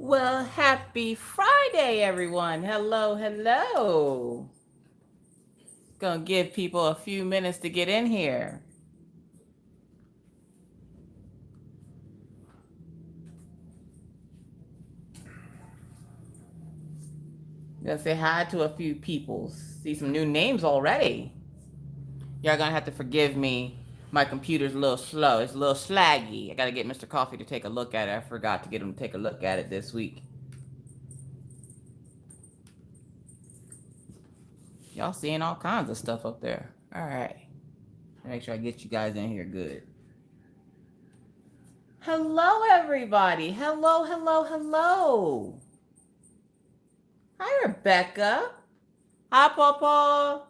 Well, happy Friday, everyone. Hello, hello. Gonna give people a few minutes to get in here. Gonna say hi to a few people. See some new names already. Y'all gonna have to forgive me. My computer's a little slow. It's a little slaggy. I gotta get Mr. Coffee to take a look at it. I forgot to get him to take a look at it this week. Y'all seeing all kinds of stuff up there. All right. Make sure I get you guys in here good. Hello, everybody. Hello, hello, hello. Hi, Rebecca. Hi, Pawpaw.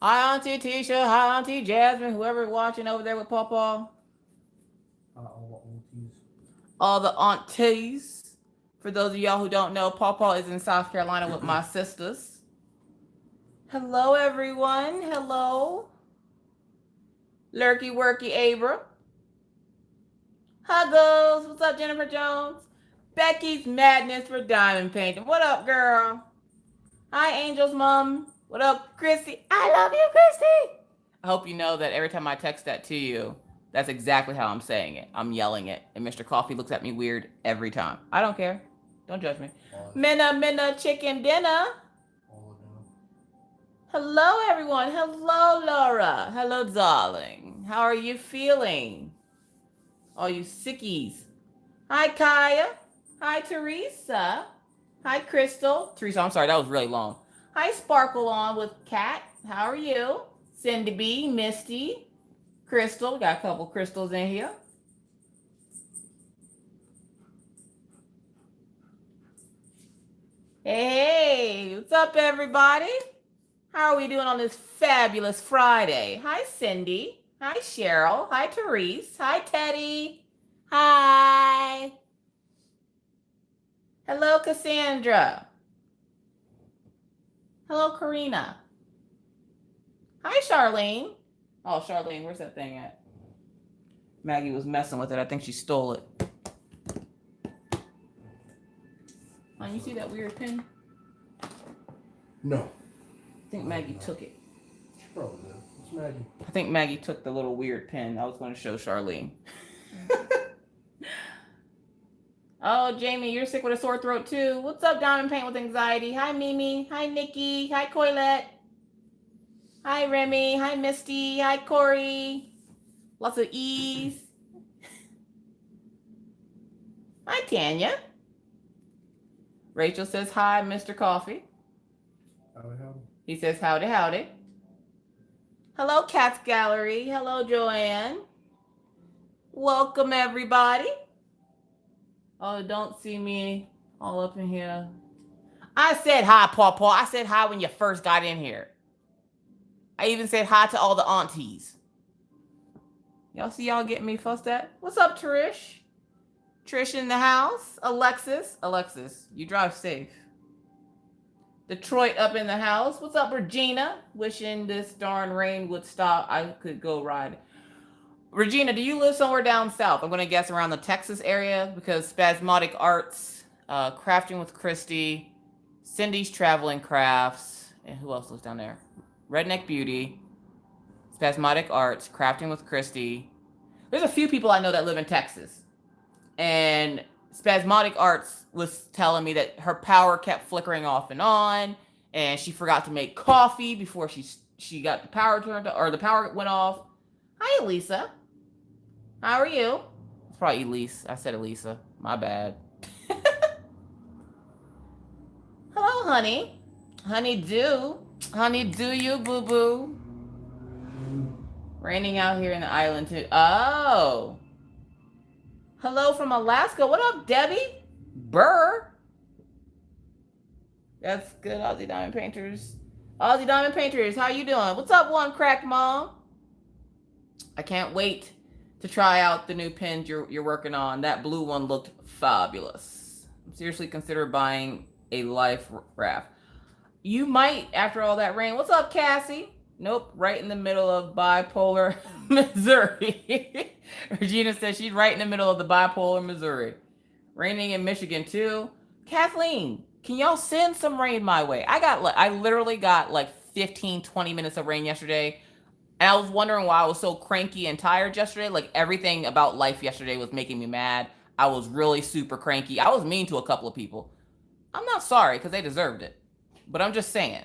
Hi, Auntie Tisha. Hi, Auntie Jasmine. Whoever watching over there with Pawpaw. All aunties. All the aunties. For those of y'all who don't know, Pawpaw is in South Carolina with my sisters. Hello, everyone. Hello. Lurky Worky Abra. Huggles. What's up, Jennifer Jones? Becky's Madness for Diamond Painting. What up, girl? Hi, Angel's mom. What up, Chrissy? I love you, Chrissy. I hope you know that every time I text that to you, that's exactly how I'm saying it. I'm yelling it. And Mr. Coffee looks at me weird every time. I don't care. Don't judge me. Minna, chicken dinner. Hello, everyone. Hello, Laura. Hello, darling. How are you feeling? All you sickies. Hi, Kaya. Hi, Teresa. Hi, Crystal. Teresa, I'm sorry, that was really long. Hi, Sparkle On with Kat. How are you? Cindy B, Misty, Crystal. Got a couple crystals in here. Hey, what's up, everybody? How are we doing on this fabulous Friday? Hi, Cindy. Hi, Cheryl. Hi, Therese. Hi, Teddy. Hi. Hello, Cassandra. Hello, Karina. Hi, Charlene. Oh, Charlene, where's that thing at? Maggie was messing with it. I think she stole it. Oh, you see that weird pin? No. I think Maggie took it. She probably did. It's Maggie. I think Maggie took the little weird pin. I was going to show Charlene. Oh, Jamie, you're sick with a sore throat too. What's up, Diamond Paint with Anxiety? Hi, Mimi. Hi, Nikki. Hi, Coilette. Hi, Remy. Hi, Misty. Hi, Corey. Lots of E's. Hi, Tanya. Rachel says hi, Mr. Coffee. Howdy, howdy. He says howdy, howdy. Hello, Cats Gallery. Hello, Joanne. Welcome, everybody. Oh, don't see me all up in here. I said hi, Pawpaw. I said hi when you first got in here. I even said hi to all the aunties. Y'all see y'all getting me fussed at? What's up, Trish? Trish in the house. Alexis, you drive safe. Detroit up in the house. What's up, Regina? Wishing this darn rain would stop. I could go ride. Regina, do you live somewhere down south? I'm going to guess around the Texas area because Spasmodic Arts, Crafting with Christy, Cindy's Traveling Crafts, and who else lives down there? Redneck Beauty, Spasmodic Arts, Crafting with Christy. There's a few people I know that live in Texas. And Spasmodic Arts was telling me that her power kept flickering off and on, and she forgot to make coffee before she got the power turned on, or the power went off. Hi, Elisa. How are you? It's probably Elise. I said Elisa. My bad. Hello, honey. Honey do. Honey do you, boo-boo. Raining out here in the island, too. Oh. Hello from Alaska. What up, Debbie? Burr. That's good, Aussie Diamond Painters. Aussie Diamond Painters, how you doing? What's up, One Crack Mom? I can't wait to try out the new pins you're working on. That blue one looked fabulous. Seriously consider buying a life raft. You might after all that rain. What's up, Cassie? Nope, right in the middle of bipolar Missouri. Regina says she's right in the middle of the bipolar Missouri. Raining in Michigan too. Kathleen, can y'all send some rain my way? I literally got like 15, 20 minutes of rain yesterday. And I was wondering why I was so cranky and tired yesterday. Like everything about life yesterday was making me mad. I was really super cranky. I was mean to a couple of people. I'm not sorry because they deserved it. But I'm just saying.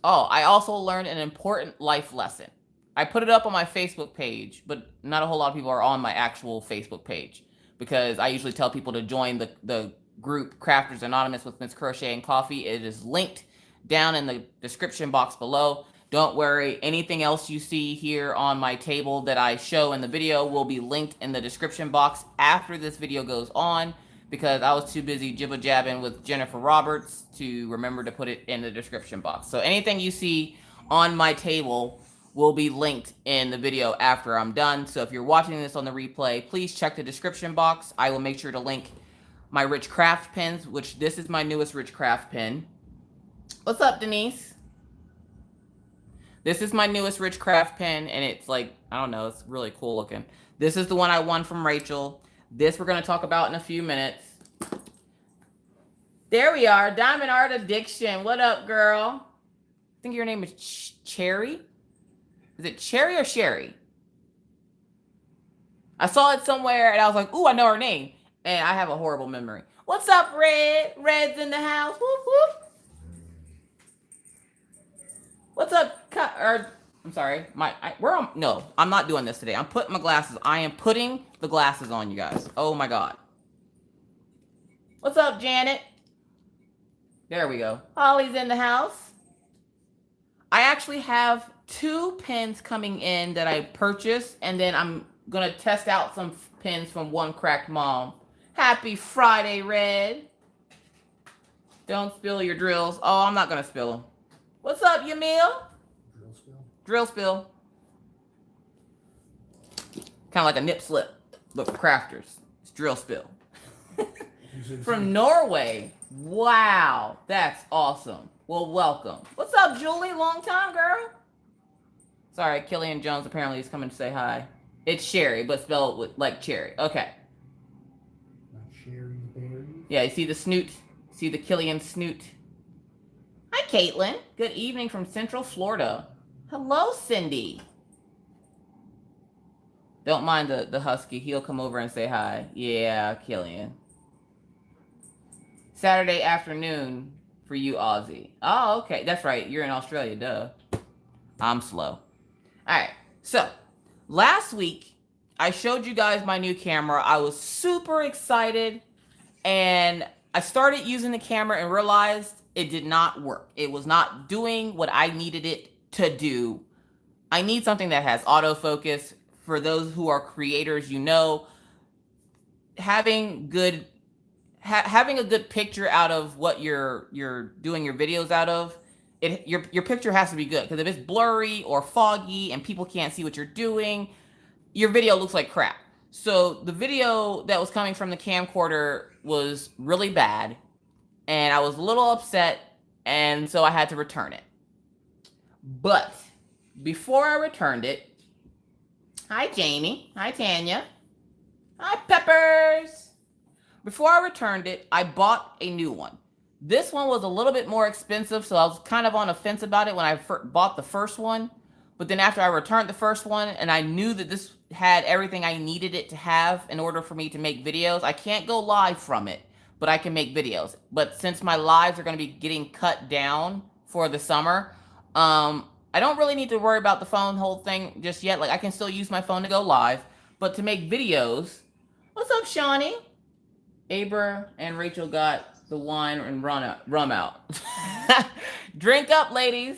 Oh, I also learned an important life lesson. I put it up on my Facebook page, but not a whole lot of people are on my actual Facebook page because I usually tell people to join the group Crafters Anonymous with Miss Crochet and Coffee. It is linked down in the description box below. Don't worry, anything else you see here on my table that I show in the video will be linked in the description box after this video goes on because I was too busy jibba-jabbing with Jennifer Roberts to remember to put it in the description box. So anything you see on my table will be linked in the video after I'm done. So if you're watching this on the replay, please check the description box. I will make sure to link my Rich Craft pins, which this is my newest Rich Craft pin. What's up, Denise? This is my newest Rich Craft pin, and it's like, I don't know, it's really cool looking. This is the one I won from Rachel. This we're going to talk about in a few minutes. There we are, Diamond Art Addiction. What up, girl? I think your name is Cherry. Is it Cherry or Sherry? I saw it somewhere, and I was like, ooh, I know her name. And I have a horrible memory. What's up, Red? Red's in the house. Whoop, whoop. What's up? I'm sorry. No, I'm not doing this today. I'm putting my glasses. I am putting the glasses on, you guys. Oh my God. What's up, Janet? There we go. Holly's in the house. I actually have 2 pins coming in that I purchased, and then I'm gonna test out some pins from One Cracked Mom. Happy Friday, Red. Don't spill your drills. Oh, I'm not gonna spill them. What's up, Yamil? Drill spill. Drill spill. Kind of like a nip slip, but for crafters. It's drill spill. From Norway. Wow, that's awesome. Well, welcome. What's up, Julie? Long time, girl. Sorry, Killian Jones apparently is coming to say hi. It's Sherry, but spelled with like cherry. Okay. Not Sherry's berries. Yeah, you see the snoot? See the Killian snoot? Hi, Caitlin. Good evening from Central Florida. Hello, Cindy. Don't mind the husky. He'll come over and say hi. Yeah, Killian. Saturday afternoon for you, Aussie. Oh, okay. That's right. You're in Australia, duh. I'm slow. All right. So, last week, I showed you guys my new camera. I was super excited, and I started using the camera and realized it did not work. It was not doing what I needed it to do. I need something that has autofocus. For those who are creators, you know, having a good picture out of what you're doing your videos out of, your picture has to be good, because if it's blurry or foggy and people can't see what you're doing, your video looks like crap. So the video that was coming from the camcorder was really bad, and I was a little upset, and so I had to return it. But before I returned it, hi Jamie, hi Tanya, hi Peppers. Before I returned it, I bought a new one. This one was a little bit more expensive, so I was kind of on the fence about it when I bought the first one. But then after I returned the first one, and I knew that this had everything I needed it to have in order for me to make videos. I can't go live from it, but I can make videos. But since my lives are going to be getting cut down for the summer, I don't really need to worry about the phone whole thing just yet. Like, I can still use my phone to go live, but to make videos. What's up, Shawnee? Abra and Rachel got the wine and rum out. Drink up, ladies.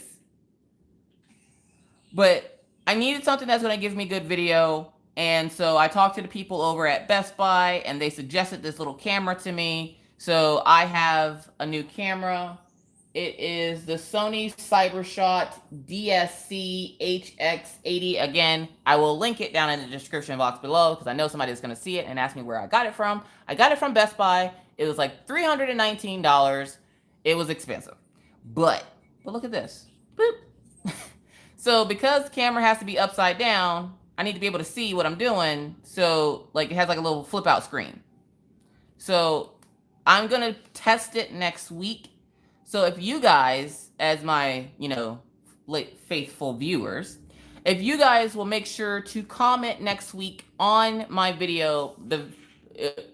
But I needed something that's going to give me good video. And so I talked to the people over at Best Buy, and they suggested this little camera to me. So I have a new camera. It is the Sony CyberShot DSC HX80. Again, I will link it down in the description box below because I know somebody's going to see it and ask me where I got it from. I got it from Best Buy. It was like $319. It was expensive. But look at this. Boop. So because the camera has to be upside down, I need to be able to see what I'm doing. So like it has like a little flip out screen. So I'm going to test it next week. So if you guys, as my, faithful viewers, if you guys will make sure to comment next week on my video,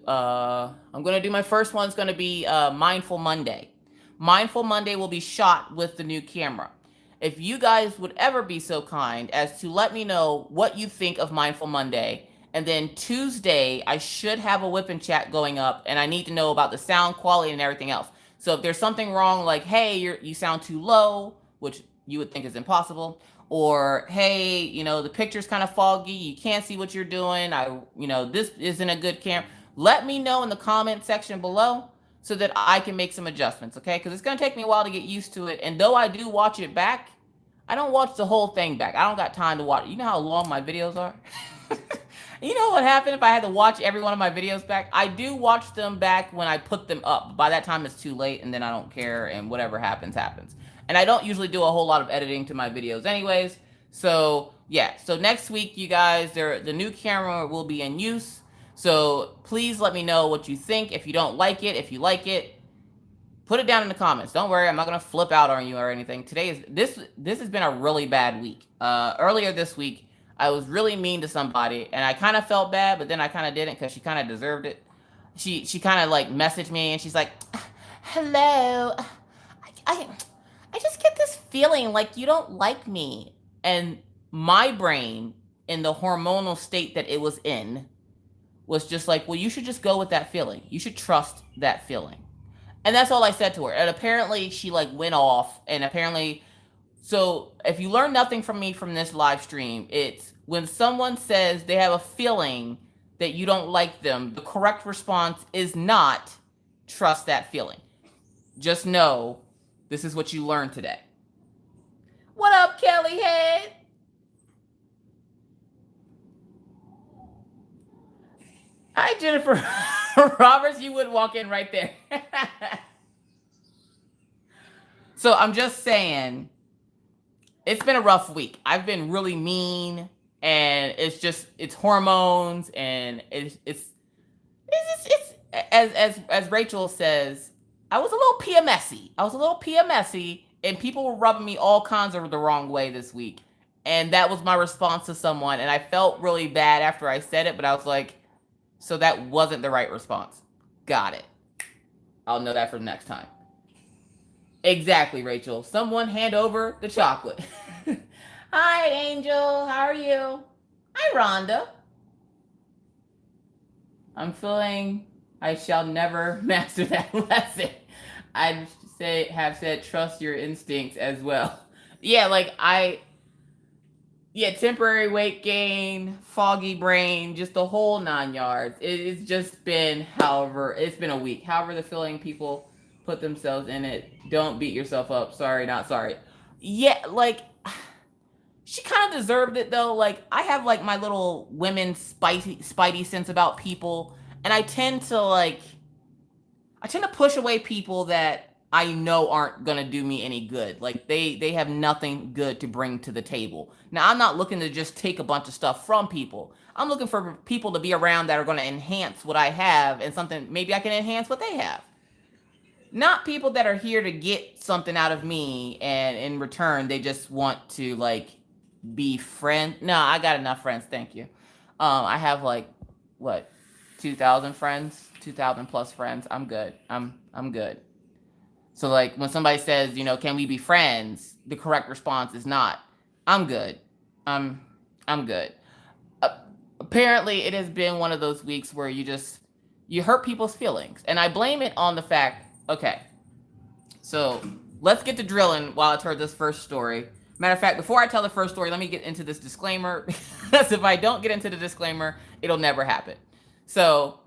I'm going to do my first one's going to be Mindful Monday. Mindful Monday will be shot with the new camera. If you guys would ever be so kind as to let me know what you think of Mindful Monday, and then Tuesday, I should have a whip and chat going up, and I need to know about the sound quality and everything else. So if there's something wrong, like, hey, you sound too low, which you would think is impossible, or hey, the picture's kind of foggy, you can't see what you're doing, this isn't a good camera, let me know in the comment section below so that I can make some adjustments, okay? Because it's going to take me a while to get used to it, and though I do watch it back, I don't watch the whole thing back. I don't got time to watch. You know how long my videos are? You know what happened if I had to watch every one of my videos back? I do watch them back when I put them up. By that time, it's too late, and then I don't care, and whatever happens, happens. And I don't usually do a whole lot of editing to my videos anyways. So, yeah. So next week, you guys, the new camera will be in use. So please let me know what you think. If you don't like it, if you like it, put it down in the comments. Don't worry, I'm not going to flip out on you or anything. This has been a really bad week. Earlier this week, I was really mean to somebody, and I kind of felt bad, but then I kind of didn't because she kind of deserved it. She kind of like messaged me, and she's like, hello, I just get this feeling like you don't like me. And my brain, in the hormonal state that it was in, was just like, well, you should just go with that feeling. You should trust that feeling. And that's all I said to her. And apparently she like went off, and apparently, so if you learn nothing from me from this live stream, it's when someone says they have a feeling that you don't like them, the correct response is not trust that feeling. Just know this is what you learned today. What up, Kelly Head? Hi, Jennifer Roberts. You would walk in right there. So I'm just saying, it's been a rough week. I've been really mean, and it's hormones, and it's as Rachel says, I was a little PMSy, and people were rubbing me all kinds of the wrong way this week. And that was my response to someone, and I felt really bad after I said it, but I was like, so that wasn't the right response. Got it. I'll know that for next time. Exactly, Rachel. Someone hand over the chocolate. Hi, Angel. How are you? Hi, Rhonda. I'm feeling I shall never master that lesson. I'd have said trust your instincts as well. Yeah, temporary weight gain, foggy brain, just the whole 9 yards. It's just been, it's been a week. However the feeling people put themselves in it. Don't beat yourself up. Sorry, not sorry. Yeah, she kind of deserved it though. I have my little women spidey sense about people, and I tend to push away people that I know aren't gonna do me any good. They have nothing good to bring to the table. Now, I'm not looking to just take a bunch of stuff from people. I'm looking for people to be around that are gonna enhance what I have, and something maybe I can enhance what they have. Not people that are here to get something out of me, and in return they just want to be friends. No, I got enough friends, thank you. I have 2,000 friends, 2,000 plus friends. I'm good. I'm good. So when somebody says, can we be friends? The correct response is not, I'm good. I'm good. Apparently it has been one of those weeks where you hurt people's feelings. And I blame it on the fact, okay, so let's get to drilling while I tell this first story. Matter of fact, before I tell the first story, let me get into this disclaimer, because if I don't get into the disclaimer, it'll never happen. So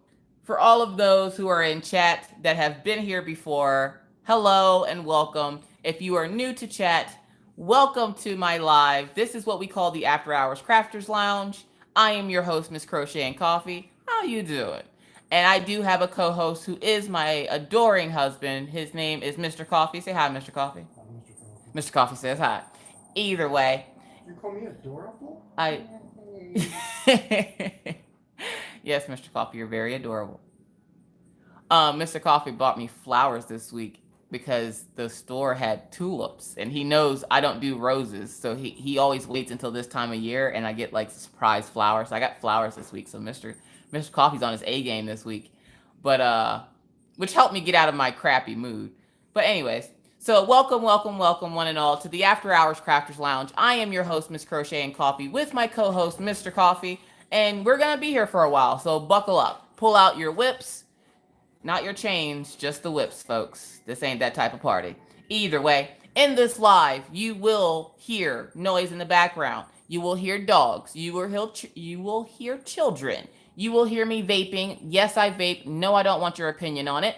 for all of those who are in chat that have been here before, hello and welcome. If you are new to chat, welcome to my live. This is what we call the After Hours Crafters Lounge. I am your host, Miss Crochet and Coffee. How you doing? And I do have a co-host who is my adoring husband. His name is Mr. Coffee. Say hi, Mr. Coffee. Hi, Mr. Coffee. Mr. Coffee says hi. Either way. You call me adorable? Yes, Mr. Coffee, you're very adorable. Mr. Coffee bought me flowers this week because the store had tulips, and he knows I don't do roses, so he always waits until this time of year, and I get like surprise flowers. So I got flowers this week, so Mr. Coffee's on his A game this week, but which helped me get out of my crappy mood. But anyways, so welcome, one and all to the After Hours Crafters Lounge. I am your host, Miss Crocheting Coffee, with my co-host, Mr. Coffee, and we're gonna be here for a while. So buckle up, pull out your whips. Not your chains, just the whips, folks. This ain't that type of party. Either way, in this live, you will hear noise in the background. You will hear dogs. You will hear children. You will hear me vaping. Yes, I vape. No, I don't want your opinion on it.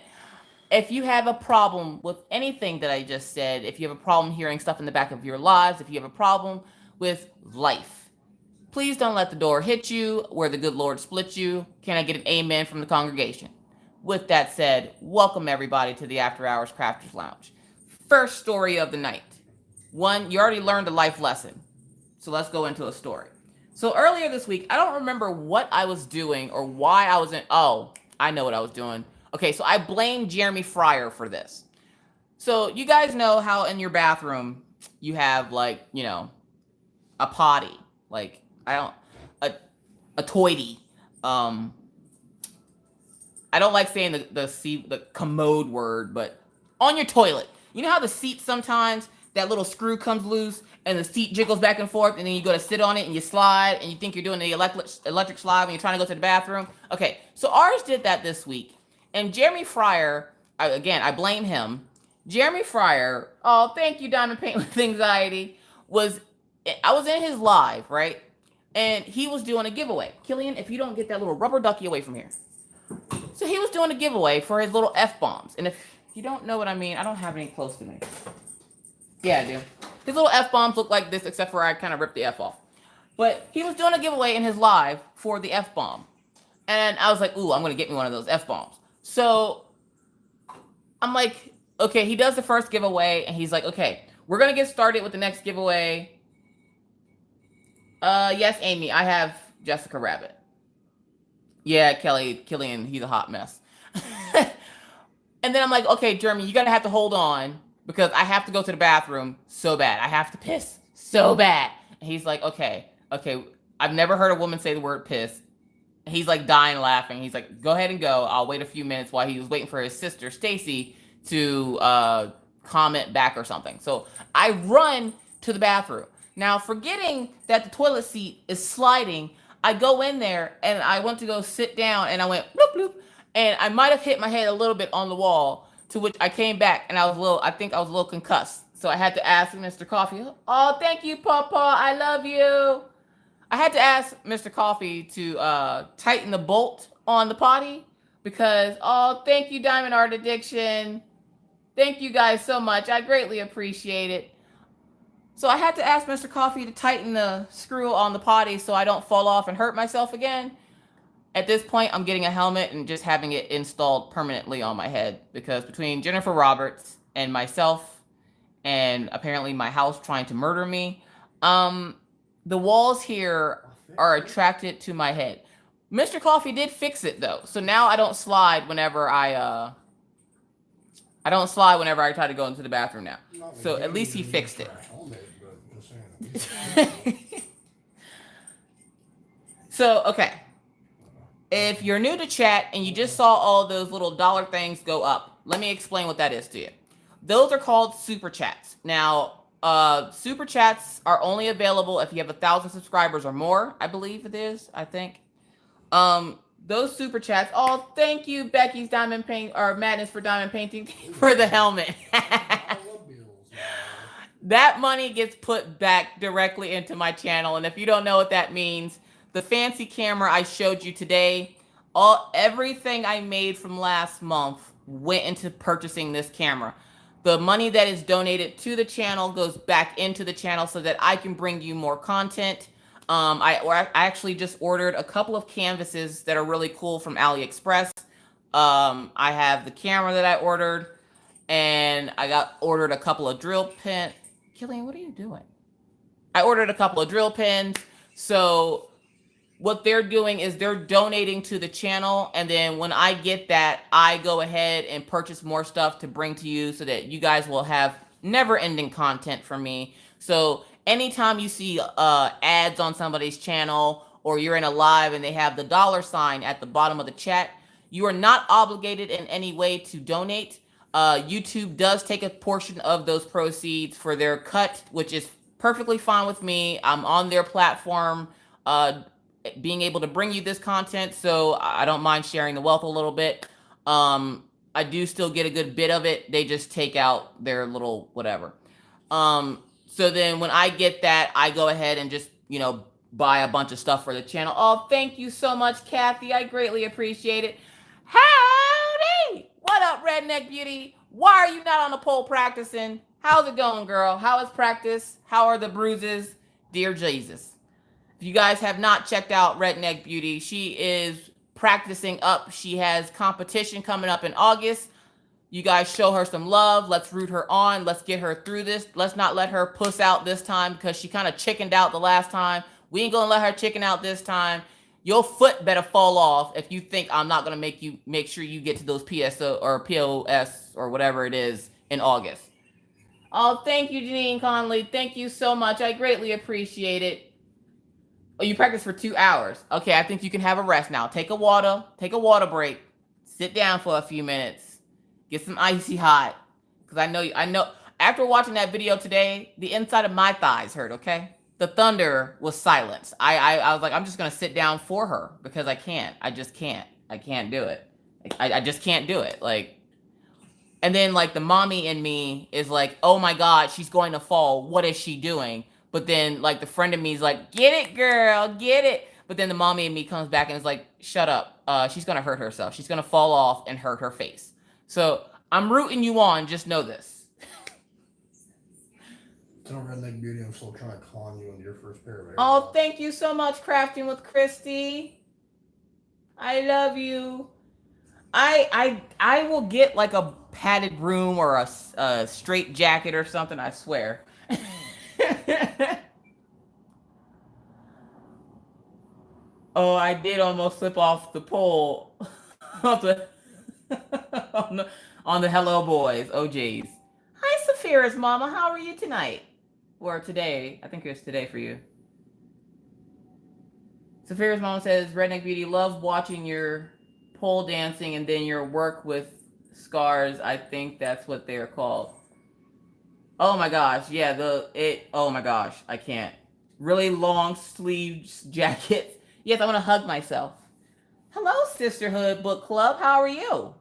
If you have a problem with anything that I just said, if you have a problem hearing stuff in the back of your lives, if you have a problem with life, please don't let the door hit you where the good Lord split you. Can I get an amen from the congregation? With that said, welcome everybody to the After Hours Crafters Lounge. First story of the night. One, you already learned a life lesson. So let's go into a story. So earlier this week, I don't remember what I was doing or why I was in. Oh, I know what I was doing. Okay, so I blame Jeremy Fryer for this. So you guys know how in your bathroom you have like, a potty. Like, a toity. I don't like saying the commode word, but on your toilet. You know how the seat sometimes, that little screw comes loose and the seat jiggles back and forth, and then you go to sit on it and you slide and you think you're doing the electric slide when you're trying to go to the bathroom? Okay, so ours did that this week. And Jeremy Fryer, I blame him. Jeremy Fryer, oh, thank you, Diamond Paint with Anxiety, I was in his live, right? And he was doing a giveaway. Killian, if you don't get that little rubber ducky away from here. So he was doing a giveaway for his little F-bombs. And if you don't know what I mean, I don't have any close to me. Yeah, I do. His little F-bombs look like this, except for I kind of ripped the F off. But he was doing a giveaway in his live for the F-bomb. And I was like, ooh, I'm going to get me one of those F-bombs. So I'm like, okay, he does the first giveaway. And he's like, okay, we're going to get started with the next giveaway. Yes, Amy, I have Jessica Rabbit. Yeah, Killian, he's a hot mess. And then I'm like, okay, Jeremy, you're going to have to hold on because I have to go to the bathroom so bad. I have to piss so bad. And he's like, okay. I've never heard a woman say the word piss. And he's like dying laughing. He's like, go ahead and go. I'll wait a few minutes while he was waiting for his sister, Stacy, to comment back or something. So I run to the bathroom. Now, forgetting that the toilet seat is sliding, I go in there and I went to go sit down and I went bloop bloop, and I might have hit my head a little bit on the wall, to which I came back and I think I was a little concussed. So I had to ask Mr. Coffee, oh, thank you, Papa, I love you. I had to ask Mr. Coffee to tighten the bolt on the potty because, oh, thank you, Diamond Art Addiction. Thank you guys so much. I greatly appreciate it. So I had to ask Mr. Coffee to tighten the screw on the potty so I don't fall off and hurt myself again. At this point, I'm getting a helmet and just having it installed permanently on my head because between Jennifer Roberts and myself and apparently my house trying to murder me, the walls here are attracted to my head. Mr. Coffee did fix it though. So now I don't slide whenever I try to go into the bathroom now. So at least he fixed it. So, okay. If you're new to chat and you just saw all those little dollar things go up, let me explain what that is to you. Those are called super chats. Now, super chats are only available if you have 1,000 subscribers or more, I believe it is, I think. Those super chats, oh, thank you, Becky's Diamond Paint, or Madness for Diamond Painting, for the helmet. That money gets put back directly into my channel. And if you don't know what that means, the fancy camera I showed you today, everything I made from last month went into purchasing this camera. The money that is donated to the channel goes back into the channel so that I can bring you more content. I actually just ordered a couple of canvases that are really cool from AliExpress. I have the camera that I ordered, and I ordered a couple of drill pins. Killian, what are you doing? I ordered a couple of drill pins. So what they're doing is they're donating to the channel, and then when I get that, I go ahead and purchase more stuff to bring to you so that you guys will have never-ending content from me. So anytime you see ads on somebody's channel, or you're in a live and they have the $ at the bottom of the chat, you are not obligated in any way to donate. YouTube does take a portion of those proceeds for their cut, which is perfectly fine with me. I'm on their platform, being able to bring you this content, so I don't mind sharing the wealth a little bit. I do still get a good bit of it. They just take out their little whatever. So then when I get that, I go ahead and just, buy a bunch of stuff for the channel. Oh, thank you so much, Kathy. I greatly appreciate it. Howdy! What up, Redneck Beauty? Why are you not on the pole practicing? How's it going, girl? How is practice? How are the bruises? Dear Jesus. If you guys have not checked out Redneck Beauty, she is practicing up. She has competition coming up in August. You guys show her some love. Let's root her on. Let's get her through this. Let's not let her puss out this time because she kind of chickened out the last time. We ain't gonna let her chicken out this time. Your foot better fall off if you think I'm not gonna make sure you get to those PSO or POS or whatever it is in August. Oh, thank you, Janine Conley. Thank you so much. I greatly appreciate it. Oh, you practice for 2 hours. Okay, I think you can have a rest now. Take a water break. Sit down for a few minutes. Get some icy hot. Because I know after watching that video today, the inside of my thighs hurt, okay? The thunder was silenced. I was like, I'm just gonna sit down for her because I can't. I just can't. I can't do it. I just can't do it. And then the mommy in me is like, oh my God, she's going to fall. What is she doing? But then the friend in me is like, get it, girl, get it. But then the mommy in me comes back and is like, shut up. She's gonna hurt herself. She's gonna fall off and hurt her face. So I'm rooting you on. Just know this. Tell Redneck Beauty I'm still trying to con you on your first pair of AirPods. Oh, thank you so much, Crafting with Christy. I love you. I will get a padded room or a straight jacket or something, I swear. Oh, I did almost slip off the pole on the Hello Boys. Oh, geez. Hi, Saphira's mama. How are you tonight? Or today. I think it was today for you. Saphira's mom says, Redneck Beauty, love watching your pole dancing and then your work with scars. I think that's what they're called. Oh my gosh. Yeah, oh my gosh. I can't. Really long sleeves jackets. Yes, I want to hug myself. Hello, Sisterhood Book Club. How are you?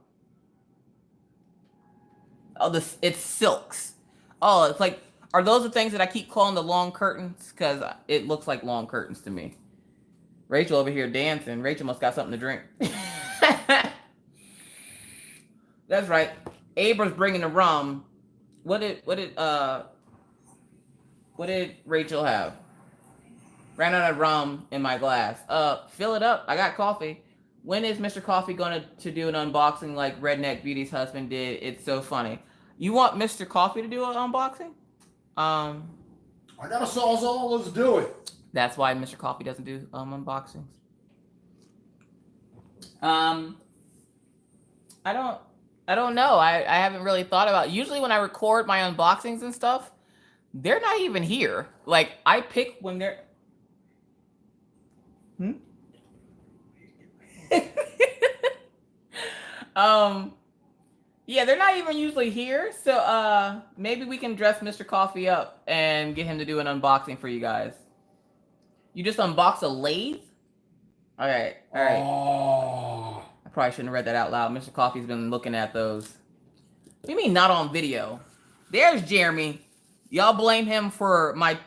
Oh, it's silks. Oh, it's are those the things that I keep calling the long curtains? Because it looks like long curtains to me. Rachel over here dancing. Rachel must got something to drink. That's right. Abra's bringing the rum. What did Rachel have? Ran out of rum in my glass. Fill it up. I got coffee. When is Mr. Coffee going to do an unboxing like Redneck Beauty's husband did? It's so funny. You want Mr. Coffee to do an unboxing? I got a Sawzall. Let's do it. That's why Mr. Coffee doesn't do unboxings. I don't know. I haven't really thought about it. Usually when I record my unboxings and stuff, they're not even here. I pick when they're yeah, they're not even usually here. So maybe we can dress Mr. Coffee up and get him to do an unboxing for you guys. You just unbox a lathe? All right. Oh. I probably shouldn't have read that out loud. Mr. Coffee's been looking at those. What do you mean not on video? There's Jeremy. Y'all blame him for my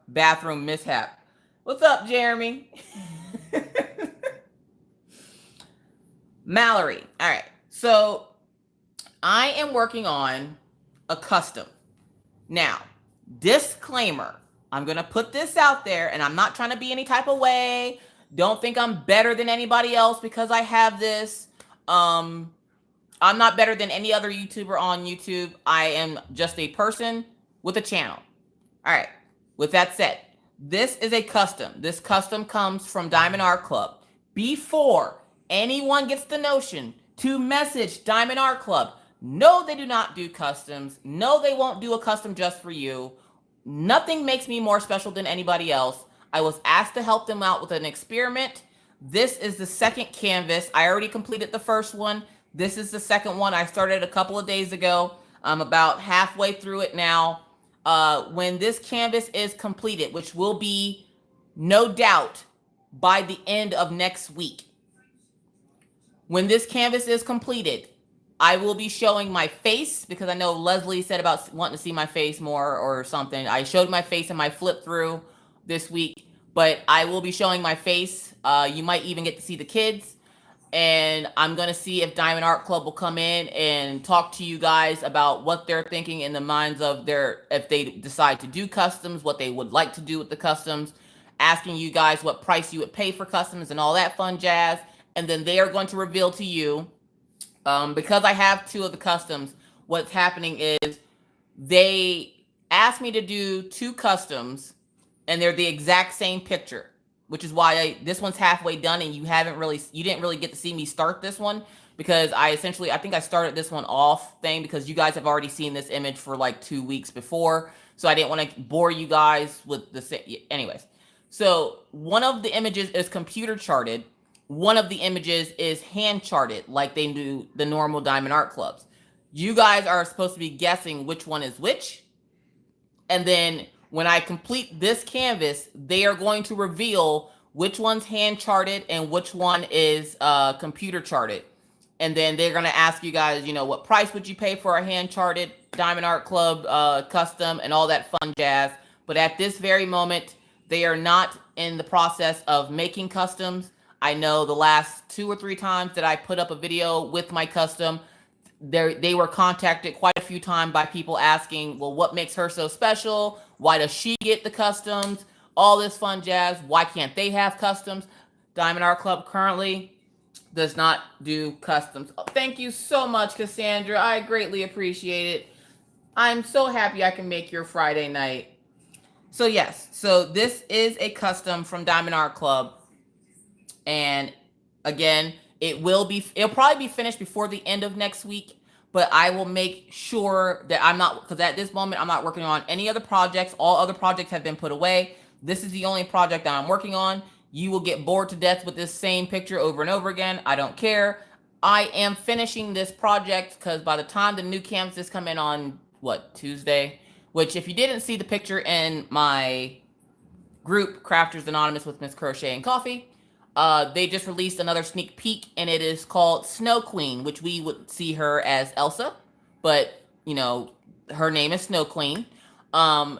bathroom mishap. What's up, Jeremy? Mallory. All right. So I am working on a custom. Now, disclaimer. I'm going to put this out there, and I'm not trying to be any type of way. Don't think I'm better than anybody else because I have this. I'm not better than any other YouTuber on YouTube. I am just a person with a channel. All right. With that said, This is a custom. This custom comes from Diamond Art Club. Before anyone gets the notion to message Diamond Art Club, no, they do not do customs. No, they won't do a custom just for you. Nothing makes me more special than anybody else. I was asked to help them out with an experiment. This is the second canvas. I already completed the first one. This is the second one. I started a couple of days ago. I'm about halfway through it now. When this canvas is completed, which will be no doubt by the end of next week, when this canvas is completed, I will be showing my face, because I know Leslie said about wanting to see my face more or something. I showed my face in my flip through this week, but I will be showing my face. You might even get to see the kids. And I'm going to see if Diamond Art Club will come in and talk to you guys about what they're thinking in the minds of if they decide to do customs, what they would like to do with the customs, asking you guys what price you would pay for customs and all that fun jazz. And then they are going to reveal to you, because I have 2 of the customs, what's happening is they asked me to do 2 customs and they're the exact same picture, which is why this one's halfway done and you didn't really get to see me start this one, because I think I started this one off because you guys have already seen this image for like 2 weeks before. So I didn't want to bore you guys with the same. Anyways, so one of the images is computer charted. One of the images is hand charted like they do the normal Diamond Art Clubs. You guys are supposed to be guessing which one is which. And then when I complete this canvas, they are going to reveal which one's hand charted and which one is computer charted. And then they're going to ask you guys, what price would you pay for a hand charted Diamond Art Club custom and all that fun jazz. But at this very moment, they are not in the process of making customs. I know the last 2 or 3 times that I put up a video with my custom, they were contacted quite a few times by people asking, well, what makes her so special? Why does she get the customs? All this fun jazz. Why can't they have customs? Diamond Art Club currently does not do customs. Oh, thank you so much, Cassandra. I greatly appreciate it. I'm so happy I can make your Friday night. So yes, so this is a custom from Diamond Art Club. And again, it'll probably be finished before the end of next week, but I will make sure that because at this moment, I'm not working on any other projects. All other projects have been put away. This is the only project that I'm working on. You will get bored to death with this same picture over and over again. I don't care. I am finishing this project because by the time the new canvases come in on, Tuesday? Which, if you didn't see the picture in my group, Crafters Anonymous with Miss Crochet and Coffee, they just released another sneak peek, and it is called Snow Queen, which we would see her as Elsa, but, her name is Snow Queen.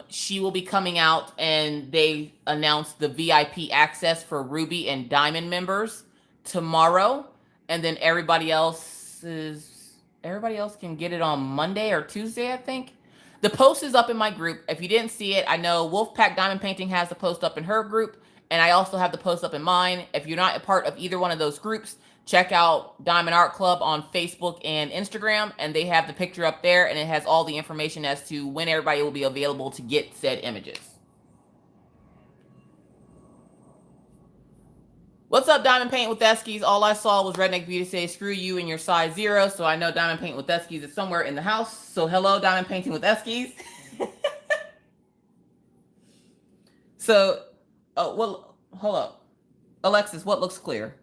She will be coming out, and they announced the VIP access for Ruby and Diamond members tomorrow, and then everybody else can get it on Monday or Tuesday, I think. The post is up in my group. If you didn't see it, I know Wolfpack Diamond Painting has the post up in her group, and I also have the post up in mine. If you're not a part of either one of those groups, check out Diamond Art Club on Facebook and Instagram, and they have the picture up there, and it has all the information as to when everybody will be available to get said images. What's up, Diamond Paint with Eskies? All I saw was Redneck Beauty say, screw you and your size 0, so I know Diamond Paint with Eskies is somewhere in the house. So hello, Diamond Painting with Eskies. So, well, hold up. Alexis, what looks clear?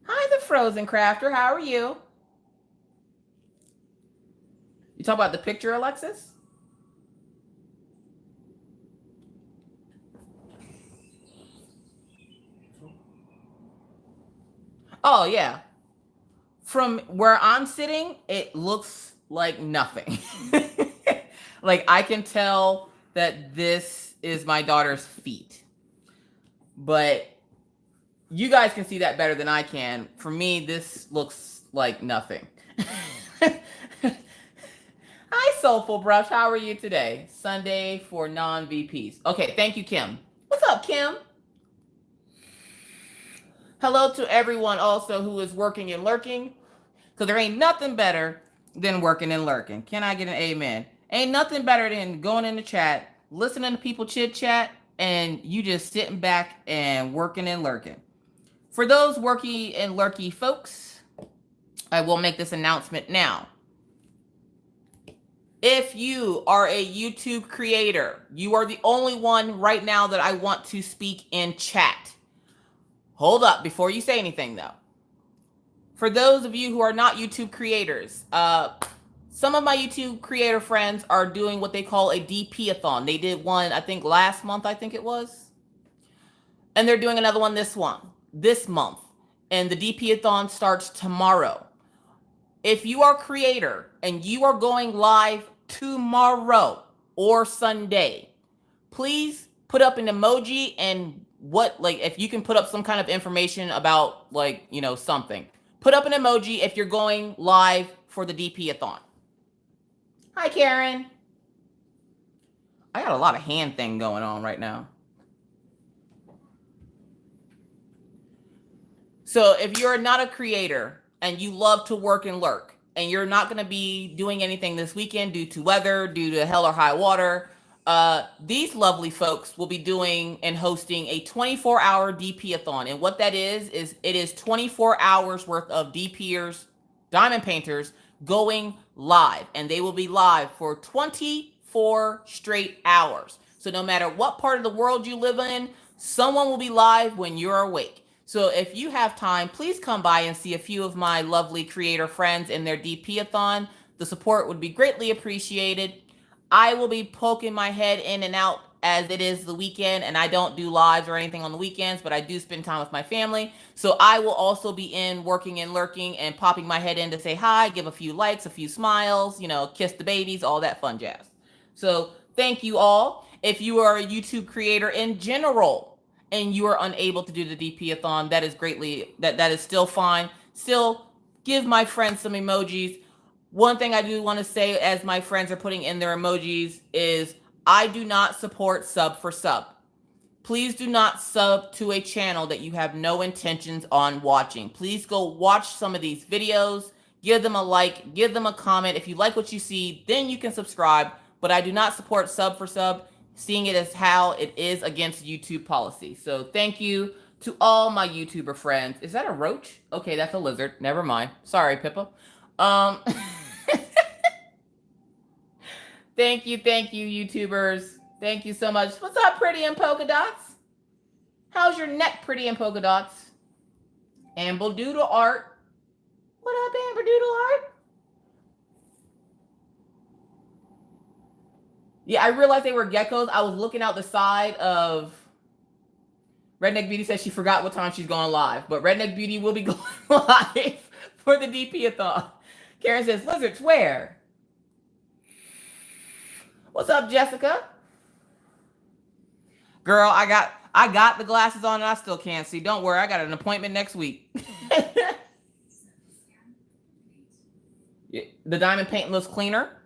Hi, the Frozen Crafter. How are you? You talk about the picture, Alexis? Oh, yeah. From where I'm sitting, it looks like nothing. Like, I can tell that this is my daughter's feet. But you guys can see that better than I can. For me, this looks like nothing. Hi, Soulful Brush. How are you today? Sunday for non-VPs. Okay, thank you, Kim. What's up, Kim? Hello to everyone also who is working and lurking, because there ain't nothing better than working and lurking. Can I get an amen? Ain't nothing better than going in the chat, listening to people chit chat, and you just sitting back and working and lurking. For those worky and lurky folks, I will make this announcement now. If you are a YouTube creator, you are the only one right now that I want to speak in chat. Hold up before you say anything, though. For those of you who are not YouTube creators, some of my YouTube creator friends are doing what they call a DP-athon. They did one, I think, last month, I think it was. And they're doing another one this month. And the DP-athon starts tomorrow. If you are a creator and you are going live tomorrow or Sunday, please put up an emoji and if you can put up some kind of information about something. Put up an emoji if you're going live for the DP-athon. Hi, Karen. I got a lot of hand thing going on right now. So if you're not a creator and you love to work and lurk, and you're not going to be doing anything this weekend due to weather, due to hell or high water, these lovely folks will be doing and hosting a 24-hour DP-athon. And what that is it is 24 hours worth of DPers, diamond painters, going live. And they will be live for 24 straight hours. So no matter what part of the world you live in, someone will be live when you're awake. So if you have time, please come by and see a few of my lovely creator friends in their DP-athon. The support would be greatly appreciated. I will be poking my head in and out as it is the weekend, and I don't do lives or anything on the weekends, but I do spend time with my family. So I will also be in working and lurking and popping my head in to say hi, give a few likes, a few smiles, kiss the babies, all that fun jazz. So thank you all. If you are a YouTube creator in general, and you are unable to do the DP-athon, that is still fine. Still give my friends some emojis. One thing I do want to say, as my friends are putting in their emojis, is I do not support sub for sub. Please do not sub to a channel that you have no intentions on watching. Please go watch some of these videos, give them a like, give them a comment. If you like what you see, then you can subscribe. But I do not support sub for sub, seeing it as how it is against YouTube policy. So thank you to all my YouTuber friends. Is that a roach? Okay, that's a lizard. Never mind. Sorry, Pippa. Thank you, YouTubers. Thank you so much. What's up, Pretty and Polka Dots? How's your neck, Pretty and Polka Dots? Amble Doodle Art. What up, Amber Doodle Art? Yeah, I realized they were geckos. I was looking out the side of... Redneck Beauty says she forgot what time she's going live. But Redneck Beauty will be going live for the DP-athon. Karen says, lizards, where? What's up, Jessica? Girl, I got the glasses on and I still can't see. Don't worry, I got an appointment next week. The diamond paint looks cleaner.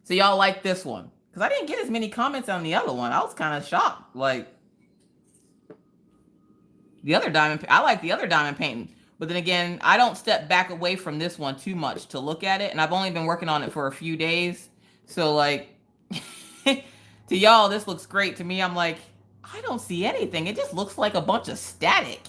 So y'all like this one? Because I didn't get as many comments on the other one. I was kind of shocked. Like, the other diamond, I like the other diamond painting. But then again, I don't step back away from this one too much to look at it. And I've only been working on it for a few days. So like, to y'all, this looks great. To me, I'm like, I don't see anything. It just looks like a bunch of static.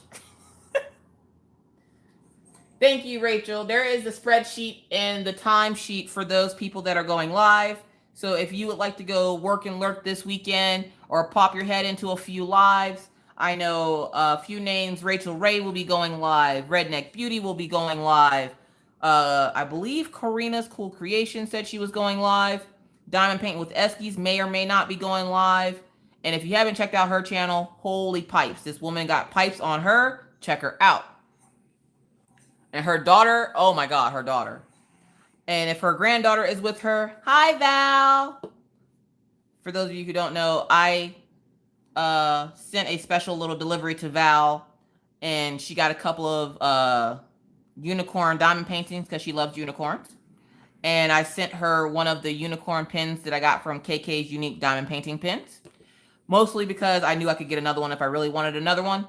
Thank you, Rachel. There is the spreadsheet and the timesheet for those people that are going live. So if you would like to go work and lurk this weekend or pop your head into a few lives, I know a few names. Rachel Ray will be going live. Redneck Beauty will be going live. I believe Karina's Cool Creation said she was going live. Diamond Paint with Eskies may or may not be going live. And if you haven't checked out her channel, holy pipes. This woman got pipes on her. Check her out. And her daughter, oh my God, her daughter. And if her granddaughter is with her, hi, Val. For those of you who don't know, I sent a special little delivery to Val. And she got a couple of unicorn diamond paintings because she loves unicorns. And I sent her one of the unicorn pins that I got from KK's Unique Diamond Painting Pins. Mostly because I knew I could get another one if I really wanted another one.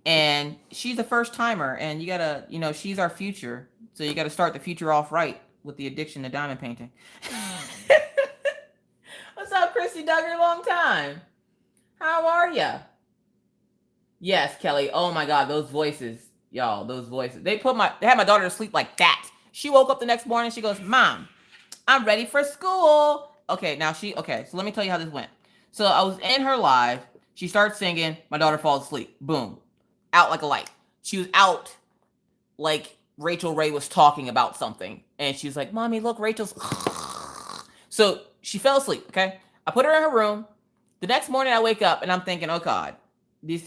And she's a first timer, and you gotta, she's our future. So you gotta start the future off right. with the addiction to diamond painting. What's up, Chrissy Duggar? Long time. How are ya? Yes, Kelly. Oh my God, those voices, y'all. Those voices. They had my daughter to sleep like that. She woke up the next morning. She goes, "Mom, I'm ready for school." Okay, so let me tell you how this went. So I was in her live. She starts singing. My daughter falls asleep. Boom, out like a light. She was out like Rachel Ray was talking about something, and she was like, "Mommy, look, Rachel's." So she fell asleep. Okay, I put her in her room. The next morning, I wake up and I'm thinking, "Oh God, I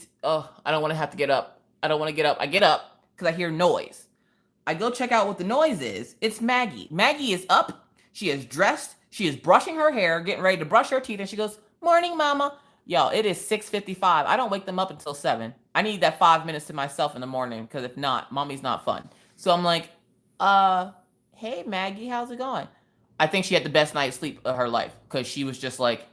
don't want to have to get up. I don't want to get up." I get up because I hear noise. I go check out what the noise is. It's Maggie. Maggie is up. She is dressed. She is brushing her hair, getting ready to brush her teeth, and she goes, "Morning, Mama." Y'all, it is 6:55. I don't wake them up until 7. I need that 5 minutes to myself in the morning, because if not, Mommy's not fun. So I'm like, hey, Maggie, how's it going? I think she had the best night's sleep of her life, because she was just like,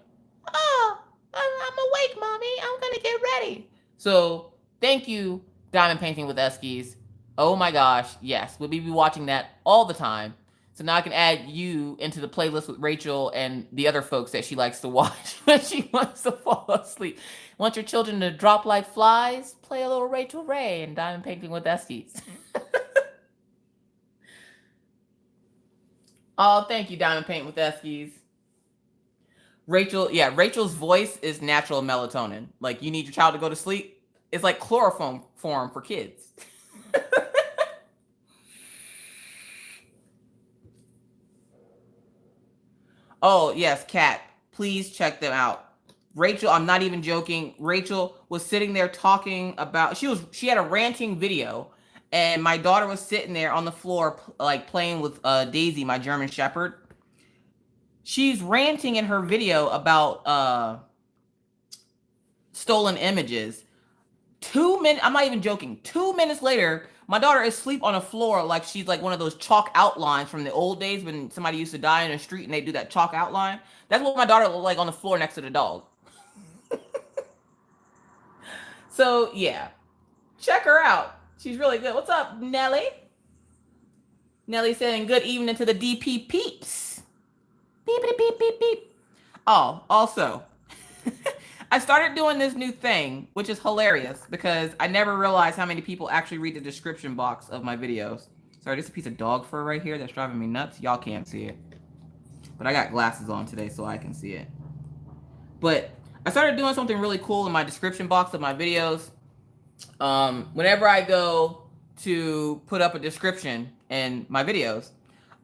"Oh, I'm awake, Mommy. I'm going to get ready." So thank you, Diamond Painting with Eskies. Oh my gosh, yes. We'll be watching that all the time. So now I can add you into the playlist with Rachel and the other folks that she likes to watch when she wants to fall asleep. Want your children to drop like flies? Play a little Rachel Ray and Diamond Painting with Eskies. Oh, thank you, Diamond Paint with Eskies. Rachel's voice is natural melatonin. Like, you need your child to go to sleep. It's like chloroform for kids. Oh, yes, Kat. Please check them out. Rachel, I'm not even joking. Rachel was sitting there talking about, she had a ranting video, and my daughter was sitting there on the floor, like playing with Daisy, my German Shepherd. She's ranting in her video about stolen images. 2 minutes, I'm not even joking. 2 minutes later, my daughter is asleep on the floor like she's like one of those chalk outlines from the old days when somebody used to die in the street and they do that chalk outline. That's what my daughter looked like on the floor next to the dog. So, yeah. Check her out. She's really good. What's up, Nelly? Nelly saying good evening to the DP peeps. Beep, beep, beep, beep, beep. Oh, also, I started doing this new thing, which is hilarious because I never realized how many people actually read the description box of my videos. Sorry, there's a piece of dog fur right here that's driving me nuts. Y'all can't see it. But I got glasses on today so I can see it. But I started doing something really cool in my description box of my videos. Whenever I go to put up a description in my videos,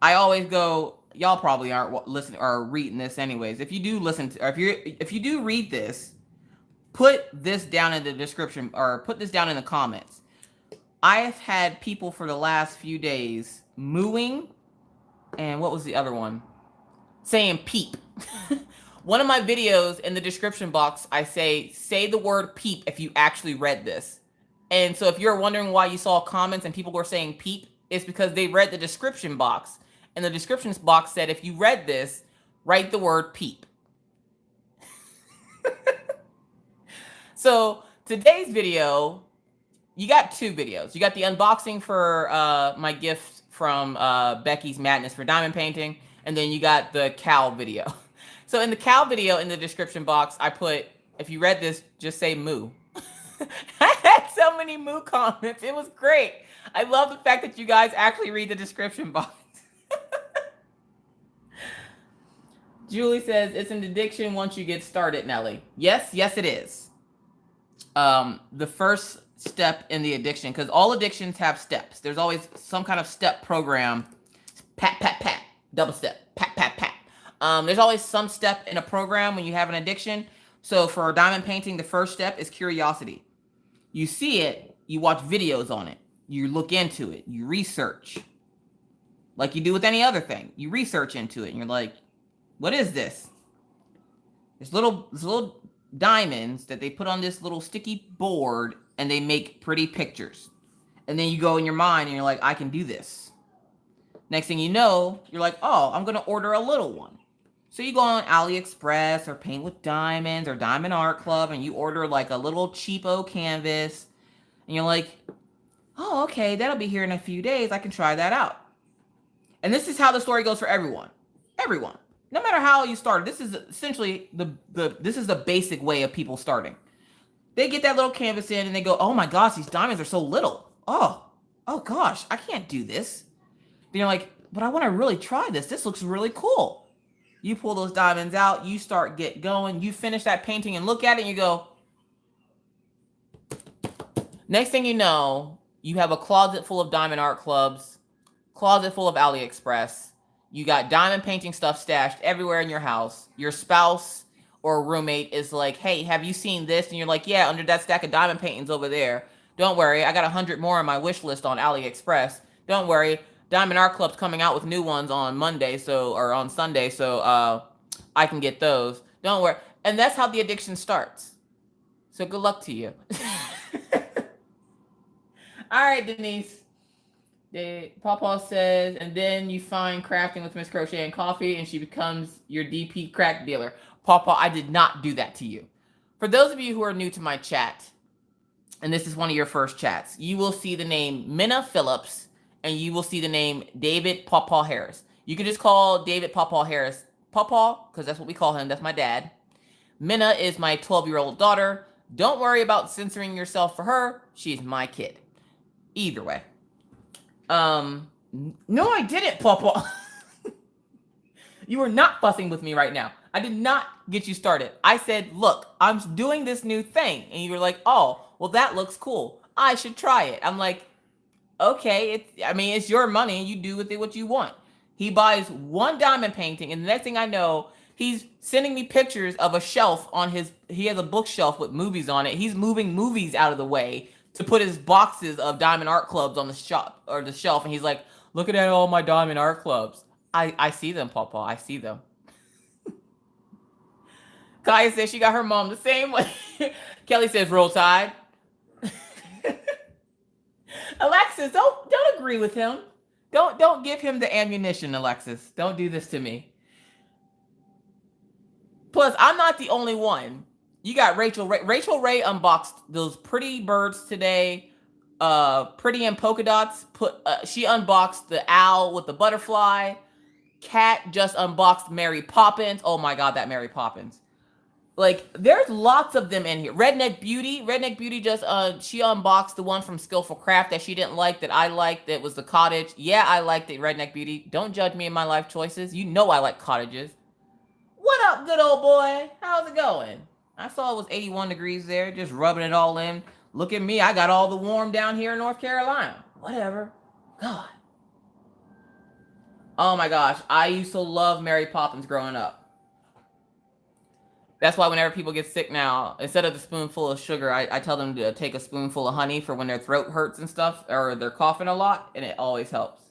I always go, y'all probably aren't listening or reading this anyways. If you do listen to, or if you do read this, put this down in the description or put this down in the comments. I have had people for the last few days mooing, and what was the other one? Saying peep. One of my videos in the description box, I say the word peep if you actually read this. And so if you're wondering why you saw comments and people were saying peep, it's because they read the description box. And the description box said, if you read this, write the word peep. So today's video, you got 2 videos. You got the unboxing for my gift from Becky's Madness for Diamond Painting. And then you got the cow video. So in the cow video, in the description box, I put, if you read this, just say moo. I had so many moo comments. It was great. I love the fact that you guys actually read the description box. Julie says, it's an addiction once you get started, Nelly. Yes, it is. The first step in the addiction, because all addictions have steps. There's always some kind of step program. Pat, pat, pat. Double step. Pat, pat, pat. There's always some step in a program when you have an addiction. So for diamond painting, the first step is curiosity. You see it, you watch videos on it, you look into it, you research. Like you do with any other thing. You research into it and you're like, what is this? There's little diamonds that they put on this little sticky board and they make pretty pictures. And then you go in your mind and you're like, I can do this. Next thing you know, you're like, oh, I'm going to order a little one. So you go on AliExpress or Paint with Diamonds or Diamond Art Club and you order like a little cheapo canvas. And you're like, oh, okay, that'll be here in a few days. I can try that out. And this is how the story goes for everyone. Everyone. No matter how you started, this is essentially this is the basic way of people starting. They get that little canvas in and they go, oh my gosh, these diamonds are so little. Oh gosh, I can't do this. Then you're like, but I want to really try this. This looks really cool. You pull those diamonds out, you start get going, you finish that painting and look at it and you go, next thing you know, you have a closet full of diamond art clubs, closet full of AliExpress. You got diamond painting stuff stashed everywhere in your house. Your spouse or roommate is like, hey, have you seen this? And you're like, yeah, under that stack of diamond paintings over there. Don't worry, I got 100 more on my wish list on AliExpress. Don't worry, Diamond Art Club's coming out with new ones on Monday, or on Sunday, so I can get those. Don't worry. And that's how the addiction starts. So good luck to you. All right, Denise. Pawpaw says, and then you find crafting with Miss Crochet and Coffee, and she becomes your DP crack dealer. Pawpaw, I did not do that to you. For those of you who are new to my chat, and this is one of your first chats, you will see the name Minna Phillips, and you will see the name David Pawpaw Harris. You can just call David Pawpaw Harris Pawpaw, because that's what we call him. That's my dad. Minna is my 12-year-old daughter. Don't worry about censoring yourself for her. She's my kid. Either way. No, I didn't, Pawpaw. You are not fussing with me right now. I did not get you started. I said, look, I'm doing this new thing. And you were like, oh, well, that looks cool. I should try it. I'm like, okay, it's your money. You do with it what you want. He buys one diamond painting, and the next thing I know, he's sending me pictures of a shelf on he has a bookshelf with movies on it. He's moving movies out of the way to put his boxes of diamond art clubs on the shelf. And he's like, look at all my diamond art clubs. I see them, Pawpaw. I see them. Kaya says she got her mom the same way. Kelly says, roll tide. Alexis, don't agree with him. Don't give him the ammunition, Alexis. Don't do this to me. Plus, I'm not the only one. You got Rachel. Rachel Ray unboxed those pretty birds today. Pretty and polka dots. She unboxed the owl with the butterfly. Kat just unboxed Mary Poppins. Oh my God, that Mary Poppins. Like, there's lots of them in here. Redneck Beauty just she unboxed the one from Skillful Craft that she didn't like, that I liked, that was the cottage. Yeah, I liked it, Redneck Beauty. Don't judge me in my life choices. You know I like cottages. What up, good old boy? How's it going? I saw it was 81 degrees there, just rubbing it all in. Look at me, I got all the warm down here in North Carolina. Whatever. God. Oh my gosh, I used to love Mary Poppins growing up. That's why whenever people get sick now, instead of the spoonful of sugar, I tell them to take a spoonful of honey for when their throat hurts and stuff, or they're coughing a lot, and it always helps.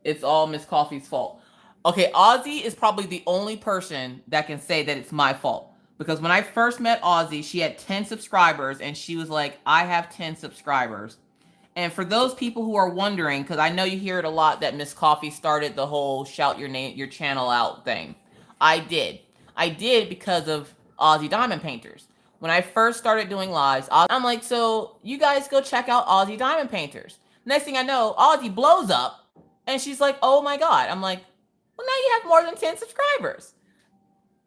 It's all Miss Coffee's fault. Okay, Ozzy is probably the only person that can say that it's my fault. Because when I first met Ozzy, she had 10 subscribers, and she was like, I have 10 subscribers. And for those people who are wondering, because I know you hear it a lot that Miss Coffee started the whole shout your channel out thing. I did because of Aussie Diamond Painters. When I first started doing lives, I'm like, so you guys go check out Aussie Diamond Painters. Next thing I know, Aussie blows up, and she's like, oh my God. I'm like, well, now you have more than 10 subscribers.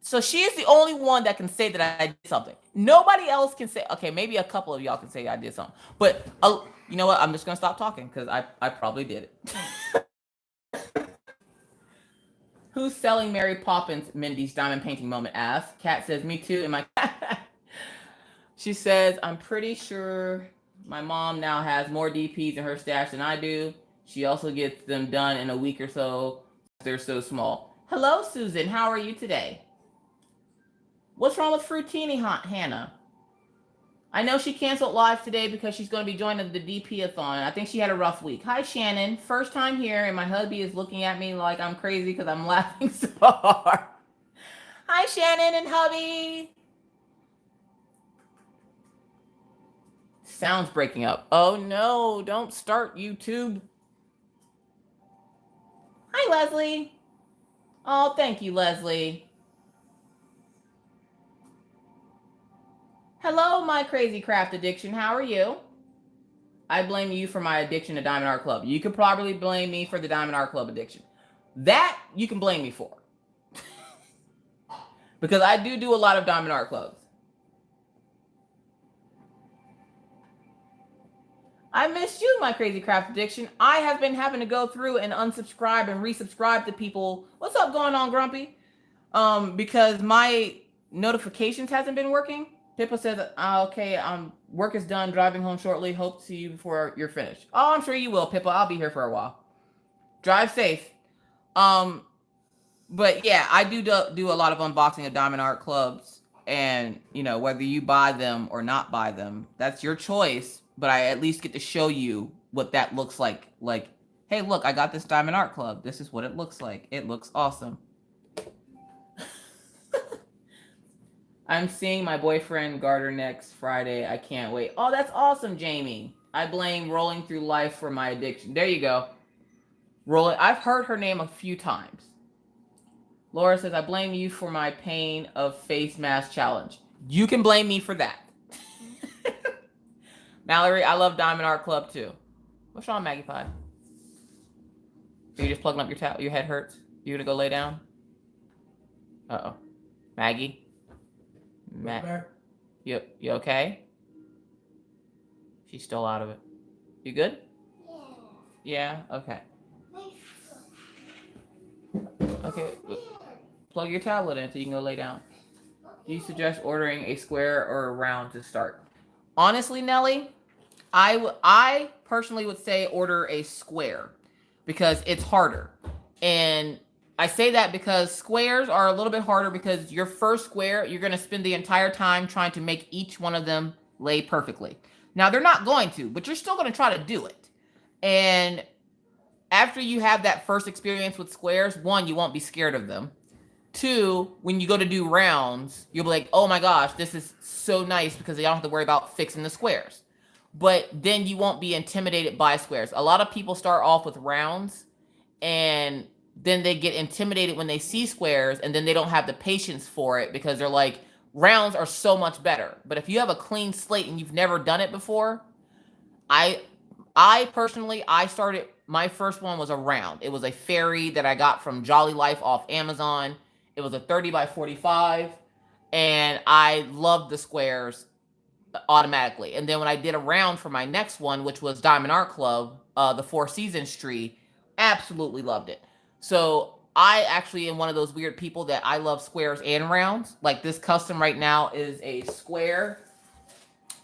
So she is the only one that can say that I did something. Nobody else can say, okay, maybe a couple of y'all can say I did something. But you know what? I'm just going to stop talking because I probably did it. Who's selling Mary Poppins? Mindy's diamond painting moment asks. Kat says, me too. And she says, I'm pretty sure my mom now has more DPs in her stash than I do. She also gets them done in a week or so. They're so small. Hello, Susan. How are you today? What's wrong with Fruitini, Hannah? I know she canceled live today because she's going to be joining the DP-athon. I think she had a rough week. Hi, Shannon. First time here, and my hubby is looking at me like I'm crazy because I'm laughing so hard. Hi, Shannon and hubby. Sound's breaking up. Oh, no. Don't start YouTube. Hi, Leslie. Oh, thank you, Leslie. Hello, my crazy craft addiction. How are you? I blame you for my addiction to Diamond Art Club. You could probably blame me for the Diamond Art Club addiction. That you can blame me for. Because I do a lot of Diamond Art Clubs. I missed you, my crazy craft addiction. I have been having to go through and unsubscribe and resubscribe to people. What's up going on, Grumpy? Because my notifications hasn't been working. Pippa says, okay, work is done, driving home shortly. Hope to see you before you're finished. Oh, I'm sure you will, Pippa. I'll be here for a while. Drive safe. But yeah, I do a lot of unboxing of Diamond Art Clubs. And, you know, whether you buy them or not buy them, that's your choice. But I at least get to show you what that looks like. Like, hey, look, I got this Diamond Art Club. This is what it looks like. It looks awesome. I'm seeing my boyfriend Garter next Friday. I can't wait. Oh, that's awesome, Jamie. I blame rolling through life for my addiction. There you go. Rolling. I've heard her name a few times. Laura says, I blame you for my pain of face mask challenge. You can blame me for that. Mallory, I love Diamond Art Club too. What's wrong, Maggie Pie? Are you just plugging up your towel? Your head hurts? You gonna go lay down? Uh-oh. Maggie? You okay? She's still out of it. You good? Yeah? Okay. Okay. Plug your tablet in so you can go lay down. Do you suggest ordering a square or a round to start? Honestly, Nelly, I personally would say order a square because it's harder. And I say that because squares are a little bit harder because your first square, you're going to spend the entire time trying to make each one of them lay perfectly. Now, they're not going to, but you're still going to try to do it. And after you have that first experience with squares, one, you won't be scared of them. Two, when you go to do rounds, you'll be like, oh my gosh, this is so nice because you don't have to worry about fixing the squares. But then you won't be intimidated by squares. A lot of people start off with rounds and then they get intimidated when they see squares and then they don't have the patience for it because they're like, rounds are so much better. But if you have a clean slate and you've never done it before, I personally, my first one was a round. It was a fairy that I got from Jolly Life off Amazon. It was a 30 by 45 and I loved the squares automatically. And then when I did a round for my next one, which was Diamond Art Club, the Four Seasons tree, absolutely loved it. So I actually am one of those weird people that I love squares and rounds. Like this custom right now is a square,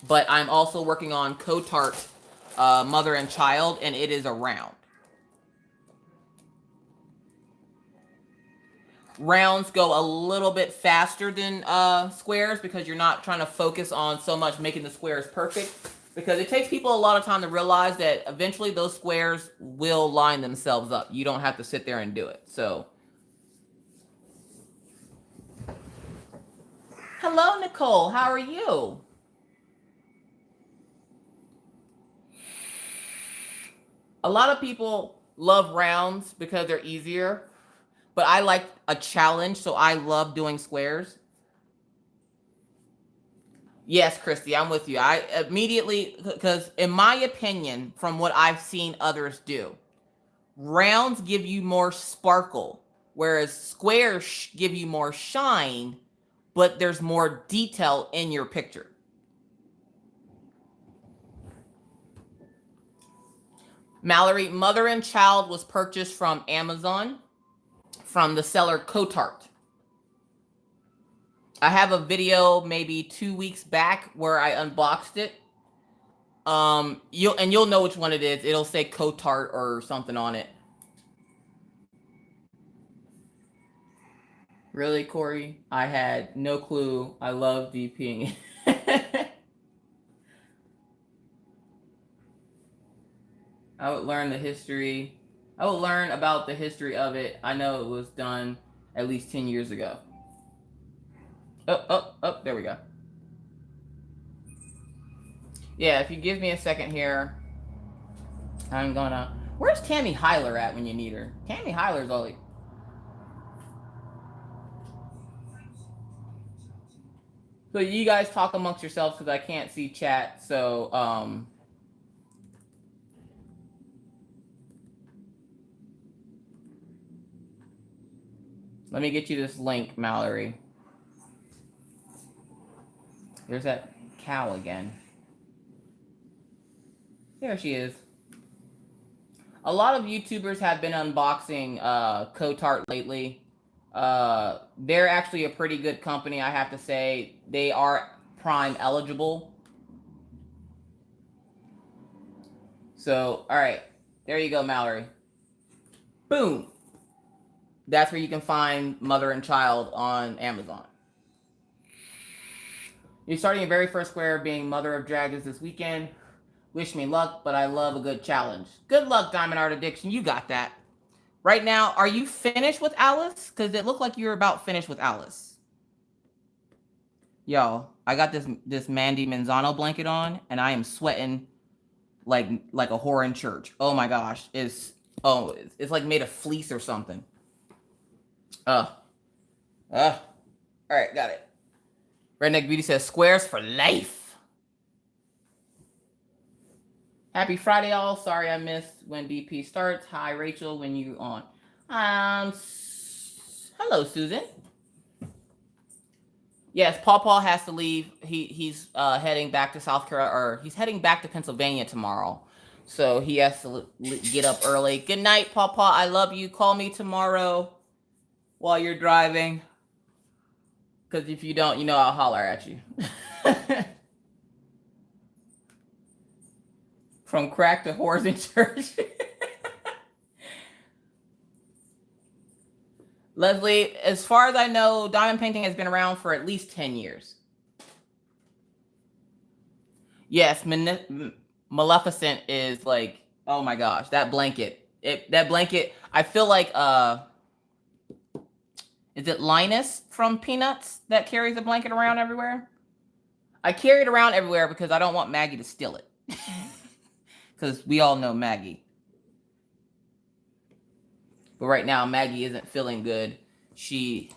but I'm also working on Cotart Mother and Child, and it is a round. Rounds go a little bit faster than squares because you're not trying to focus on so much making the squares perfect. Because it takes people a lot of time to realize that eventually those squares will line themselves up. You don't have to sit there and do it. So, hello, Nicole. How are you? A lot of people love rounds because they're easier. But I like a challenge, so I love doing squares. Yes, Christy, I'm with you. I immediately, because in my opinion, from what I've seen others do, rounds give you more sparkle, whereas squares give you more shine, but there's more detail in your picture. Mallory, Mother and Child was purchased from Amazon from the seller Cotart. I have a video maybe 2 weeks back where I unboxed it. You'll know which one it is. It'll say Cotart or something on it. Really, Corey? I had no clue. I love DPing. I would learn the history. I will learn about the history of it. I know it was done at least 10 years ago. Oh, there we go. Yeah, if you give me a second here, I'm gonna... Where's Tammy Hyler at when you need her? Tammy Hyler's only... So you guys talk amongst yourselves because I can't see chat, so, Let me get you this link, Mallory. There's that cow again. There she is. A lot of YouTubers have been unboxing Cotart lately. They're actually a pretty good company, I have to say. They are Prime eligible. So, all right. There you go, Mallory. Boom. That's where you can find Mother and Child on Amazon. You're starting your very first square being Mother of Dragons this weekend. Wish me luck, but I love a good challenge. Good luck, Diamond Art Addiction. You got that. Right now, are you finished with Alice? Because it looked like you were about finished with Alice. Yo, I got this Mandy Manzano blanket on, and I am sweating like a whore in church. Oh my gosh. It's like made of fleece or something. All right, got it. Redneck Beauty says squares for life. Happy Friday, all. Sorry I missed when DP starts. Hi, Rachel, when you on. Hello, Susan. Yes, Paw has to leave. He's heading back to South Carolina, or he's heading back to Pennsylvania tomorrow. So he has to get up early. Good night, Paw. I love you. Call me tomorrow while you're driving. Because if you don't, you know I'll holler at you. From crack to whores in church. Leslie, as far as I know, diamond painting has been around for at least 10 years. Yes, Maleficent is like, oh my gosh, that blanket. That blanket, I feel like, is it Linus from Peanuts that carries the blanket around everywhere? I carry it around everywhere because I don't want Maggie to steal it. Because we all know Maggie. But right now, Maggie isn't feeling good. They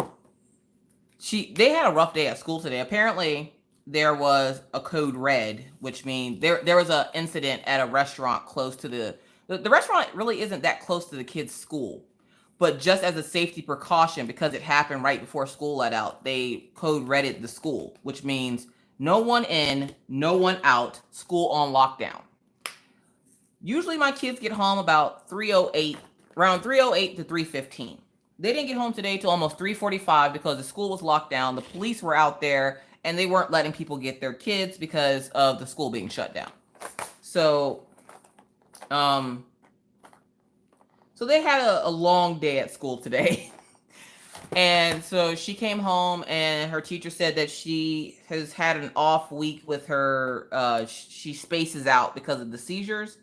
had a rough day at school today. Apparently, there was a code red, which means there was an incident at a restaurant close to the restaurant really isn't that close to the kids' school. But just as a safety precaution, because it happened right before school let out, they code redded the school, which means no one in, no one out, school on lockdown. Usually my kids get home about 3:08, around 3:08 to 3:15. They didn't get home today till almost 3:45 because the school was locked down. The police were out there and they weren't letting people get their kids because of the school being shut down. So, so they had a long day at school today. And so she came home and her teacher said that she has had an off week with her. She spaces out because of the seizures.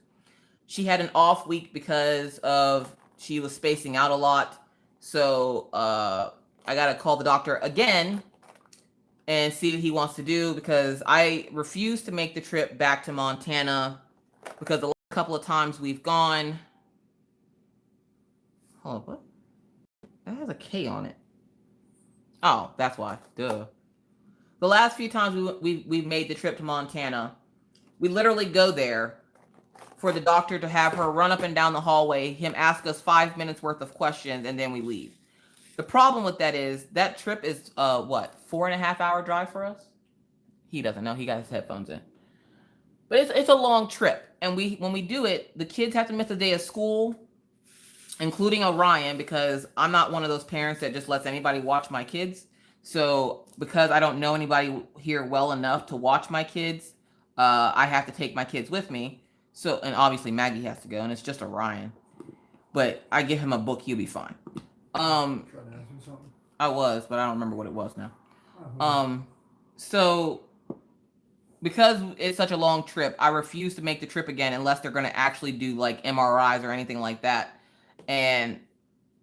She had an off week because of she was spacing out a lot. So I got to call the doctor again and see what he wants to do, because I refuse to make the trip back to Montana because the last couple of times we've gone. Hold on, what? That has a K on it. Oh, that's why. Duh. The last few times we've made the trip to Montana, we literally go there for the doctor to have her run up and down the hallway, him ask us 5 minutes worth of questions, and then we leave. The problem with that is that trip is what, 4.5 hour drive for us? He doesn't know. He got his headphones in. But it's a long trip, and when we do it, the kids have to miss a day of school, including Orion, because I'm not one of those parents that just lets anybody watch my kids. So because I don't know anybody here well enough to watch my kids, I have to take my kids with me. So, and obviously Maggie has to go, and it's just Orion. But I give him a book, he'll be fine. Trying to ask me something. I was, but I don't remember what it was now. So because it's such a long trip, I refuse to make the trip again unless they're going to actually do like MRIs or anything like that. And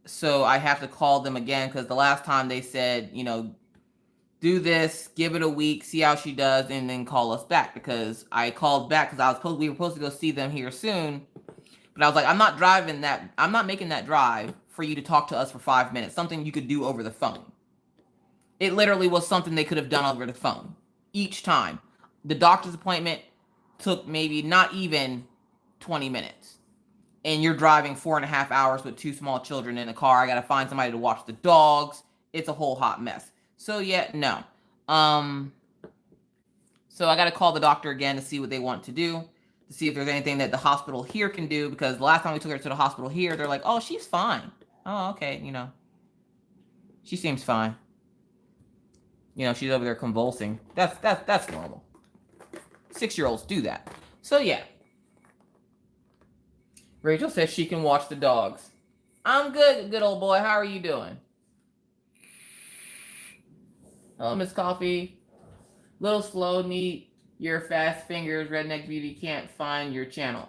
so I have to call them again, because the last time they said, you know, do this, give it a week, see how she does, and then call us back. Because I called back because we were supposed to go see them here soon. But I was like, I'm not making that drive for you to talk to us for 5 minutes. Something you could do over the phone. It literally was something they could have done over the phone each time. The doctor's appointment took maybe not even 20 minutes. and you're driving 4.5 hours with 2 small children in a car. I got to find somebody to watch the dogs. It's a whole hot mess. So yeah, no. So I got to call the doctor again to see what they want to do, to see if there's anything that the hospital here can do, because the last time we took her to the hospital here, they're like, oh, she's fine. Oh, okay, you know, she seems fine. You know, she's over there convulsing. That's normal. 6-year-olds do that. So yeah. Rachel says she can watch the dogs. I'm good, good old boy. How are you doing? Hello, Miss Coffee. Little slow, neat. Your fast fingers, Redneck Beauty can't find your channel.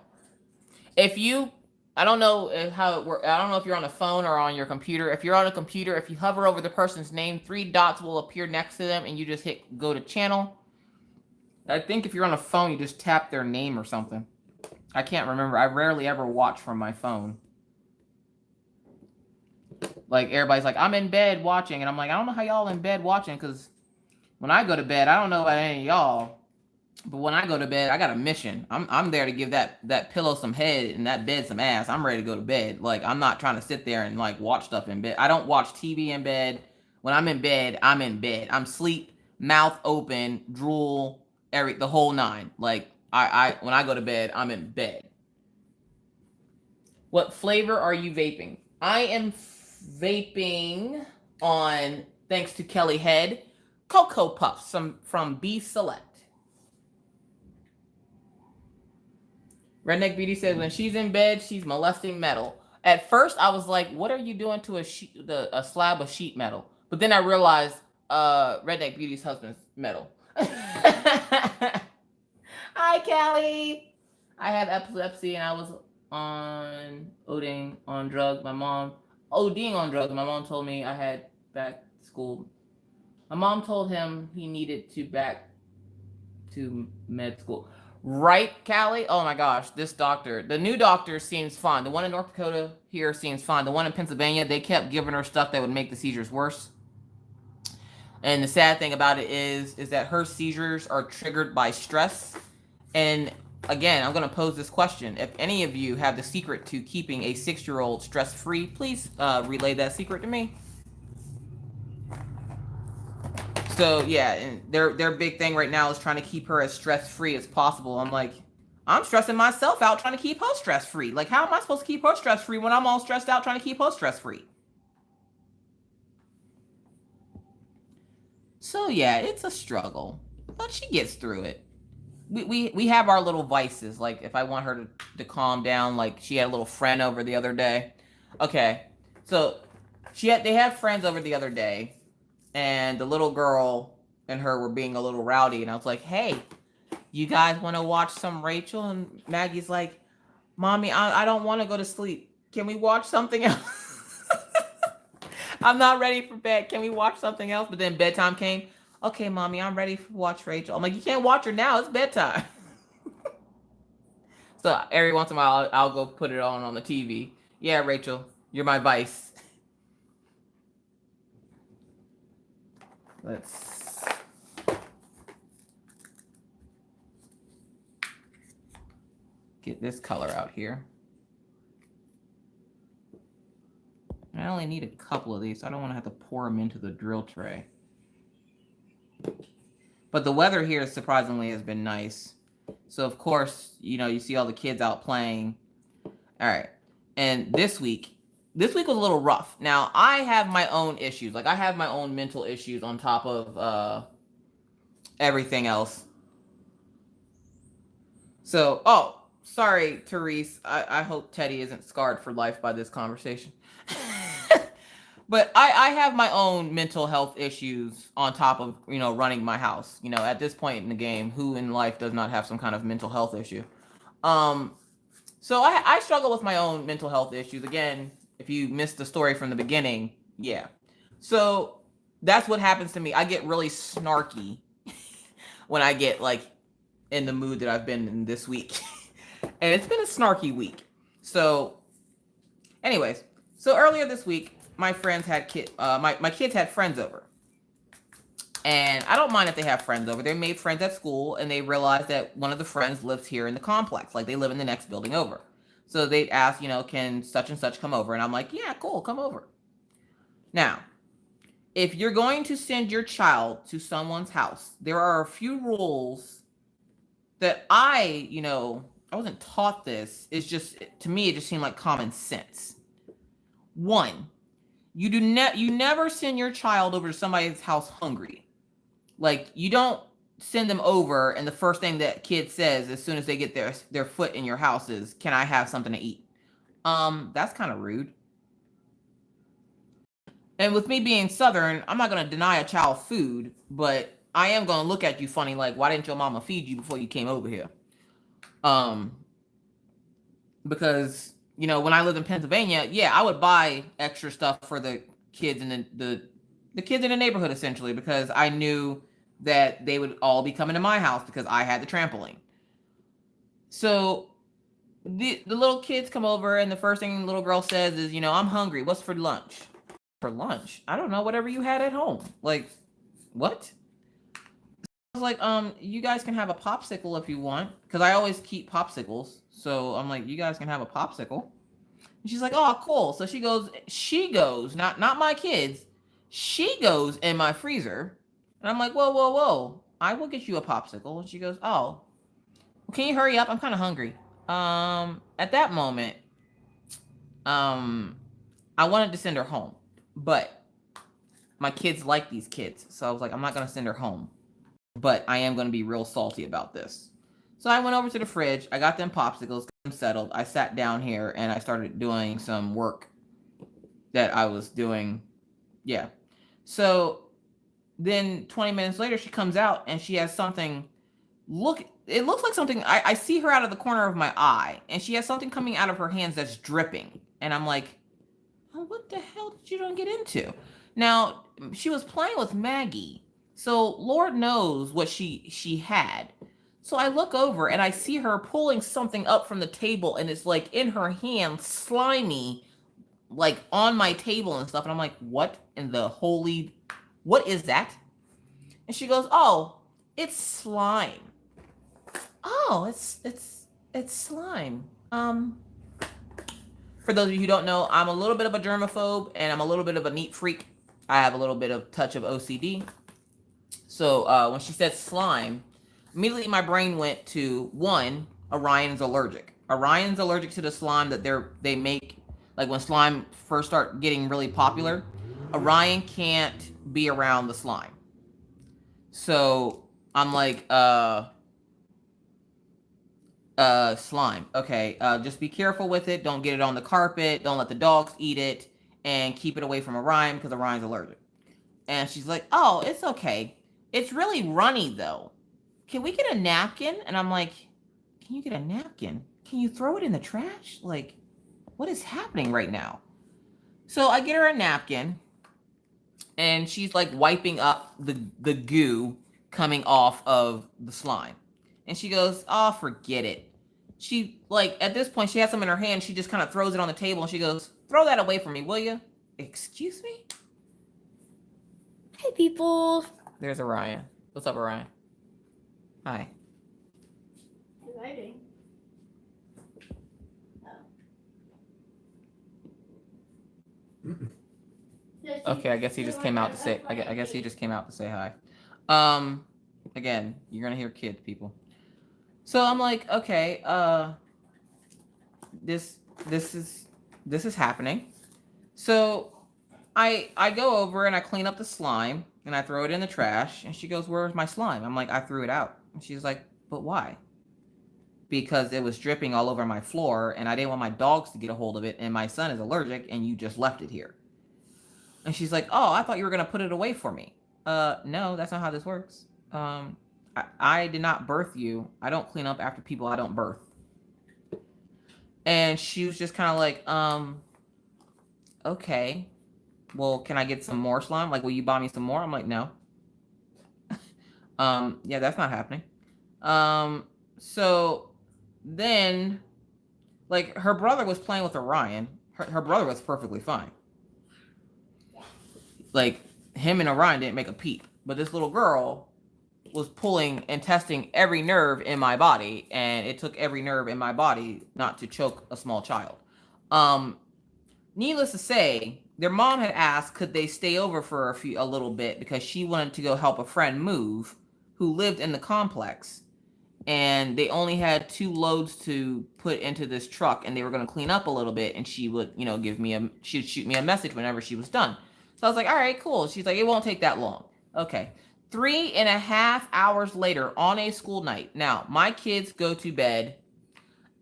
If you, I don't know how it works. I don't know if you're on a phone or on your computer. If you're on a computer, if you hover over the person's name, 3 dots will appear next to them, and you just hit go to channel. I think if you're on a phone, you just tap their name or something. I can't remember. I rarely ever watch from my phone. Like, everybody's like, I'm in bed watching. And I'm like, I don't know how y'all in bed watching, because when I go to bed, I don't know about any of y'all, but when I go to bed, I got a mission. I'm there to give that pillow some head and that bed some ass. I'm ready to go to bed. Like, I'm not trying to sit there and, like, watch stuff in bed. I don't watch TV in bed. When I'm in bed, I'm in bed. I'm sleep, mouth open, drool, the whole 9. Like, when I go to bed, I'm in bed. What flavor are you vaping? I am vaping on, thanks to Kelly Head, Cocoa Puffs from B Select. Redneck Beauty says when she's in bed, she's molesting metal. At first, I was like, what are you doing to a slab of sheet metal? But then I realized Redneck Beauty's husband's metal. Hi, Callie. I have epilepsy and I was ODing on drugs. My mom ODing on drugs. My mom told me I had back to school. My mom told him he needed to back to med school. Right, Callie? Oh my gosh, this doctor. The new doctor seems fine. The one in North Dakota here seems fine. The one in Pennsylvania, they kept giving her stuff that would make the seizures worse. And the sad thing about it is that her seizures are triggered by stress. And again, I'm going to pose this question. If any of you have the secret to keeping a 6-year-old stress-free, please relay that secret to me. So yeah, and their big thing right now is trying to keep her as stress-free as possible. I'm like, I'm stressing myself out trying to keep her stress-free. Like, how am I supposed to keep her stress-free when I'm all stressed out trying to keep her stress-free? So yeah, it's a struggle, but she gets through it. We have our little vices. Like, if I want her to calm down, like she had a little friend over the other day. Okay, so they had friends over the other day. And the little girl and her were being a little rowdy. And I was like, hey, you guys want to watch some Rachel? And Maggie's like, Mommy, I don't want to go to sleep. Can we watch something else? I'm not ready for bed. Can we watch something else? But then bedtime came. Okay, Mommy, I'm ready to watch Rachel. I'm like, you can't watch her now. It's bedtime. So every once in a while, I'll go put it on the TV. Yeah, Rachel, you're my vice. Let's get this color out here. I only need a couple of these, so I don't want to have to pour them into the drill tray. But the weather here surprisingly has been nice. So of course, you know, you see all the kids out playing. All right. And this week was a little rough. Now, I have my own issues. Like, I have my own mental issues on top of everything else. So, oh, sorry, Therese. I hope Teddy isn't scarred for life by this conversation. But I have my own mental health issues on top of, you know, running my house. You know, at this point in the game, who in life does not have some kind of mental health issue? So I struggle with my own mental health issues. Again, if you missed the story from the beginning, yeah. So that's what happens to me. I get really snarky when I get, like, in the mood that I've been in this week. And it's been a snarky week. So anyways, so earlier this week, my friends had my kids had friends over. And I don't mind if they have friends over. They made friends at school, and they realized that one of the friends lives here in the complex. Like, they live in the next building over. So they'd ask, you know, can such and such come over? And I'm like, yeah, cool, come over. Now, if you're going to send your child to someone's house, there are a few rules that I wasn't taught this. It's just, to me, it just seemed like common sense. One, you never send your child over to somebody's house hungry. Like, you don't send them over and the first thing that kid says as soon as they get their foot in your house is, can I have something to eat? That's kind of rude. And with me being Southern, I'm not going to deny a child food, but I am going to look at you funny like, why didn't your mama feed you before you came over here? Because, you know, when I lived in Pennsylvania, yeah, I would buy extra stuff for the kids in the kids in the neighborhood, essentially, because I knew that they would all be coming to my house because I had the trampoline. So the little kids come over, and the first thing the little girl says is, you know, I'm hungry. What's for lunch? For lunch? I don't know, whatever you had at home. Like, what? I was like, you guys can have a popsicle if you want, because I always keep popsicles. So I'm like, you guys can have a popsicle. And she's like, oh, cool. So she goes, not my kids. She goes in my freezer. And I'm like, whoa. I will get you a popsicle. And she goes, oh, well, can you hurry up? I'm kind of hungry. At that moment, I wanted to send her home, but my kids like these kids. So I was like, I'm not going to send her home, but I am going to be real salty about this. So I went over to the fridge. I got them popsicles, got them settled. I sat down here and I started doing some work that I was doing. Yeah. So then 20 minutes later, she comes out and she has something. It looks like something. I see her out of the corner of my eye, and she has something coming out of her hands that's dripping. And I'm like, oh, what the hell did you don't get into? Now, she was playing with Maggie, so Lord knows what she had. So I look over and I see her pulling something up from the table, and it's like in her hand, slimy, like on my table and stuff. And I'm like, what is that? And she goes, oh, it's slime. Oh, it's slime. For those of you who don't know, I'm a little bit of a germaphobe and I'm a little bit of a neat freak. I have a little bit of touch of OCD. So when she said slime, immediately my brain went to, one, Orion's allergic. Orion's allergic to the slime that they make, like when slime first start getting really popular. Orion can't be around the slime. So I'm like, slime. Okay, just be careful with it. Don't get it on the carpet. Don't let the dogs eat it. And keep it away from Orion because Orion's allergic. And she's like, oh, it's okay. It's really runny though. Can we get a napkin? And I'm like, can you get a napkin? Can you throw it in the trash? Like, what is happening right now? So I get her a napkin, and she's like wiping up the goo coming off of the slime. And she goes, oh, forget it. She, like, at this point, she has something in her hand. She just kind of throws it on the table, and she goes, throw that away from me, will you? Excuse me? Hey, people. There's Orion. What's up, Orion? Hi. Exciting. Okay, I guess he just came out to say. I guess he just came out to say hi. Again, you're gonna hear kids, people. So I'm like, okay, this is happening. So I go over and I clean up the slime and I throw it in the trash. And she goes, "Where's my slime?" I'm like, "I threw it out." And she's like, "But why?" Because it was dripping all over my floor and I didn't want my dogs to get a hold of it. And my son is allergic, and you just left it here. And she's like, "Oh, I thought you were gonna put it away for me." No, that's not how this works. I did not birth you. I don't clean up after people I don't birth. And she was just kind of like, okay, well, can I get some more slime? Like, will you buy me some more? I'm like, no. Yeah, that's not happening. So then, like, her brother was playing with Orion. Her brother was perfectly fine. Like, him and Orion didn't make a peep. But this little girl, was pulling and testing every nerve in my body, and it took every nerve in my body not to choke a small child. Needless to say, their mom had asked could they stay over for a little bit because she wanted to go help a friend move who lived in the complex, and they only had 2 loads to put into this truck, and they were going to clean up a little bit, and she would, she'd shoot me a message whenever she was done. So I was like, all right, cool. She's like, it won't take that long. Okay. 3.5 hours later on a school night. Now, my kids go to bed.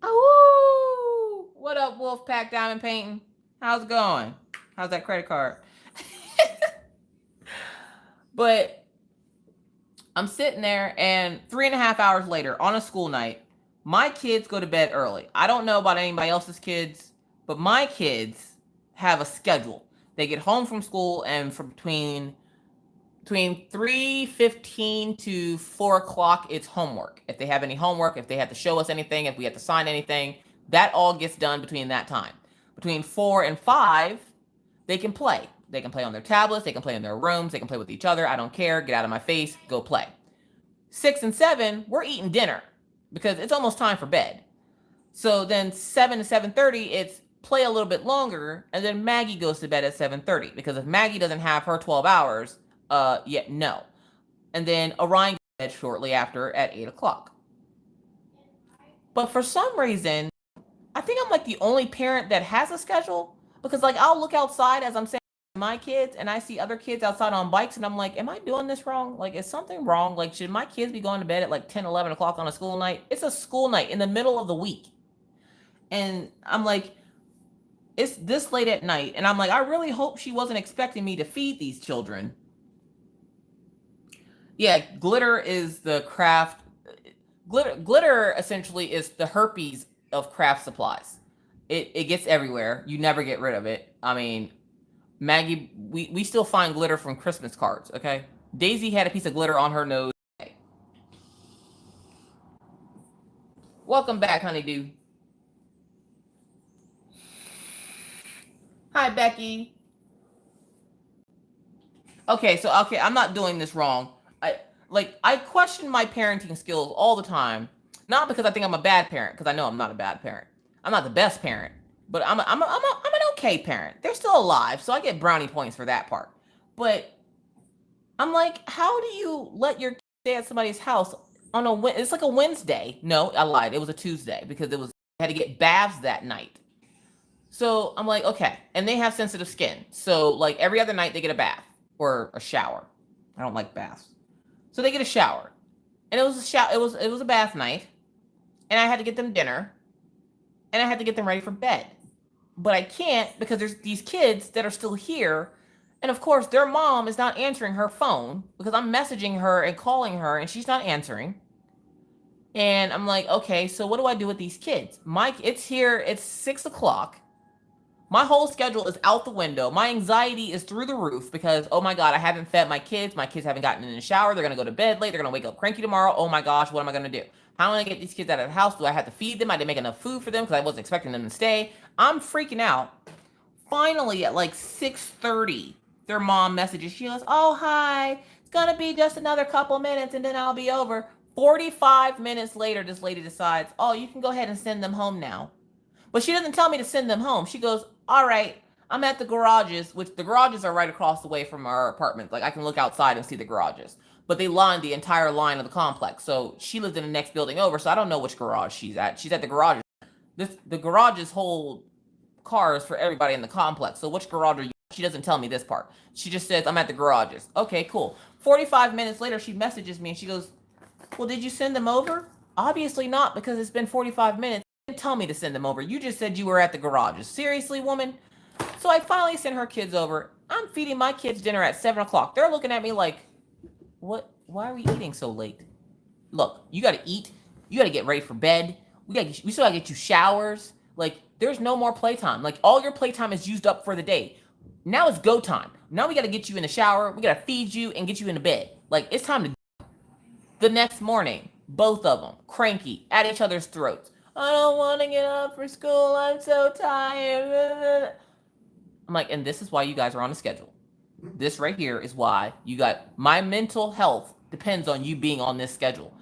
Oh, what up, Wolfpack Diamond Painting? How's it going? How's that credit card? But I'm sitting there, and 3.5 hours later on a school night, my kids go to bed early. I don't know about anybody else's kids, but my kids have a schedule. They get home from school, and from between 3:15 to 4 o'clock, it's homework. If they have any homework, if they have to show us anything, if we have to sign anything, that all gets done between that time. Between 4 and 5, they can play. They can play on their tablets. They can play in their rooms. They can play with each other. I don't care. Get out of my face. Go play. 6 and 7, we're eating dinner because it's almost time for bed. So then 7 to 7:30, it's play a little bit longer, and then Maggie goes to bed at 7:30 because if Maggie doesn't have her 12 hours, no. And then Orion goes to bed shortly after at 8 o'clock. But for some reason, I think I'm like the only parent that has a schedule, because like I'll look outside as I'm saying my kids, and I see other kids outside on bikes, and I'm like, am I doing this wrong? Like, is something wrong? Like, should my kids be going to bed at like 10, 11 o'clock on a school night? It's a school night in the middle of the week. And I'm like, it's this late at night, and I'm like, I really hope she wasn't expecting me to feed these children. Yeah, glitter is the craft. Glitter essentially is the herpes of craft supplies. It gets everywhere. You never get rid of it. I mean, Maggie, we still find glitter from Christmas cards, okay? Daisy had a piece of glitter on her nose. Welcome back, honeydew. Hi, Becky. Okay, I'm not doing this wrong. I question my parenting skills all the time, not because I think I'm a bad parent, because I know I'm not a bad parent. I'm not the best parent, but I'm an okay parent. They're still alive, so I get brownie points for that part. But I'm like, how do you let your kid stay at somebody's house on it's like a Wednesday? No, I lied. It was a Tuesday because I had to get baths that night. So I'm like, okay, and they have sensitive skin, so like every other night they get a bath or a shower. I don't like baths, so they get a shower, and it was a bath night, and I had to get them dinner, and I had to get them ready for bed, but I can't because there's these kids that are still here, and of course their mom is not answering her phone because I'm messaging her and calling her, and she's not answering. And I'm like, okay, so what do I do with these kids? It's here. It's 6 o'clock. My whole schedule is out the window. My anxiety is through the roof because, oh my God, I haven't fed my kids. My kids haven't gotten in the shower. They're going to go to bed late. They're going to wake up cranky tomorrow. Oh my gosh, what am I going to do? How am I going to get these kids out of the house? Do I have to feed them? I didn't make enough food for them because I wasn't expecting them to stay. I'm freaking out. Finally, at like 6:30, their mom messages. She goes, oh, hi. It's going to be just another couple minutes and then I'll be over. 45 minutes later, this lady decides, oh, you can go ahead and send them home now. But she doesn't tell me to send them home. She goes, all right, I'm at the garages, which the garages are right across the way from our apartment. Like I can look outside and see the garages, but they line the entire line of the complex. So she lives in the next building over. So I don't know which garage she's at. She's at the garages. The garages hold cars for everybody in the complex. So which garage are you? She doesn't tell me this part. She just says, I'm at the garages. Okay, cool. 45 minutes later, she messages me and she goes, well, did you send them over? Obviously not, because it's been 45 minutes. You didn't tell me to send them over. You just said you were at the garages. Seriously, woman? So I finally sent her kids over. I'm feeding my kids dinner at 7 o'clock. They're looking at me like, what? Why are we eating so late? Look, you got to eat. You got to get ready for bed. We still got to get you showers. Like, there's no more playtime. Like, all your playtime is used up for the day. Now it's go time. Now we got to get you in the shower. We got to feed you and get you into bed. Like, it's time to. The next morning, both of them, cranky, at each other's throats. I don't want to get up for school. I'm so tired. I'm like, and this is why you guys are on a schedule. This right here is why you got my mental health depends on you being on this schedule.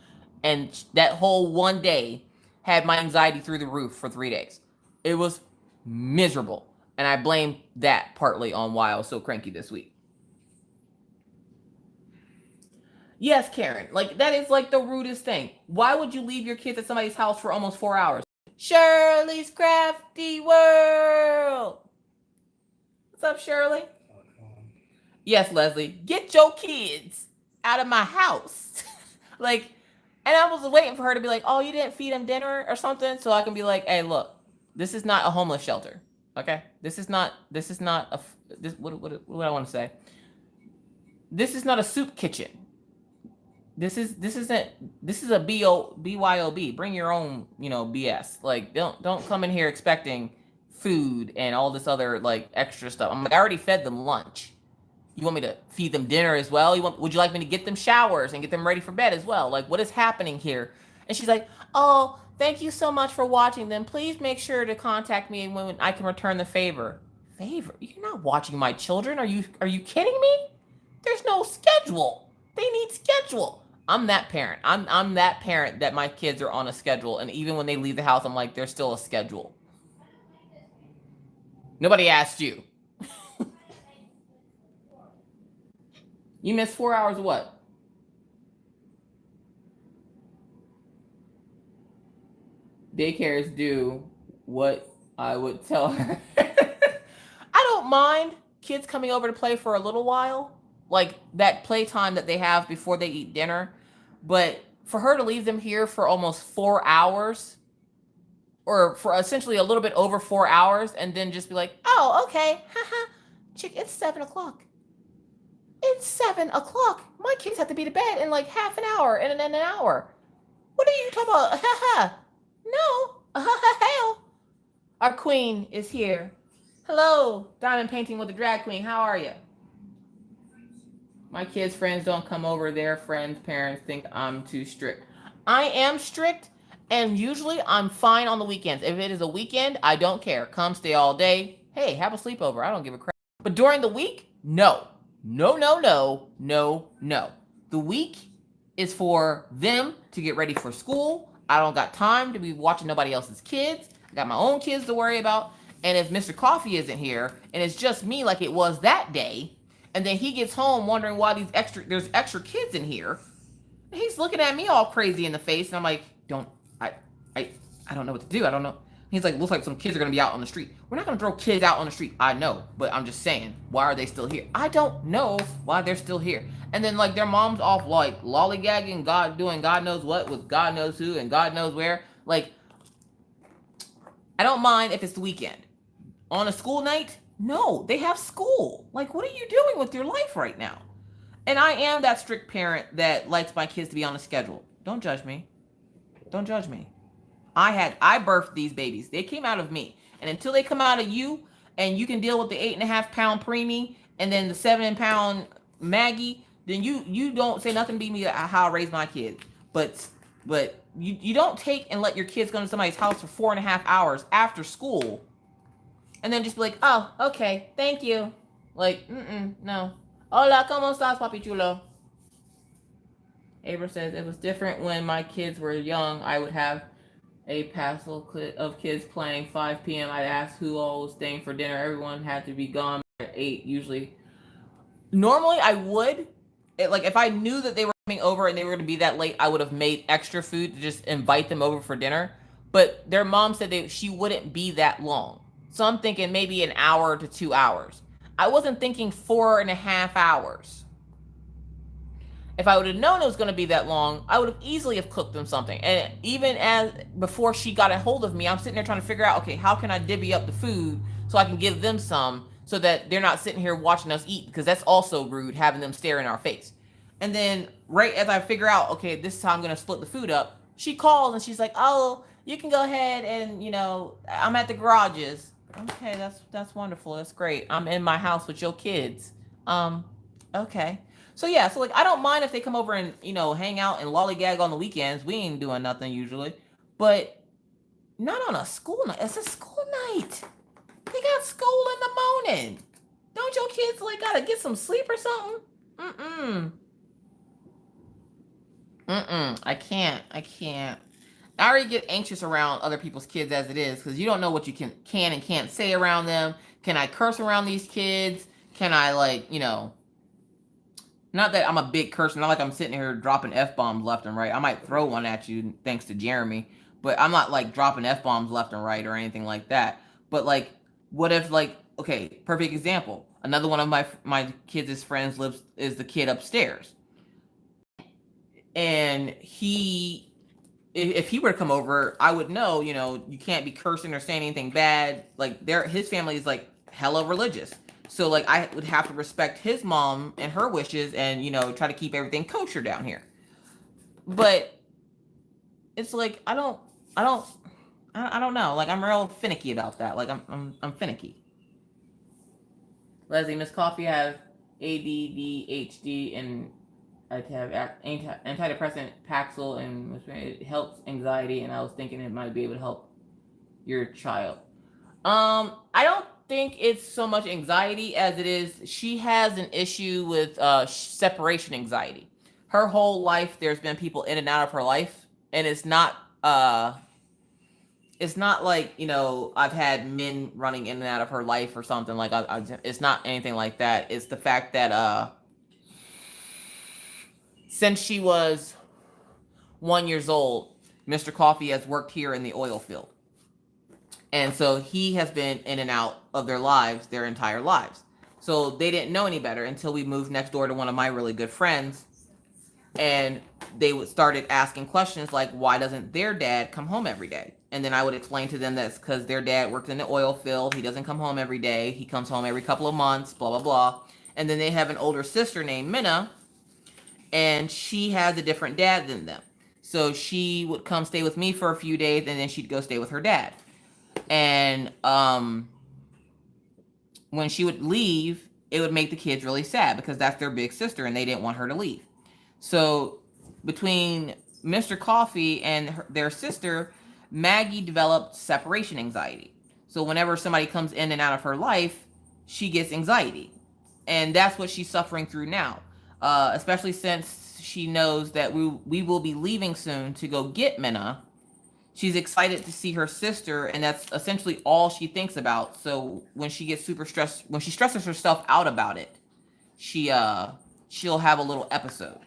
And that whole one day had my anxiety through the roof for 3 days. It was miserable. And I blame that partly on why I was so cranky this week. Yes, Karen, like that is like the rudest thing. Why would you leave your kids at somebody's house for almost 4 hours? Shirley's Crafty World. What's up, Shirley? Yes, Leslie, get your kids out of my house. Like, and I was waiting for her to be like, oh, you didn't feed them dinner or something, so I can be like, hey, look, this is not a homeless shelter, okay? This is not a, what do I want to say? This is not a soup kitchen. This is a BYOB. Bring your own, BS. Like, don't come in here expecting food and all this other like extra stuff. I'm like, I already fed them lunch. You want me to feed them dinner as well? Would you like me to get them showers and get them ready for bed as well? Like, what is happening here? And she's like, oh, thank you so much for watching them. Please make sure to contact me when I can return the favor. Favor? You're not watching my children. Are you kidding me? There's no schedule. They need schedule. I'm that parent. I'm that parent that my kids are on a schedule. And even when they leave the house, I'm like, there's still a schedule. Nobody asked you. You missed 4 hours of what? Daycares do what I would tell her. I don't mind kids coming over to play for a little while, like that playtime that they have before they eat dinner. But for her to leave them here for almost 4 hours, or for essentially a little bit over 4 hours, and then just be like, oh, okay, haha, chick, it's 7 o'clock. It's 7 o'clock. My kids have to be to bed in like half an hour and an hour. What are you talking about? No. Hell. Our queen is here. Hello, diamond painting with the drag queen. How are you? My kids' friends don't come over. Their friends' parents think I'm too strict. I am strict, and usually I'm fine on the weekends. If it is a weekend, I don't care. Come stay all day. Hey, have a sleepover. I don't give a crap. But during the week, no. No. The week is for them to get ready for school. I don't got time to be watching nobody else's kids. I got my own kids to worry about. And if Mr. Coffee isn't here, and it's just me like it was that day, and then he gets home wondering why there's extra kids in here, he's looking at me all crazy in the face, and I'm like, I don't know what to do. I don't know. He's like, looks like some kids are going to be out on the street. We're not going to throw kids out on the street. I know, but I'm just saying, why are they still here? I don't know why they're still here. And then like their mom's off like lollygagging, doing God knows what with God knows who and God knows where. Like, I don't mind if it's the weekend. On a school night, no, they have school. Like, what are you doing with your life right now? And I am that strict parent that likes my kids to be on a schedule. Don't judge me. Don't judge me. I birthed these babies. They came out of me. And until they come out of you and you can deal with the 8.5-pound preemie and then the 7-pound Maggie, then you don't say nothing to be me how I raise my kids. But you don't take and let your kids go to somebody's house for 4.5 hours after school and then just be like, oh, okay, thank you. Like, no. Hola, ¿cómo estás, papi chulo? Abra says, it was different when my kids were young. I would have a passel of kids playing 5 p.m. I'd ask who all was staying for dinner. Everyone had to be gone at 8 usually. Normally I would. Like if I knew that they were coming over and they were going to be that late, I would have made extra food to just invite them over for dinner. But their mom said she wouldn't be that long. So I'm thinking maybe an hour to 2 hours. I wasn't thinking 4.5 hours. If I would have known it was going to be that long, I would have easily have cooked them something. And even before she got a hold of me, I'm sitting there trying to figure out, okay, how can I divvy up the food so I can give them some so that they're not sitting here watching us eat, because that's also rude, having them stare in our face. And then right as I figure out, okay, this is how I'm going to split the food up, she calls and she's like, oh, you can go ahead and, I'm at the garages. Okay, that's wonderful. That's great. I'm in my house with your kids. Okay. So yeah, so like I don't mind if they come over and, hang out and lollygag on the weekends. We ain't doing nothing usually. But not on a school night. It's a school night. They got school in the morning. Don't your kids like gotta get some sleep or something? I can't. I already get anxious around other people's kids as it is, because you don't know what you can and can't say around them. Can I curse around these kids? Can I, like, not that I'm a big cursor, not like I'm sitting here dropping F-bombs left and right. I might throw one at you thanks to Jeremy, but I'm not like dropping F-bombs left and right or anything like that. But like, what if, like, okay, perfect example. Another one of my kids' friends is the kid upstairs. And if he were to come over, I would know, you can't be cursing or saying anything bad. Like, his family is like hella religious. So like I would have to respect his mom and her wishes and, try to keep everything kosher down here. But it's like I don't know. Like, I'm real finicky about that. Like, I'm finicky. Leslie, Miss Coffee have ADDHD and I have antidepressant Paxil, and it helps anxiety, and I was thinking it might be able to help your child. I don't think it's so much anxiety as it is she has an issue with separation anxiety. Her whole life there's been people in and out of her life, and it's not like, I've had men running in and out of her life or something. Like, it's not anything like that. It's the fact that since she was 1 year old, Mr. Coffee has worked here in the oil field. And so he has been in and out of their lives their entire lives. So they didn't know any better until we moved next door to one of my really good friends. And they started asking questions like, why doesn't their dad come home every day? And then I would explain to them that's because their dad works in the oil field. He doesn't come home every day. He comes home every couple of months, blah, blah, blah. And then they have an older sister named Minna, and she has a different dad than them. So she would come stay with me for a few days, and then she'd go stay with her dad. And when she would leave, it would make the kids really sad because that's their big sister, and they didn't want her to leave. So between Mr. Coffee and their sister, Maggie developed separation anxiety. So whenever somebody comes in and out of her life, she gets anxiety. And that's what she's suffering through now. Especially since she knows that we will be leaving soon to go get Minna. She's excited to see her sister, and that's essentially all she thinks about. So when she gets super stressed, when she stresses herself out about it, she'll have a little episode.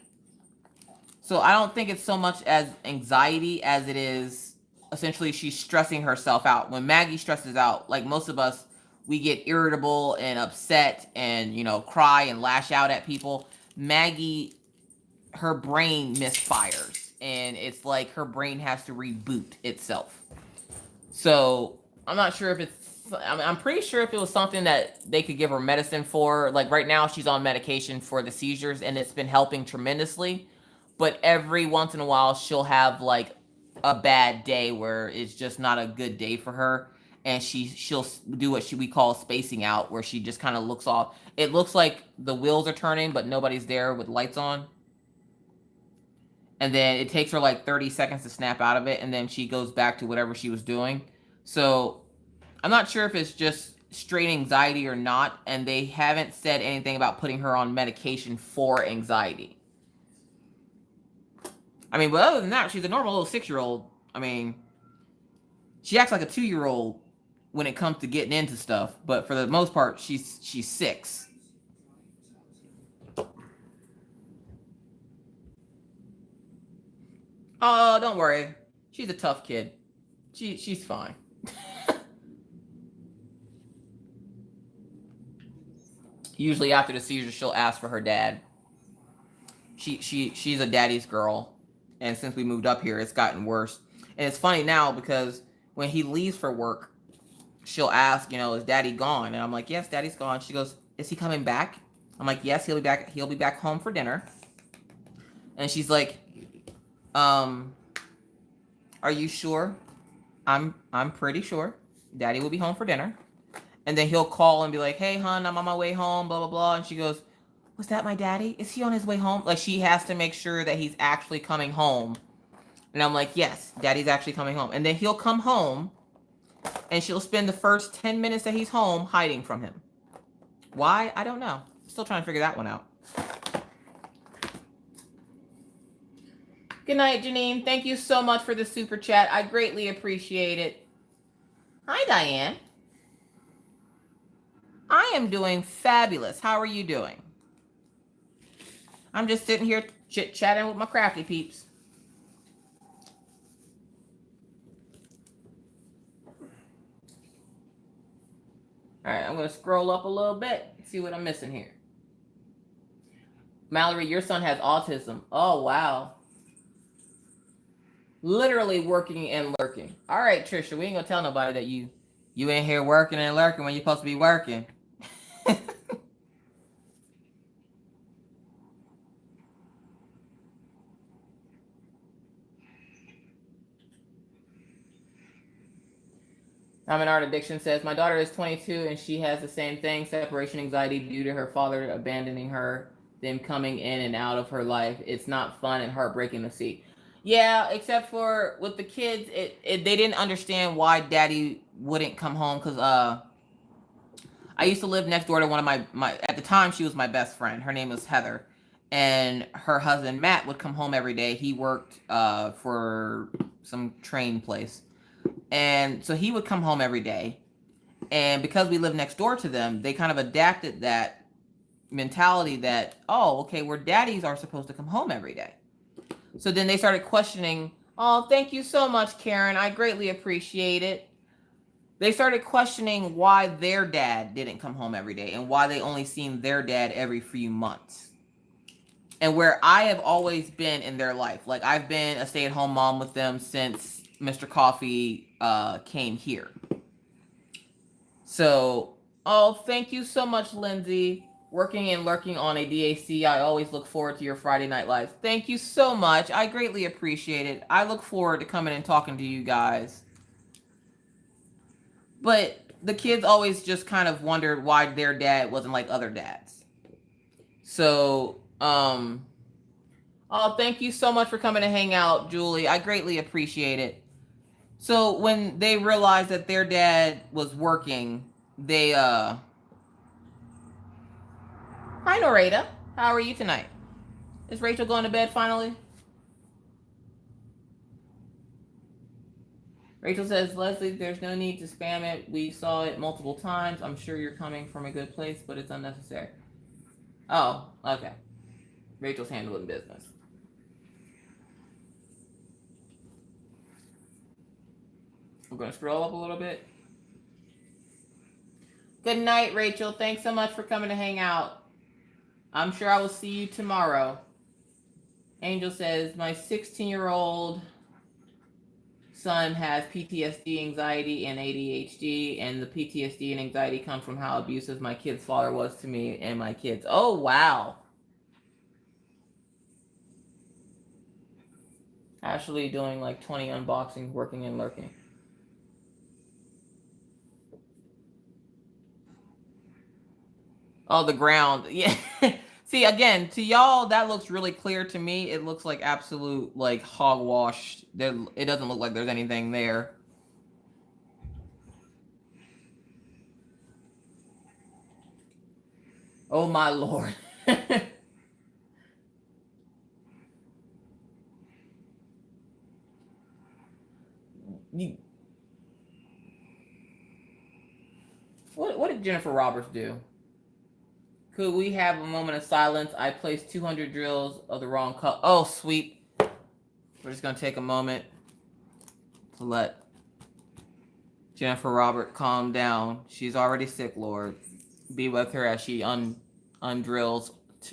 So I don't think it's so much as anxiety as it is essentially she's stressing herself out. When Maggie stresses out, like most of us, we get irritable and upset and, cry and lash out at people. Maggie, her brain misfires, and it's like her brain has to reboot itself. So I'm not sure if it's, I'm pretty sure if it was something that they could give her medicine for. Like right now she's on medication for the seizures, and it's been helping tremendously. But every once in a while she'll have like a bad day where it's just not a good day for her. And she'll do what we call spacing out, where she just kind of looks off. It looks like the wheels are turning, but nobody's there with lights on. And then it takes her like 30 seconds to snap out of it, and then she goes back to whatever she was doing. So I'm not sure if it's just straight anxiety or not, and they haven't said anything about putting her on medication for anxiety. I mean, but other than that, she's a normal little 6-year-old. I mean, she acts like a 2-year-old when it comes to getting into stuff, but for the most part, she's 6. Oh, don't worry. She's a tough kid. She's fine. Usually after the seizure, she'll ask for her dad. She's a daddy's girl, and since we moved up here, it's gotten worse. And it's funny now because when he leaves for work, she'll ask, is daddy gone? And I'm like, yes, daddy's gone. She goes, is he coming back? I'm like, yes, he'll be back. He'll be back home for dinner. And she's like, are you sure? I'm pretty sure daddy will be home for dinner. And then he'll call and be like, hey, hon, I'm on my way home, blah, blah, blah. And she goes, was that my daddy? Is he on his way home? Like, she has to make sure that he's actually coming home. And I'm like, yes, daddy's actually coming home. And then he'll come home, and she'll spend the first 10 minutes that he's home hiding from him. Why? I don't know. Still trying to figure that one out. Good night, Janine. Thank you so much for the super chat. I greatly appreciate it. Hi, Diane. I am doing fabulous. How are you doing? I'm just sitting here chit-chatting with my crafty peeps. All right, I'm going to scroll up a little bit, see what I'm missing here. Mallory, your son has autism. Oh, wow. Literally working and lurking. All right, Trisha, we ain't going to tell nobody that you in here working and lurking when you're supposed to be working. I'm an art addiction says, my daughter is 22 and she has the same thing, separation anxiety due to her father abandoning her, them coming in and out of her life. It's not fun and heartbreaking to see. Yeah, except for with the kids, they didn't understand why daddy wouldn't come home because I used to live next door to one of my at the time she was my best friend. Her name was Heather. And her husband Matt would come home every day. He worked for some train place. And so he would come home every day. And because we lived next door to them, they kind of adapted that mentality that, oh, okay, where daddies are supposed to come home every day. So then they started questioning, oh, thank you so much, Karen. I greatly appreciate it. They started questioning why their dad didn't come home every day and why they only seen their dad every few months. And where I have always been in their life. Like I've been a stay-at-home mom with them since Mr. Coffee came here. So, oh, thank you so much, Lindsay. Working and lurking on a DAC. I always look forward to your Friday night lives. Thank you so much. I greatly appreciate it. I look forward to coming and talking to you guys. But the kids always just kind of wondered why their dad wasn't like other dads. So, oh, thank you so much for coming to hang out, Julie. I greatly appreciate it. So when they realized that their dad was working, they Hi Noreta. How are you tonight? Is Rachel going to bed finally? Rachel says, Leslie, there's no need to spam it. We saw it multiple times. I'm sure you're coming from a good place, but it's unnecessary. Oh, okay. Rachel's handling business. I'm going to scroll up a little bit. Good night, Rachel. Thanks so much for coming to hang out. I'm sure I will see you tomorrow. Angel says, my 16-year-old son has PTSD, anxiety, and ADHD, and the PTSD and anxiety come from how abusive my kid's father was to me and my kids. Oh, wow. Ashley doing like 20 unboxings, working and lurking. Oh, the ground. Yeah. See, again, to y'all, that looks really clear to me. It looks like absolute, like, hogwash. It doesn't look like there's anything there. Oh, my Lord. What did Jennifer Roberts do? Could we have a moment of silence? I placed 200 drills of the wrong color. Oh, sweet. We're just going to take a moment to let Jennifer Robert calm down. She's already sick, Lord. Be with her as she undrills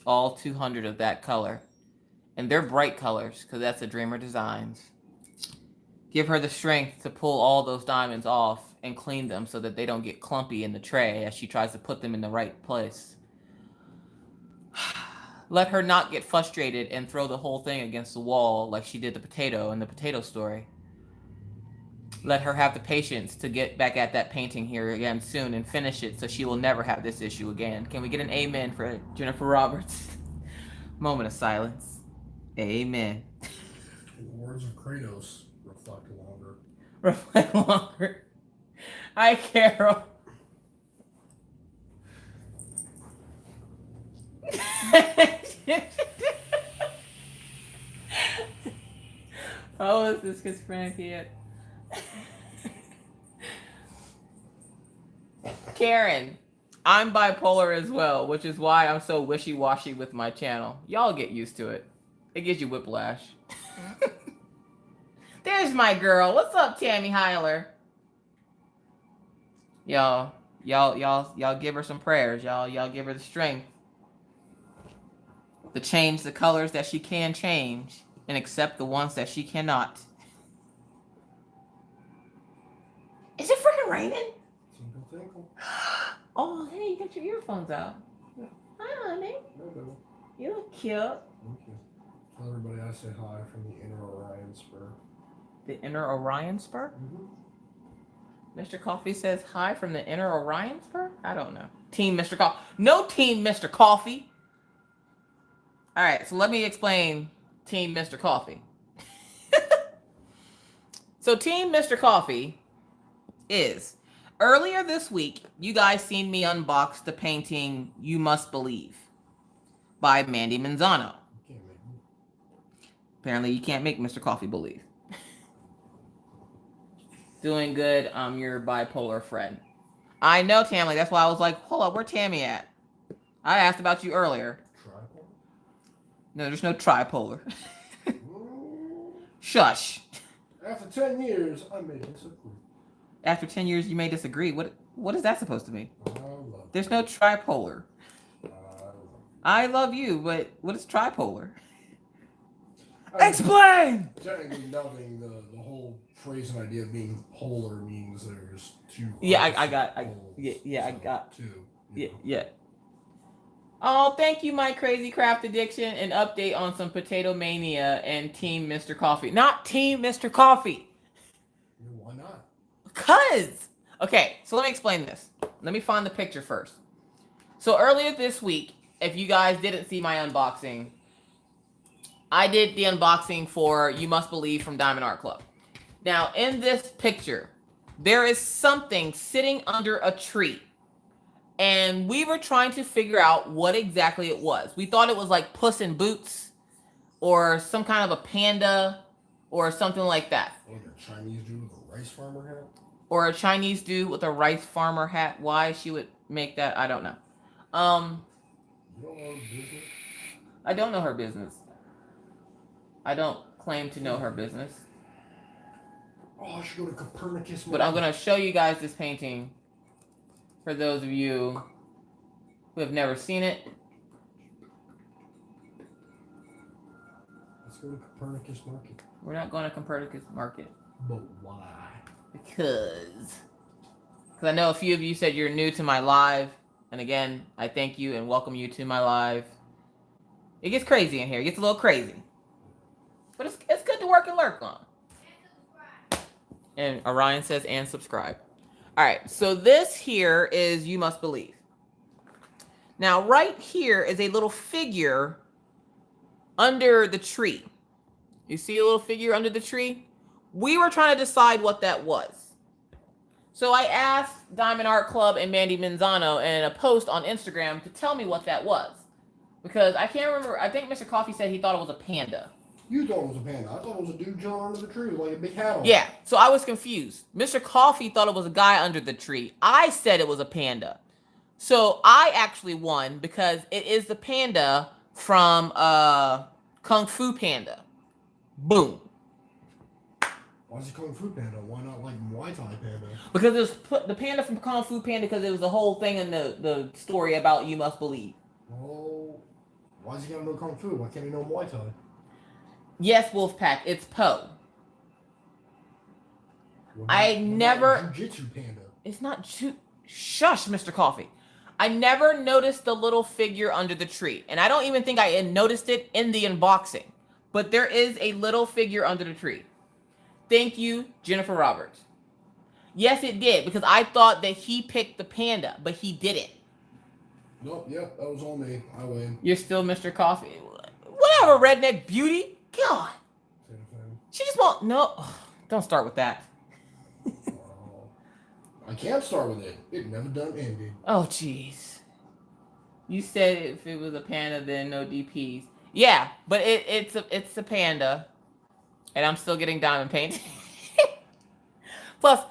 all 200 of that color. And they're bright colors because that's the Dreamer Designs. Give her the strength to pull all those diamonds off and clean them so that they don't get clumpy in the tray as she tries to put them in the right place. Let her not get frustrated and throw the whole thing against the wall like she did the potato in the potato story. Let her have the patience to get back at that painting here again soon and finish it so she will never have this issue again. Can we get an amen for Jennifer Roberts? Moment of silence. Amen. In the words of Kratos, reflect longer. Reflect longer. Hi, Carol. How is this schizophrenic yet? Karen, I'm bipolar as well, which is why I'm so wishy-washy with my channel. Y'all get used to it. It gives you whiplash. There's my girl. What's up, Tammy Heiler? Y'all give her some prayers. Y'all give her the strength to change the colors that she can change and accept the ones that she cannot. Is it freaking raining? Tinkle, tinkle. Oh, hey, you got your earphones out. Yeah. Hi, honey. No. You look cute. Okay. Tell everybody I say hi from the inner Orion spur. The inner Orion spur? Mm-hmm. Mr. Coffee says hi from the inner Orion spur? I don't know. Team Mr. Coffee. No Team Mr. Coffee. All right, so let me explain Team Mr. Coffee. So Team Mr. Coffee is, earlier this week, you guys seen me unbox the painting You Must Believe by Mandy Manzano. You can't make me. Apparently you can't make Mr. Coffee believe. Doing good, I'm your bipolar friend. I know, Tammy. That's why I was like, hold up, where Tammy at? I asked about you earlier. Tripolar? No, there's no tripolar. Shush. After 10 years, I may disagree. After 10 years, you may disagree. What is that supposed to mean? I love There's no tripolar. I love you, but what is tripolar? Explain! Technically, nothing. The whole phrase and idea of being polar means there's two. Yeah, I got two. Yeah. Oh, thank you, my crazy craft addiction. An update on some Potato Mania and Team Mr. Coffee. Not Team Mr. Coffee. Why not? Cause. Okay, so let me explain this. Let me find the picture first. So earlier this week, if you guys didn't see my unboxing, I did the unboxing for You Must Believe from Diamond Art Club. Now, in this picture, there is something sitting under a tree. And we were trying to figure out what exactly it was. We thought it was like Puss in Boots or some kind of a panda or something like that. Or a Chinese dude with a rice farmer hat? Or a Chinese dude with a rice farmer hat. Why she would make that, I don't know. You don't know her business? I don't know her business. I don't claim to know her business. Oh, I should go to Copernicus. But I'm going to show you guys this painting for those of you who have never seen it. Let's go to Copernicus Market. We're not going to Copernicus Market. But why? Because I know a few of you said you're new to my live. And again, I thank you and welcome you to my live. It gets crazy in here. It gets a little crazy. But it's good to work and lurk on. And Orion says, and subscribe. All right, so this here is You Must Believe. Now, right here is a little figure under the tree. You see a little figure under the tree? We were trying to decide what that was. So I asked Diamond Art Club and Mandy Manzano in a post on Instagram to tell me what that was. Because I can't remember. I think Mr. Coffee said he thought it was a panda. You thought it was a panda. I thought it was a dude jumping under the tree with like a big hat on. Yeah, so I was confused. Mr. Coffee thought it was a guy under the tree. I said it was a panda. So I actually won because it is the panda from Kung Fu Panda. Boom. Why is it Kung Fu Panda? Why not like Muay Thai Panda? Because it was the panda from Kung Fu Panda because it was the whole thing in the story about You Must Believe. Well, why does he gotta know Kung Fu? Why can't he know Muay Thai? Yes, Wolfpack, it's Poe. What about Jiu-Jitsu Panda? It's not Shush, Mr. Coffee. I never noticed the little figure under the tree. And I don't even think I noticed it in the unboxing. But there is a little figure under the tree. Thank you, Jennifer Roberts. Yes, it did. Because I thought that he picked the panda. But he didn't. Nope, yep, that was on me. I win. You're still Mr. Coffee. Whatever, redneck beauty. God. She just won't. No. Don't start with that. I can't start with it. It never done ended. Oh, jeez. You said if it was a panda, then no DPs. Yeah, but it's a panda. And I'm still getting diamond paint. Plus,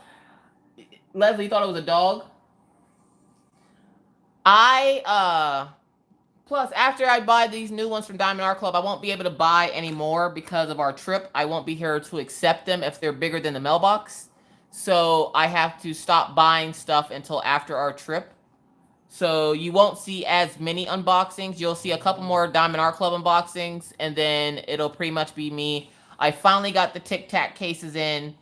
Leslie thought it was a dog. Plus, after I buy these new ones from Diamond Art Club, I won't be able to buy any more because of our trip. I won't be here to accept them if they're bigger than the mailbox. So I have to stop buying stuff until after our trip. So you won't see as many unboxings. You'll see a couple more Diamond Art Club unboxings, and then it'll pretty much be me. I finally got the Tic Tac cases in,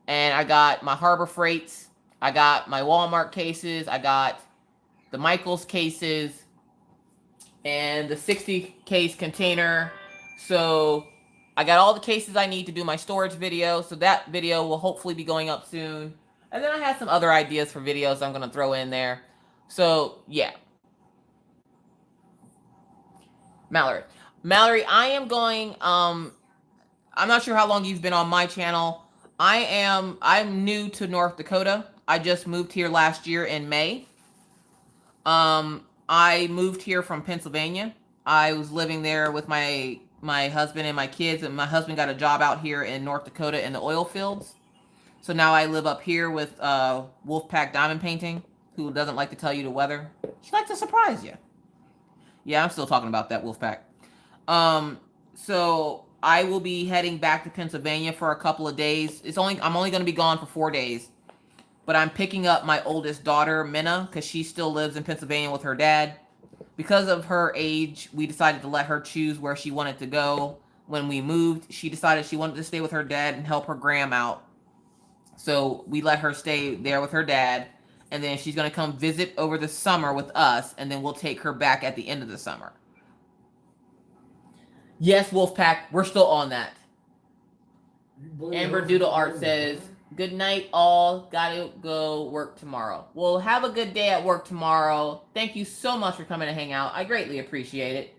and I got my Harbor Freights. I got my Walmart cases. I got the Michaels cases and the 60 case container. So I got all the cases I need to do my storage video. So that video will hopefully be going up soon. And then I have some other ideas for videos I'm going to throw in there. So yeah. Mallory, I am going, I'm not sure how long you've been on my channel. I'm new to North Dakota. I just moved here last year in May. I moved here from Pennsylvania. I was living there with my husband and my kids, and my husband got a job out here in North Dakota in the oil fields. So now I live up here with Wolfpack Diamond Painting, who doesn't like to tell you the weather. She likes to surprise you. Yeah, I'm still talking about that Wolfpack. So I will be heading back to Pennsylvania for a couple of days. I'm only going to be gone for 4 days. But I'm picking up my oldest daughter, Minna, because she still lives in Pennsylvania with her dad. Because of her age, we decided to let her choose where she wanted to go. When we moved, she decided she wanted to stay with her dad and help her gram out. So we let her stay there with her dad. And then she's going to come visit over the summer with us. And then we'll take her back at the end of the summer. Yes, Wolfpack, we're still on that. Amber Doodle Art says, good night, all. Gotta go work tomorrow. Well, have a good day at work tomorrow. Thank you so much for coming to hang out. I greatly appreciate it.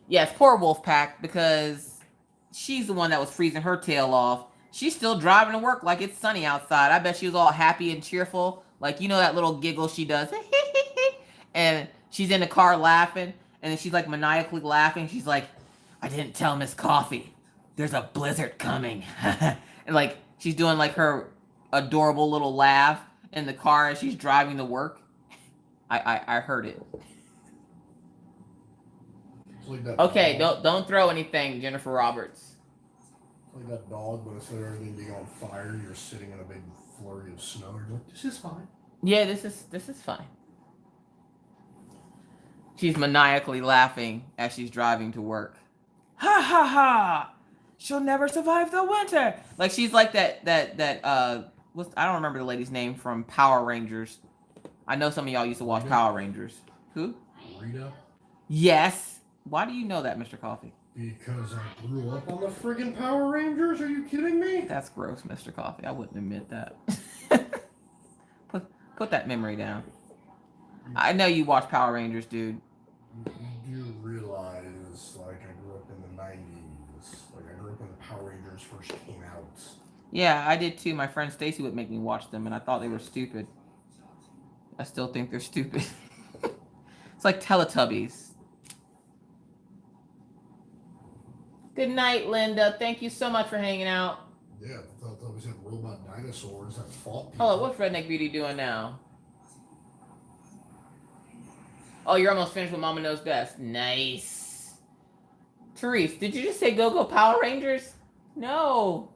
Yes, poor Wolfpack, because she's the one that was freezing her tail off. She's still driving to work like it's sunny outside. I bet she was all happy and cheerful. Like, you know that little giggle she does. And she's in the car laughing. And then she's like maniacally laughing. She's like, I didn't tell Miss Coffee. There's a blizzard coming. And like, she's doing like her adorable little laugh in the car as she's driving to work. I heard it. Like okay, dog. don't throw anything, Jennifer Roberts. It's like that dog, but instead of everything being on fire, you're sitting in a big flurry of snow. You're like, this is fine. Yeah, this is fine. She's maniacally laughing as she's driving to work. Ha ha ha! She'll never survive the winter. Like she's like that I don't remember the lady's name from Power Rangers. I know some of y'all used to watch Power Rangers. Who? Rita? Yes. Why do you know that, Mr. Coffee? Because I grew up on the friggin' Power Rangers. Are you kidding me? That's gross, Mr. Coffee. I wouldn't admit that. put that memory down. I know you watch Power Rangers, dude. You do realize, like, I grew up in the 90s. Like, I grew up when the Power Rangers first came out. Yeah, I did too. My friend Stacy would make me watch them, and I thought they were stupid. I still think they're stupid. It's like Teletubbies. Good night, Linda. Thank you so much for hanging out. Yeah, I thought Teletubbies had robot dinosaurs that fought people. Oh, what's Redneck Beauty doing now? Oh, you're almost finished with Mama Knows Best. Nice. Therese, did you just say Go-Go Power Rangers? No.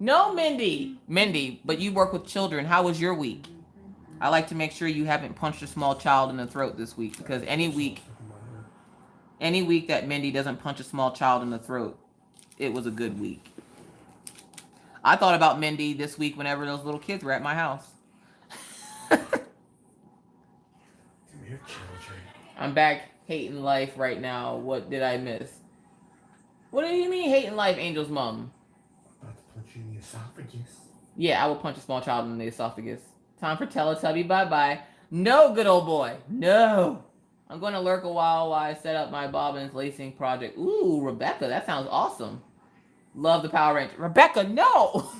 No, Mindy. Mindy, but you work with children. How was your week? I like to make sure you haven't punched a small child in the throat this week, because any week that Mindy doesn't punch a small child in the throat, it was a good week. I thought about Mindy this week whenever those little kids were at my house. I'm back hating life right now. What did I miss? What do you mean hating life, Angel's mom? About to punch you in the esophagus. Yeah, I will punch a small child in the esophagus. Time for Teletubby. Bye-bye. No, good old boy. No. I'm going to lurk a while I set up my bobbins lacing project. Ooh, Rebecca, that sounds awesome. Love the Power Ranger. Rebecca, no!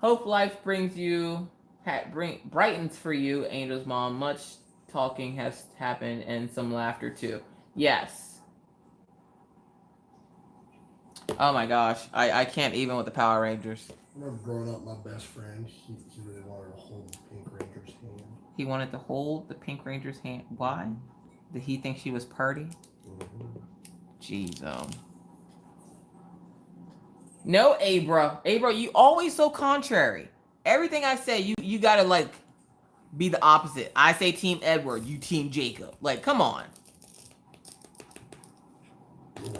Hope life brings you, brightens for you, Angel's mom. Much talking has happened and some laughter too. Yes. Oh my gosh, I can't even with the Power Rangers. I remember growing up, my best friend, he really wanted to hold the Pink Ranger's hand. He wanted to hold the Pink Ranger's hand. Why? Did he think she was purty? Mm-hmm. Jeez, No, Abra. Abra, you always so contrary. Everything I say, you gotta like be the opposite. I say Team Edward, you Team Jacob. Like, come on.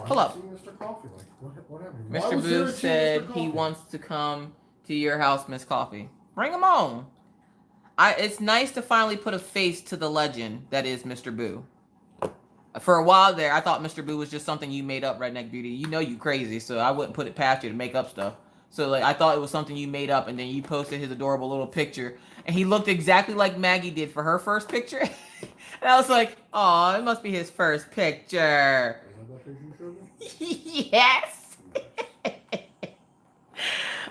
Pull up. Mr. Coffee? Like, what happened? Mr. Boo said he wants to come to your house, Miss Coffee. Bring him on. It's nice to finally put a face to the legend that is Mr. Boo. For a while there, I thought Mr. Boo was just something you made up, Redneck Beauty. You know you crazy, so I wouldn't put it past you to make up stuff. So like I thought it was something you made up, and then you posted his adorable little picture, and he looked exactly like Maggie did for her first picture. And I was like, oh, it must be his first picture. Yes.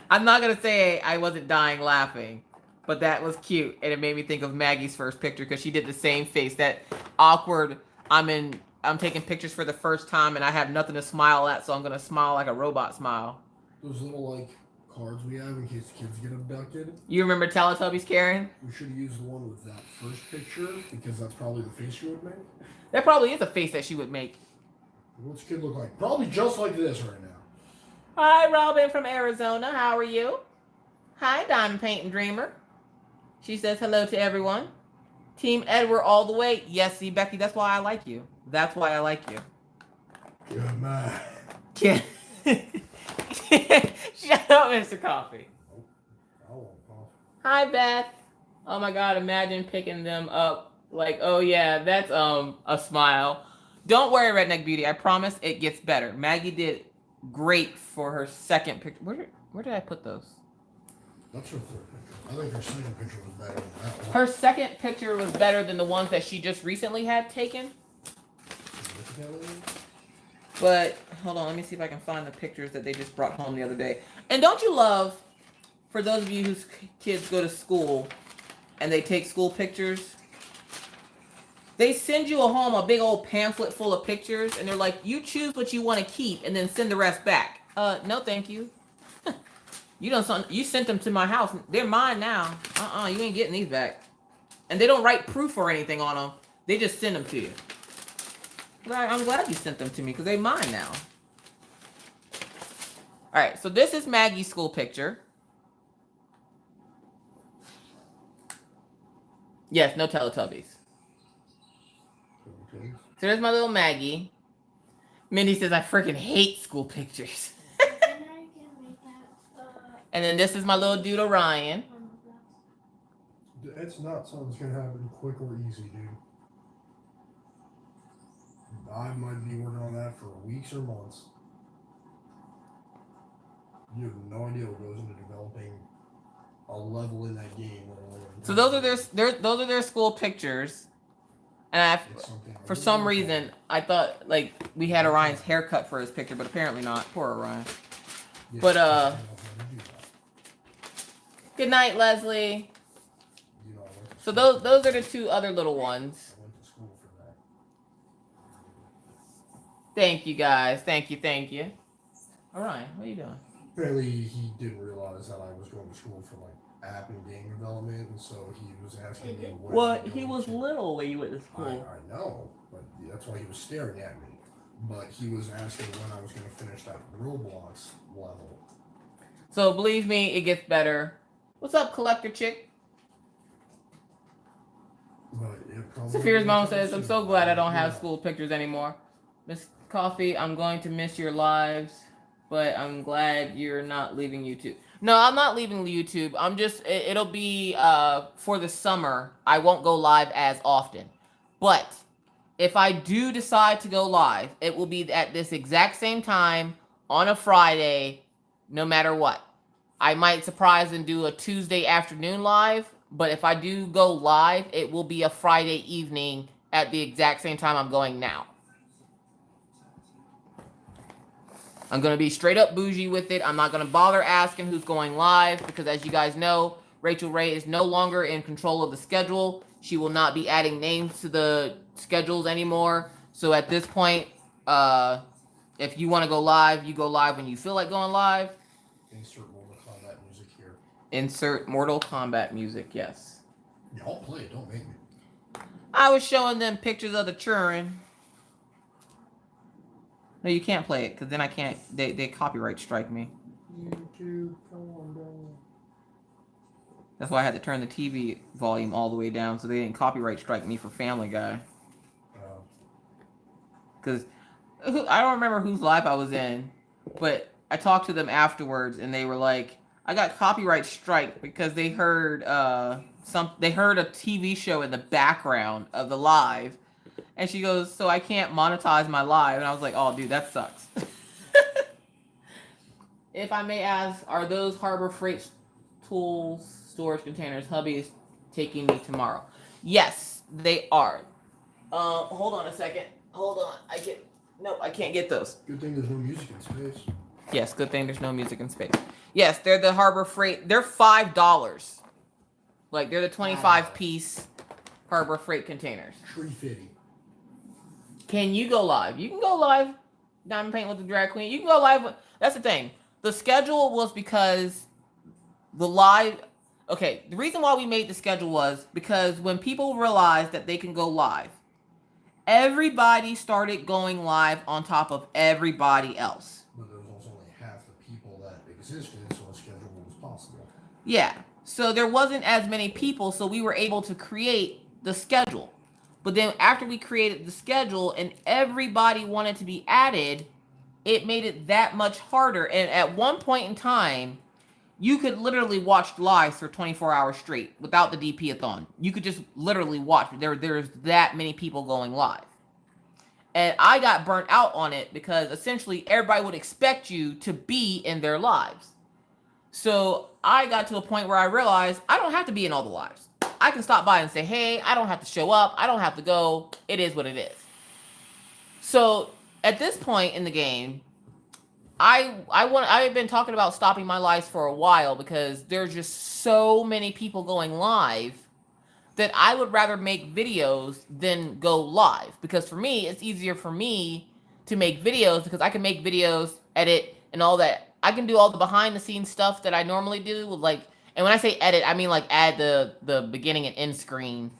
I'm not gonna say I wasn't dying laughing, but that was cute, and it made me think of Maggie's first picture because she did the same face, that awkward. I'm taking pictures for the first time, and I have nothing to smile at, so I'm gonna smile like a robot smile. Those little like cards we have in case the kids get abducted. You remember Teletubbies, Karen? We should use the one with that first picture because that's probably the face you would make. That probably is a face that she would make. What's kid look like? Probably just like this right now. Hi, Robin from Arizona. How are you? Hi, Diamond Painting Dreamer. She says hello to everyone. Team Edward all the way. Yes, see, Becky, that's why I like you. That's why I like you. Good man. Yeah. Shut up, Mr. Coffee. I want coffee. Hi, Beth. Oh my God, imagine picking them up. Like, oh yeah, that's a smile. Don't worry, Redneck Beauty. I promise it gets better. Maggie did great for her second picture. Where did I put those? That's her third picture. I think her second picture was better than that one. Her second picture was better than the ones that she just recently had taken. But hold on, let me see if I can find the pictures that they just brought home the other day. And don't you love, for those of you whose kids go to school and they take school pictures, they send you home a big old pamphlet full of pictures, and they're like, you choose what you want to keep and then send the rest back. No, thank you. You sent them to my house. They're mine now. You ain't getting these back. And they don't write proof or anything on them. They just send them to you. I'm glad you sent them to me because they're mine now. All right, so this is Maggie's school picture. Yes, no Teletubbies. Okay. So there's my little Maggie. Mindy says, I freaking hate school pictures. And then this is my little dude Orion. It's not something that's going to happen quick or easy, dude. I might be working on that for weeks or months. You have no idea what goes into developing a level in that game. So those are their school pictures. And for some reason, I thought like we had Orion's haircut for his picture, but apparently not. Poor Orion. Yes, But good night, Leslie. So those are the two other little ones. I went to school for that. Thank you guys. Thank you. Orion, what are you doing? Apparently, he didn't realize that I was going to school for like app and game development, and so he was asking me what. Well, he was little when you went to school. I know, but that's why he was staring at me. But he was asking when I was going to finish that Roblox level. So believe me, it gets better. What's up, Collector Chick? Saphira's mom says, I'm so glad I don't have school pictures anymore. Miss Coffee, I'm going to miss your lives, but I'm glad you're not leaving YouTube. No, I'm not leaving YouTube. I'm just, it'll be for the summer. I won't go live as often. But if I do decide to go live, it will be at this exact same time on a Friday, no matter what. I might surprise and do a Tuesday afternoon live, but if I do go live, it will be a Friday evening at the exact same time I'm going now. I'm going to be straight up bougie with it. I'm not going to bother asking who's going live because as you guys know, Rachel Ray is no longer in control of the schedule. She will not be adding names to the schedules anymore. So at this point, If you want to go live, you go live when you feel like going live. Insert Mortal Kombat music here. Insert Mortal Kombat music, yes. Y'all play it, don't make me. I was showing them pictures of the children. No, you can't play it because then I can't. They copyright strike me. YouTube, come on, bro. That's why I had to turn the TV volume all the way down so they didn't copyright strike me for Family Guy. Because I don't remember whose live I was in, but I talked to them afterwards and they were like, I got copyright strike because they heard they heard a TV show in the background of the live. And she goes, so I can't monetize my live. And I was like, oh, dude, that sucks. If I may ask, are those Harbor Freight tools, storage containers, hubby is taking me tomorrow? Yes, they are. Hold on a second. Hold on. I can't get those. Good thing there's no music in space. Yes, good thing there's no music in space. Yes, they're the Harbor Freight. They're $5. Like, they're the 25-piece Harbor Freight containers. Tree fitting. Can you go live? You can go live. Diamond Paint with the Drag Queen. You can go live. That's the thing. The schedule was because the live... Okay, the reason why we made the schedule was because when people realized that they can go live, everybody started going live on top of everybody else. But there was also only half the people that existed, so a schedule was possible. Yeah. So there wasn't as many people, so we were able to create the schedule. But then after we created the schedule and everybody wanted to be added, it made it that much harder. And at one point in time, you could literally watch lives for 24 hours straight without the DP-athon. You could just literally watch. There's that many people going live. And I got burnt out on it because essentially everybody would expect you to be in their lives. So I got to a point where I realized I don't have to be in all the lives. I can stop by and say, hey, I don't have to show up. I don't have to go. It is what it is. So at this point in the game, I've been talking about stopping my lives for a while because there's just so many people going live that I would rather make videos than go live. Because for me, it's easier for me to make videos because I can make videos, edit, and all that. I can do all the behind the scenes stuff that I normally do with and when I say edit, I mean like add the beginning and end screen,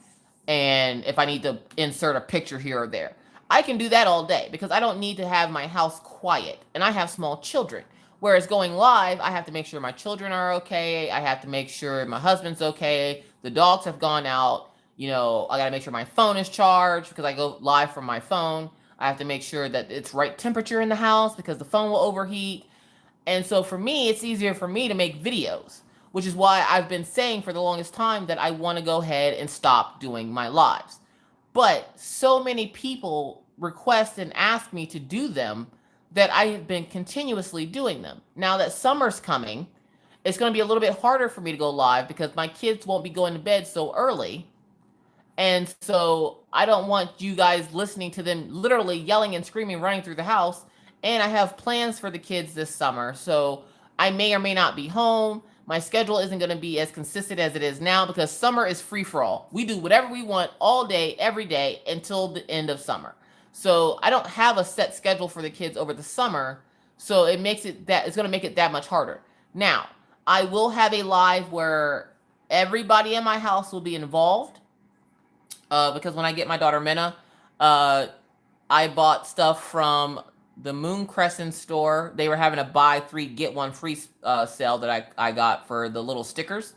and if I need to insert a picture here or there. I can do that all day because I don't need to have my house quiet, and I have small children. Whereas going live, I have to make sure my children are okay. I have to make sure my husband's okay. The dogs have gone out. You know, I got to make sure my phone is charged because I go live from my phone. I have to make sure that it's right temperature in the house because the phone will overheat. And so for me, it's easier for me to make videos, which is why I've been saying for the longest time that I want to go ahead and stop doing my lives. But so many people request and ask me to do them that I have been continuously doing them. Now that summer's coming, it's going to be a little bit harder for me to go live because my kids won't be going to bed so early. And so I don't want you guys listening to them literally yelling and screaming, running through the house. And I have plans for the kids this summer. So I may or may not be home. My schedule isn't going to be as consistent as it is now because summer is free for all. We do whatever we want all day, every day until the end of summer. So I don't have a set schedule for the kids over the summer. So it makes it it's going to make it that much harder. Now, I will have a live where everybody in my house will be involved. Because when I get my daughter Minna, I bought stuff from the Moon Crescent store. They were having a buy 3 get 1 free sale that I got for the little stickers.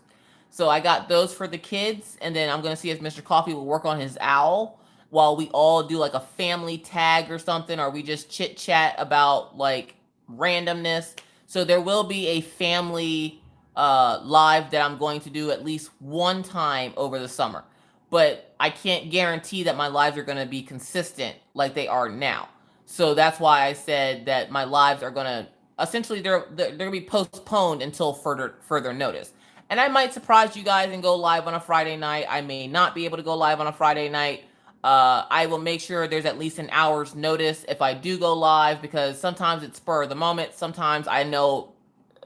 So I got those for the kids, and then I'm going to see if Mr. Coffee will work on his owl while we all do like a family tag or something, or we just chit chat about like randomness. So there will be a family live that I'm going to do at least one time over the summer. But I can't guarantee that my lives are going to be consistent like they are now. So that's why I said that my lives are going to, essentially, they're going to be postponed until further notice. And I might surprise you guys and go live on a Friday night. I may not be able to go live on a Friday night. I will make sure there's at least an hour's notice if I do go live, because sometimes it's spur of the moment. Sometimes I know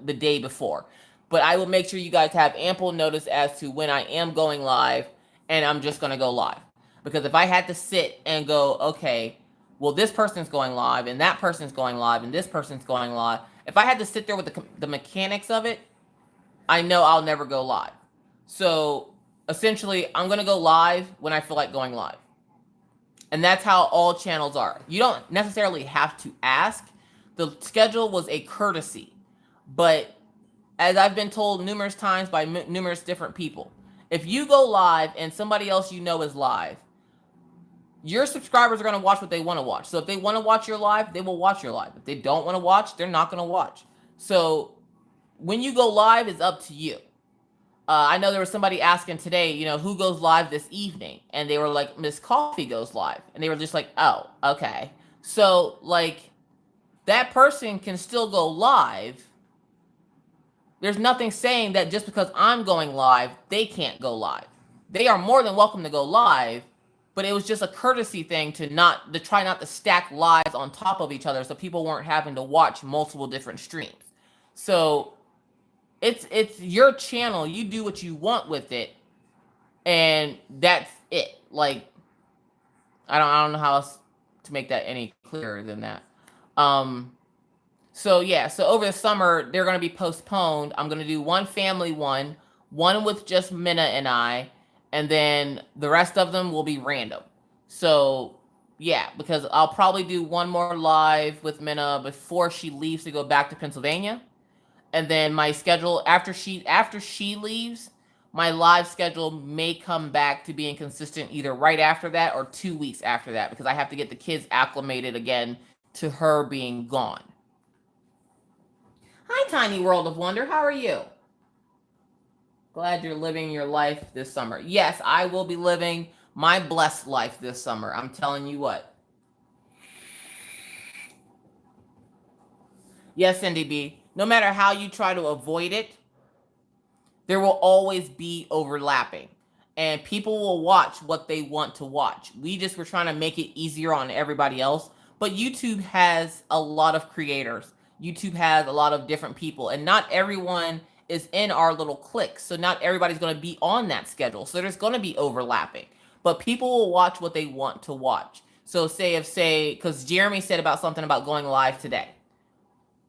the day before. But I will make sure you guys have ample notice as to when I am going live, and I'm just going to go live. Because if I had to sit and go, okay, well, this person's going live and that person's going live and this person's going live. If I had to sit there with the mechanics of it, I know I'll never go live. So essentially, I'm going to go live when I feel like going live. And that's how all channels are. You don't necessarily have to ask. The schedule was a courtesy. But as I've been told numerous times by numerous different people, if you go live and somebody else you know is live, your subscribers are going to watch what they want to watch. So if they want to watch your live, they will watch your live. If they don't want to watch, they're not going to watch. So when you go live, it's up to you. I know there was somebody asking today, you know, who goes live this evening? And they were like, Miss Coffee goes live. And they were just like, oh, okay. So, like, that person can still go live. There's nothing saying that just because I'm going live, they can't go live. They are more than welcome to go live, but it was just a courtesy thing to try not to stack lives on top of each other so people weren't having to watch multiple different streams. So it's your channel. You do what you want with it, and that's it. Like, I don't know how else to make that any clearer than that. So yeah, so over the summer they're going to be postponed. I'm going to do one family one with just Minna and I, and then the rest of them will be random. So yeah, because I'll probably do one more live with Minna before she leaves to go back to Pennsylvania. And then my schedule after she leaves, my live schedule may come back to being consistent either right after that or 2 weeks after that, because I have to get the kids acclimated again to her being gone. Hi, Tiny World of Wonder. How are you? Glad you're living your life this summer. Yes, I will be living my blessed life this summer. I'm telling you what. Yes, Cindy B. No matter how you try to avoid it, there will always be overlapping. And people will watch what they want to watch. We just were trying to make it easier on everybody else. But YouTube has a lot of creators. YouTube has a lot of different people. And not everyone is in our little clique. So not everybody's going to be on that schedule. So there's going to be overlapping. But people will watch what they want to watch. So because Jeremy said about something about going live today.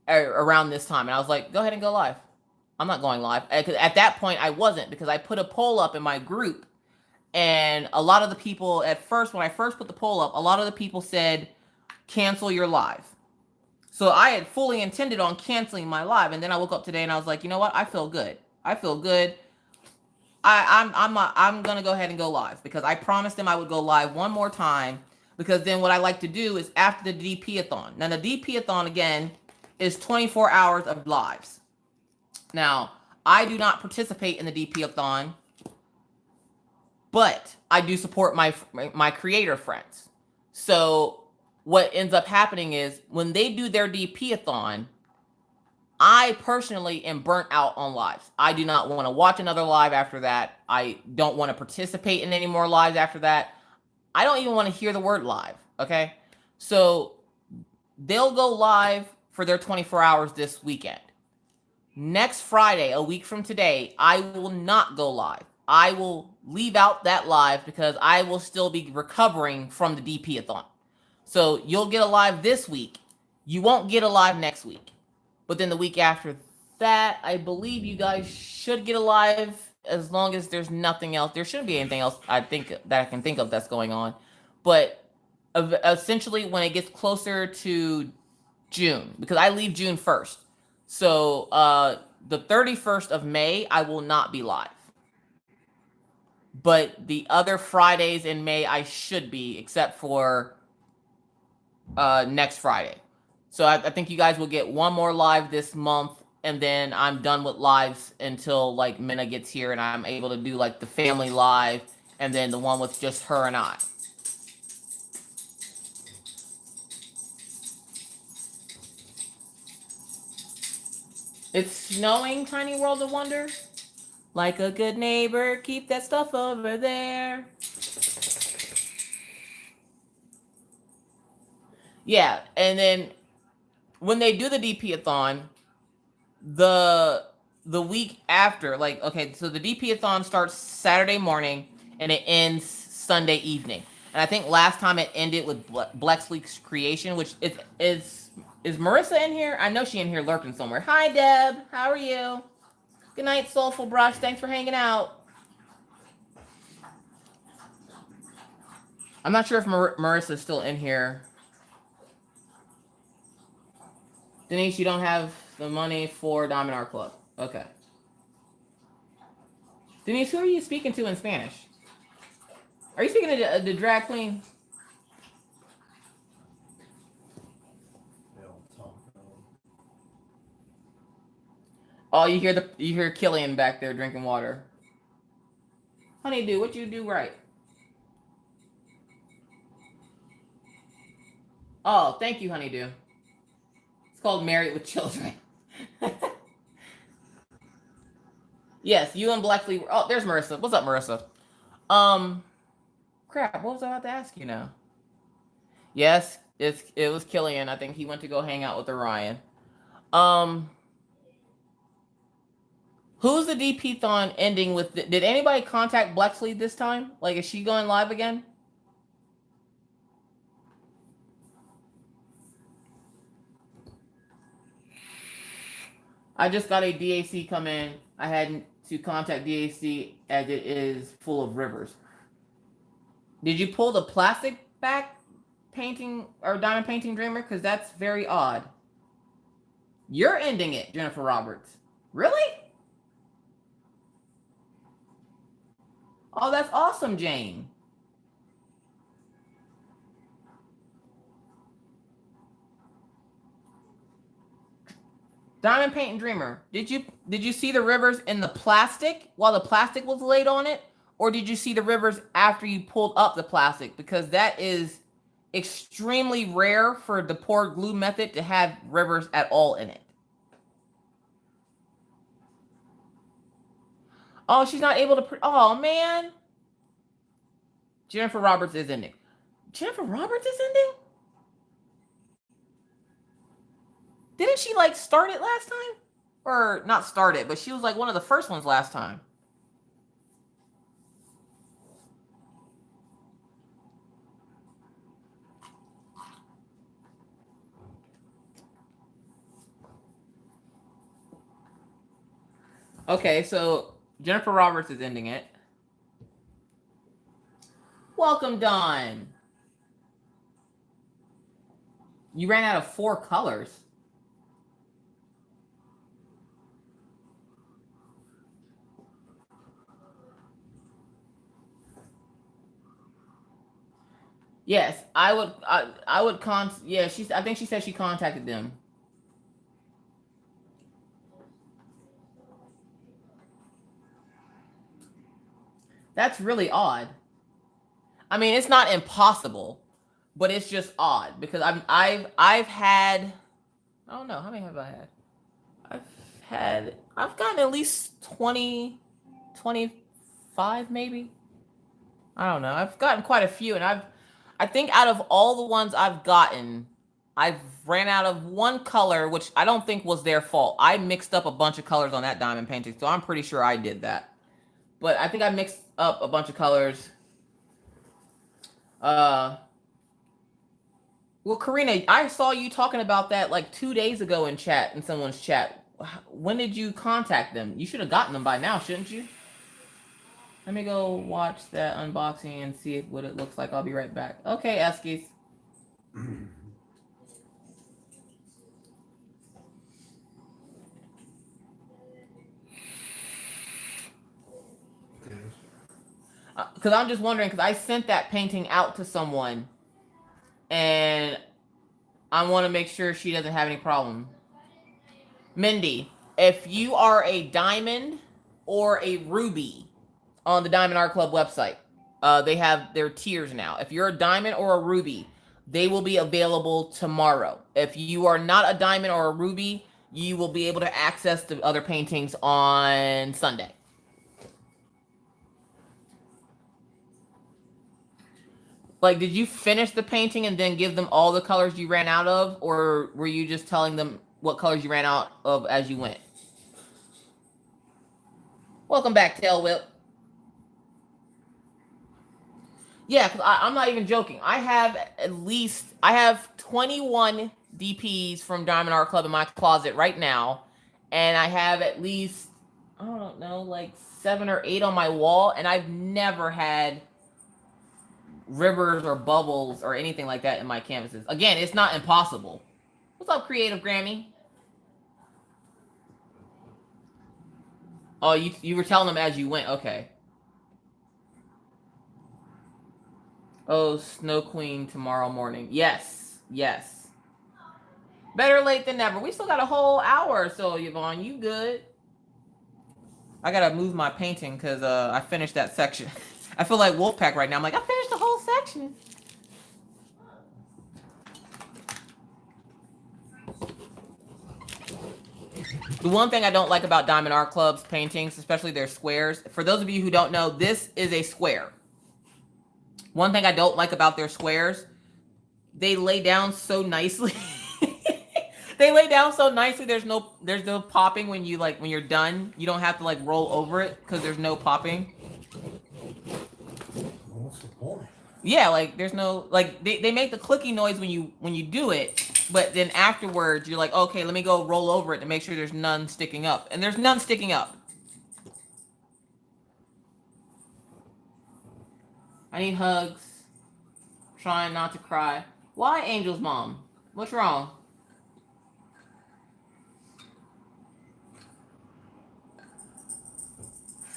Around this time, and I was like, go ahead and go live. I'm not going live. At that point I wasn't, because I put a poll up in my group, and a lot of the people at first, when I first put the poll up, a lot of the people said cancel your live. So I had fully intended on canceling my live, and then I woke up today and I was like, you know what, I feel good. I'm gonna go ahead and go live, because I promised them I would go live one more time, because then what I like to do is after the DP-athon. Now the DP-athon again is 24 hours of lives. Now, I do not participate in the DP-athon, but I do support my creator friends. So what ends up happening is when they do their DP-athon, I personally am burnt out on lives. I do not want to watch another live after that. I don't want to participate in any more lives after that. I don't even want to hear the word live, okay? So they'll go live for their 24 hours this weekend. Next Friday, a week from today, I will not go live. I will leave out that live because I will still be recovering from the DP-athon. So you'll get a live this week. You won't get a live next week. But then the week after that, I believe you guys should get a live, as long as there's nothing else. There shouldn't be anything else I can think of that's going on. But essentially, when it gets closer to June, because I leave June 1st. So the 31st of May, I will not be live. But the other Fridays in May, I should be, except for next Friday. So I think you guys will get one more live this month, and then I'm done with lives until like Minna gets here and I'm able to do like the family live, and then the one with just her and I. It's snowing, Tiny World of Wonder. Like a good neighbor, keep that stuff over there. Yeah, and then when they do the DP-athon, the week after, so the DP-athon starts Saturday morning and it ends Sunday evening. And I think last time it ended with Blexley's creation, which is Marissa in here? I know she in here lurking somewhere. Hi, Deb. How are you? Good night, Soulful Brush. Thanks for hanging out. I'm not sure if Marissa's still in here. Denise, you don't have the money for Diamond Art Club. Okay. Denise, who are you speaking to in Spanish? Are you speaking to the drag queen? Oh, you hear Killian back there drinking water. Honeydew, what you do right? Oh, thank you, Honeydew. It's called Married with Children. Yes, you and Blexley. Oh, there's Marissa. What's up, Marissa? Crap. What was I about to ask you now? Yes, it was Killian. I think he went to go hang out with Orion. Who's the DP-athon ending with? Did anybody contact Blexley this time? Like, is she going live again? I just got a DAC come in. I had to contact DAC as it is full of rivers. Did you pull the plastic back painting or diamond painting dreamer? Because that's very odd. You're ending it, Jennifer Roberts. Really? Oh, that's awesome, Jane. Diamond Painting Dreamer, did you see the rivers in the plastic while the plastic was laid on it? Or did you see the rivers after you pulled up the plastic? Because that is extremely rare for the poured glue method to have rivers at all in it. Oh, she's not able to... Oh, man. Jennifer Roberts is ending. Jennifer Roberts is ending? Didn't she, like, start it last time? Or not start it, but she was, like, one of the first ones last time. Okay, so Jennifer Roberts is ending it. Welcome, Dawn. You ran out of 4 colors. Yes, I would yeah, I think she said she contacted them. That's really odd. I mean, it's not impossible, but it's just odd because I've had, I don't know, how many have I had? I've gotten at least 20, 25 maybe. I don't know. I've gotten quite a few, and I think out of all the ones I've gotten, I've ran out of one color, which I don't think was their fault. I mixed up a bunch of colors on that diamond painting, so I'm pretty sure I did that. But I think I mixed up a bunch of colors. Well, Karina, I saw you talking about that like 2 days ago in someone's chat. When did you contact them? You should have gotten them by now, shouldn't you? Let me go watch that unboxing and see what it looks like. I'll be right back. Okay, Eskies. Because I'm just wondering, because I sent that painting out to someone, and I want to make sure she doesn't have any problem. Mindy, if you are a diamond or a ruby on the Diamond Art Club website, they have their tiers now. If you're a diamond or a ruby, they will be available tomorrow. If you are not a diamond or a ruby, you will be able to access the other paintings on Sunday. Like, did you finish the painting and then give them all the colors you ran out of? Or were you just telling them what colors you ran out of as you went? Welcome back, Tail Whip. Yeah, because I'm not even joking. I have 21 DPs from Diamond Art Club in my closet right now, and I have at least, I don't know, like 7 or 8 on my wall, and I've never had rivers or bubbles or anything like that in my canvases. Again, it's not impossible. What's up, Creative Grammy? Oh, you were telling them as you went. Okay. Oh, Snow Queen tomorrow morning. Yes, yes. Better late than never. We still got a whole hour or so, Yvonne. You good? I gotta move my painting because I finished that section. I feel like Wolfpack right now. I'm like, I finished the whole section. The one thing I don't like about Diamond Art Club's paintings, especially their squares, for those of you who don't know, this is a square. One thing I don't like about their squares, they lay down so nicely. They lay down so nicely. There's no popping when you're done. You don't have to like roll over it because there's no popping. What's the point? Yeah, like there's no like they make the clicky noise when you do it, but then afterwards you're like, okay, let me go roll over it to make sure there's none sticking up, and there's none sticking up. I need hugs. Trying not to cry. Why, Angel's mom? What's wrong?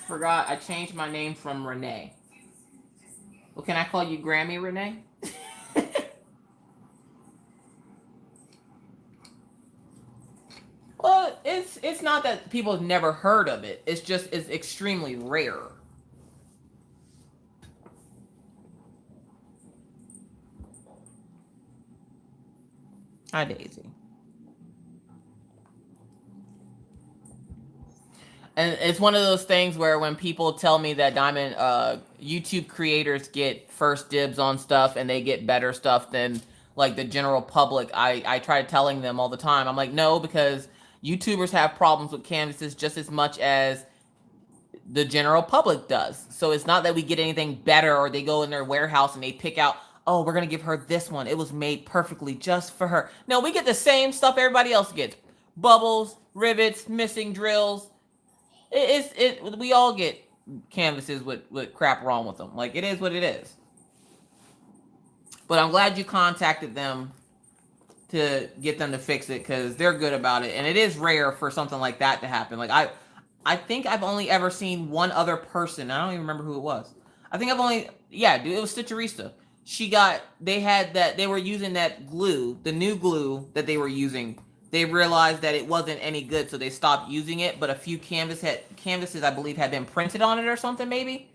Forgot I changed my name from Renee. Well, can I call you Grammy Renee? Well, it's not that people have never heard of it. It's just it's extremely rare. Hi, Daisy. And it's one of those things where when people tell me that Diamond YouTube creators get first dibs on stuff and they get better stuff than like the general public, I try telling them all the time. I'm like, no, because YouTubers have problems with canvases just as much as the general public does. So it's not that we get anything better or they go in their warehouse and they pick out, oh, we're going to give her this one. It was made perfectly just for her. No, we get the same stuff everybody else gets. Bubbles, rivets, missing drills. We all get canvases with crap wrong with them. Like, it is what it is. But I'm glad you contacted them to get them to fix it because they're good about it. And it is rare for something like that to happen. Like, I think I've only ever seen one other person. I don't even remember who it was. I think it was Stitcherista. They were using that glue, the new glue that they were using. They realized that it wasn't any good, so they stopped using it. But a few canvases, I believe, had been printed on it or something, maybe.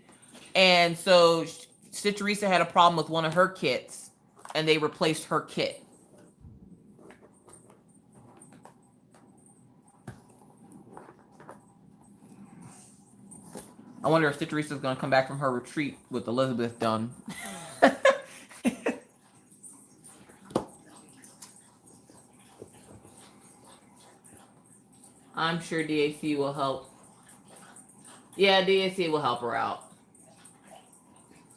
And so Stitcherista had a problem with one of her kits, and they replaced her kit. I wonder if Stitcherista's going to come back from her retreat with Elizabeth done. I'm sure DAC will help. Yeah, DAC will help her out.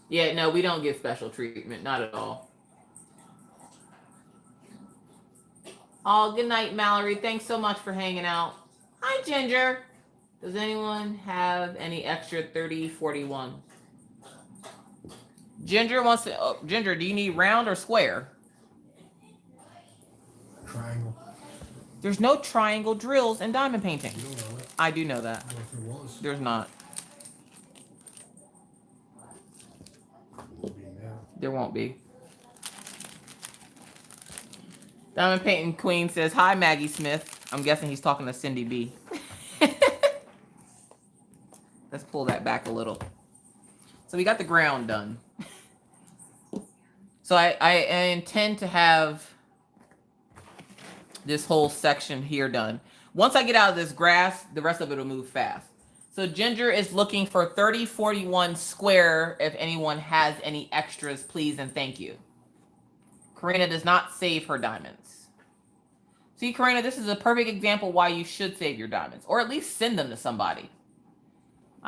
Yeah, no, we don't give special treatment. Not at all. Oh, good night, Mallory. Thanks so much for hanging out. Hi, Ginger. Does anyone have any extra 3041? Ginger wants to... Oh, Ginger, do you need round or square? Triangle. There's no triangle drills in diamond painting. You don't know it. I do know that. Well, if there was, There's not. it'd be now. There won't be. Diamond Painting Queen says, hi, Maggie Smith. I'm guessing he's talking to Cindy B. Let's pull that back a little. So we got the ground done. So I intend to have this whole section here done. Once I get out of this grass, the rest of it will move fast. So Ginger is looking for 3041 square. If anyone has any extras, please and thank you. Karina does not save her diamonds. See, Karina, this is a perfect example why you should save your diamonds. Or at least send them to somebody.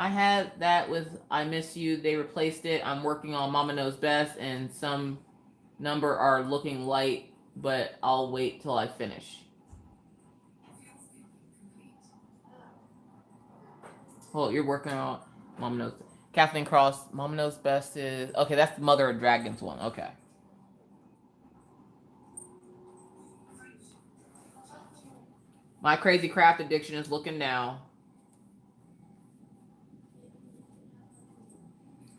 I had that with I Miss You. They replaced it. I'm working on Mama Knows Best, and some number are looking light, but I'll wait till I finish. Oh, you're working on Mama Knows. Kathleen Cross, Mama Knows Best is... Okay, that's the Mother of Dragons one. Okay. My Crazy Craft Addiction is looking now.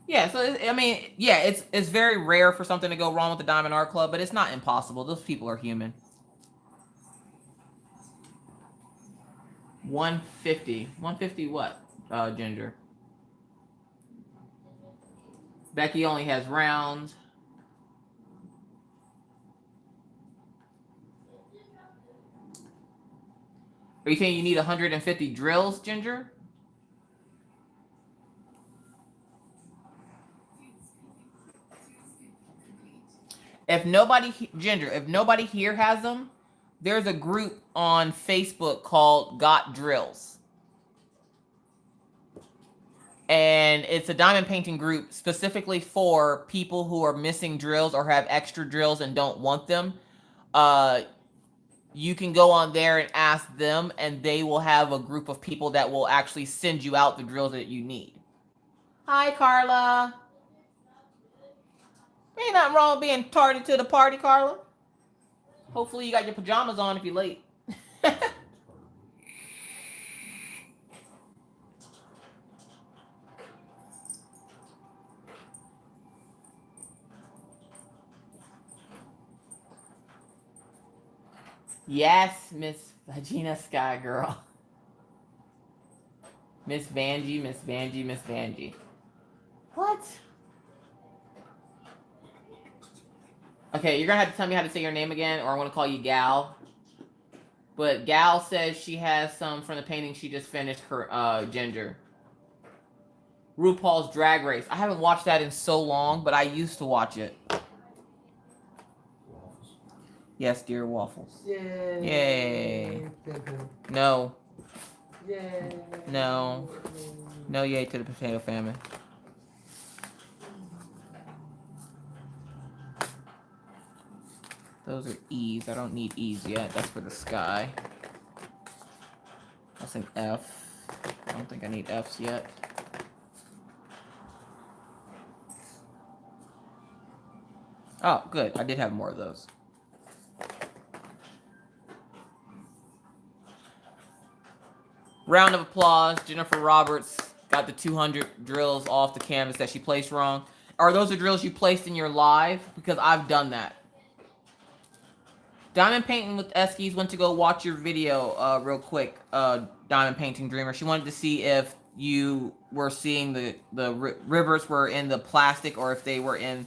Yeah, so I mean, yeah, it's very rare for something to go wrong with the Diamond Art Club, but it's not impossible. Those people are human. 150. 150 what, Ginger? Becky only has rounds. Are you saying you need 150 drills, Ginger? If nobody, Ginger, if nobody here has them, there's a group on Facebook called Got Drills. And it's a diamond painting group specifically for people who are missing drills or have extra drills and don't want them. You can go on there and ask them, and they will have a group of people that will actually send you out the drills that you need. Hi, Carla. Ain't nothing wrong with being tardy to the party, Carla. Hopefully you got your pajamas on if you're late. Yes, Miss Vagina Sky Girl. Miss Vanjie, Miss Vanjie, Miss Vanjie. What? Okay, you're gonna have to tell me how to say your name again, or I'm gonna call you Gal. But Gal says she has some from the painting she just finished, her Ginger. RuPaul's Drag Race. I haven't watched that in so long, but I used to watch it. Waffles. Yes, dear waffles. Yay. Yay. No. Yay. No. No yay to the potato famine. Those are E's. I don't need E's yet. That's for the sky. That's an F. I don't think I need F's yet. Oh, good. I did have more of those. Round of applause. Jennifer Roberts got the 200 drills off the canvas that she placed wrong. Are those the drills you placed in your live? Because I've done that. Diamond Painting with Eskies went to go watch your video real quick, Diamond Painting Dreamer. She wanted to see if you were seeing the rivers were in the plastic or if they were in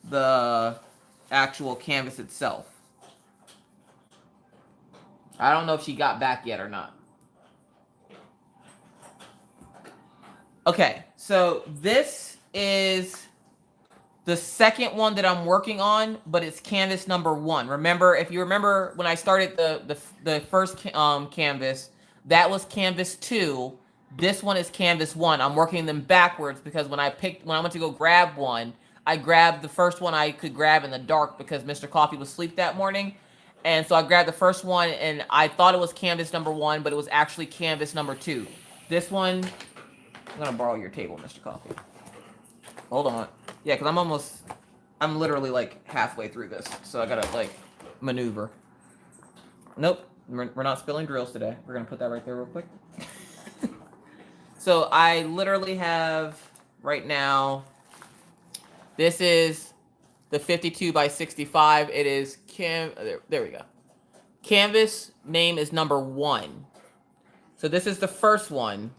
the actual canvas itself. I don't know if she got back yet or not. Okay, so this is the second one that I'm working on, but it's canvas number 1. Remember, if you remember when I started the first canvas, that was canvas 2. This one is canvas 1. I'm working them backwards because when I went to go grab one, I grabbed the first one I could grab in the dark because Mr. Coffee was asleep that morning. And so I grabbed the first one and I thought it was canvas number 1, but it was actually canvas number 2. This one, I'm gonna borrow your table, Mr. Coffee. Hold on. Yeah, because I'm literally like halfway through this. So I gotta like maneuver. Nope, we're not spilling drills today. We're gonna put that right there real quick. So I literally have right now, this is the 52 by 65. It is there we go. Canvas name is number 1. So this is the first one.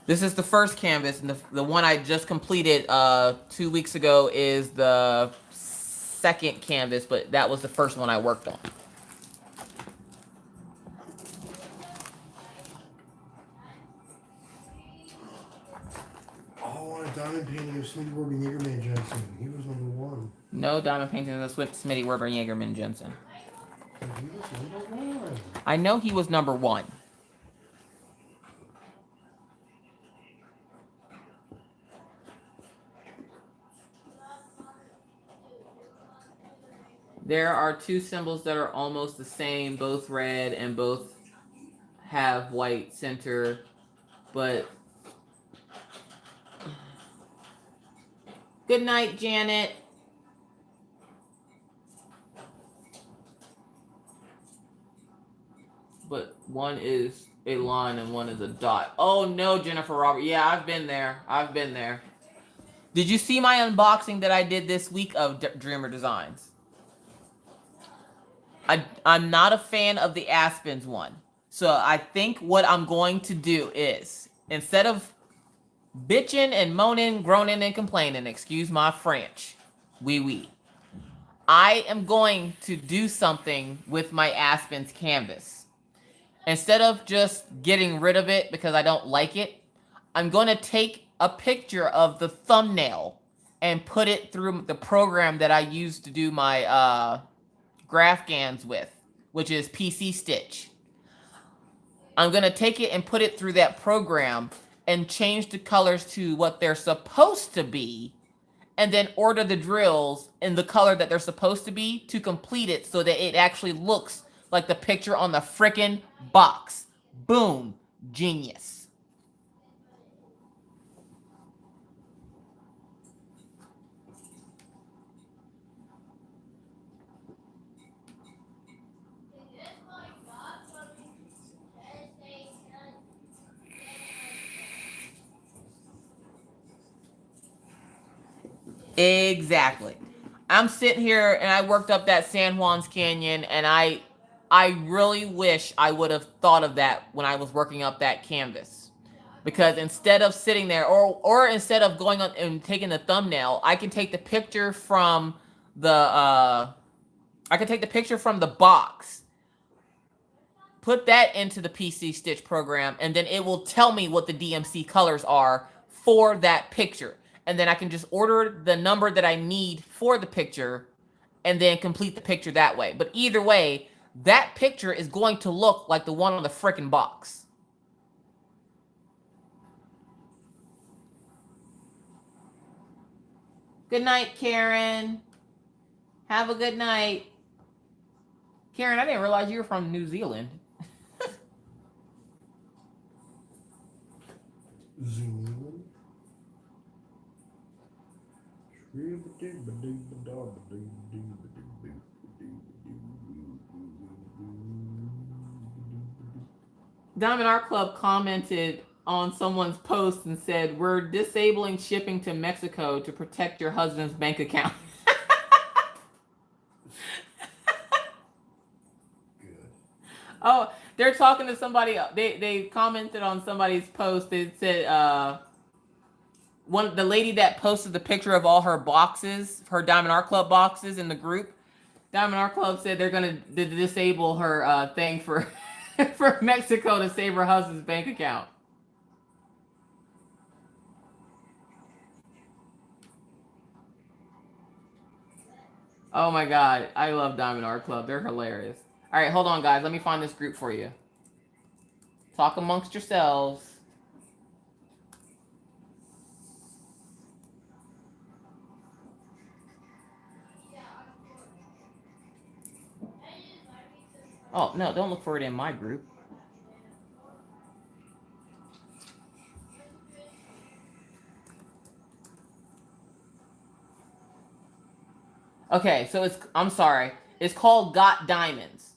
This is the first canvas, and the one I just completed 2 weeks ago is the second canvas, but that was the first one I worked on. Oh, a diamond painting of Smitty Warby Jaegerman Jensen. He was number 1. No diamond painting of Smitty Werber Jaegerman Jensen. He was number 1. I know he was number 1. There are two symbols that are almost the same, both red and both have white center, but good night, Janet. But one is a line and one is a dot. Oh no, Jennifer Robert. Yeah, I've been there. I've been there. Did you see my unboxing that I did this week of Dreamer Designs? I'm not a fan of the Aspens one. So I think what I'm going to do is, instead of bitching and moaning, groaning and complaining, excuse my French, oui. I am going to do something with my Aspens canvas. Instead of just getting rid of it because I don't like it, I'm going to take a picture of the thumbnail and put it through the program that I use to do my GraphGANs with, which is PC Stitch. I'm going to take it and put it through that program and change the colors to what they're supposed to be, and then order the drills in the color that they're supposed to be to complete it so that it actually looks like the picture on the frickin' box. Boom. Genius. Exactly. I'm sitting here and I worked up that San Juan's Canyon, and I really wish I would have thought of that when I was working up that canvas. Because instead of sitting there, or instead of going on and taking the thumbnail, I can take the picture from the box, put that into the PC Stitch program, and then it will tell me what the DMC colors are for that picture. And then I can just order the number that I need for the picture and then complete the picture that way. But either way, that picture is going to look like the one on the frickin' box. Good night, Karen. Have a good night. Karen, I didn't realize you were from New Zealand. Zoom. Diamond Art Club commented on someone's post and said, "We're disabling shipping to Mexico to protect your husband's bank account." Good. Oh, they're talking to somebody. They commented on somebody's post. They said the lady that posted the picture of all her boxes, her Diamond Art Club boxes in the group. Diamond Art Club said they're gonna disable her thing for for Mexico to save her husband's bank account. Oh my God, I love Diamond Art Club. They're hilarious. All right, hold on, guys. Let me find this group for you. Talk amongst yourselves. Oh, no, don't look for it in my group. Okay, so I'm sorry. It's called Got Diamonds.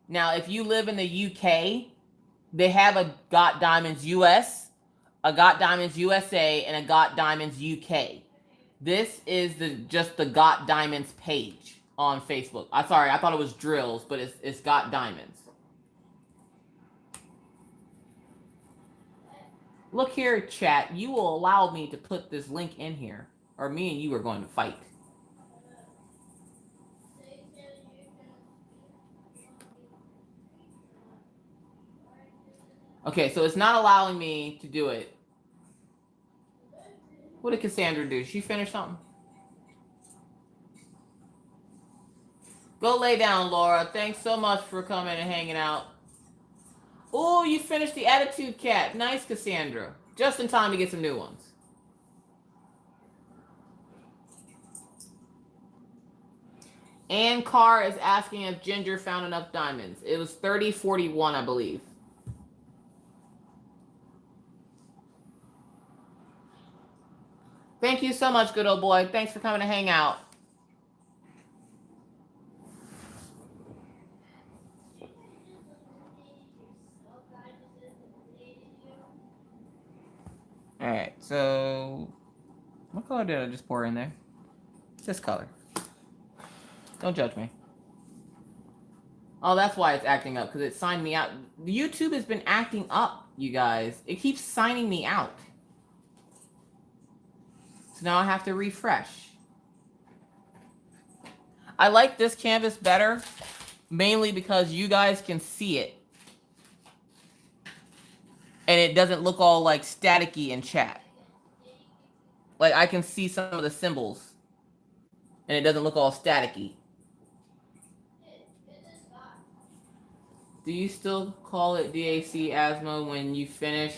Now, if you live in the UK, they have a Got Diamonds US, a Got Diamonds USA, and a Got Diamonds UK. This is just the Got Diamonds page on Facebook. I'm sorry, I thought it was drills, but it's Got Diamonds. Look here, chat. You will allow me to put this link in here, or me and you are going to fight. Okay, so it's not allowing me to do it. What did Cassandra do? Did she finish something? Go lay down, Laura. Thanks so much for coming and hanging out. Oh, you finished the Attitude Cat. Nice, Cassandra. Just in time to get some new ones. Ann Carr is asking if Ginger found enough diamonds. It was 3041, I believe. Thank you so much, good old boy. Thanks for coming to hang out. All right, so what color did I just pour in there? It's this color. Don't judge me. Oh, that's why it's acting up, because it signed me out. YouTube has been acting up, you guys. It keeps signing me out. So now I have to refresh. I like this canvas better, mainly because you guys can see it. And it doesn't look all like staticky in chat. Like I can see some of the symbols. And it doesn't look all staticky. Do you still call it DAC asthma when you finish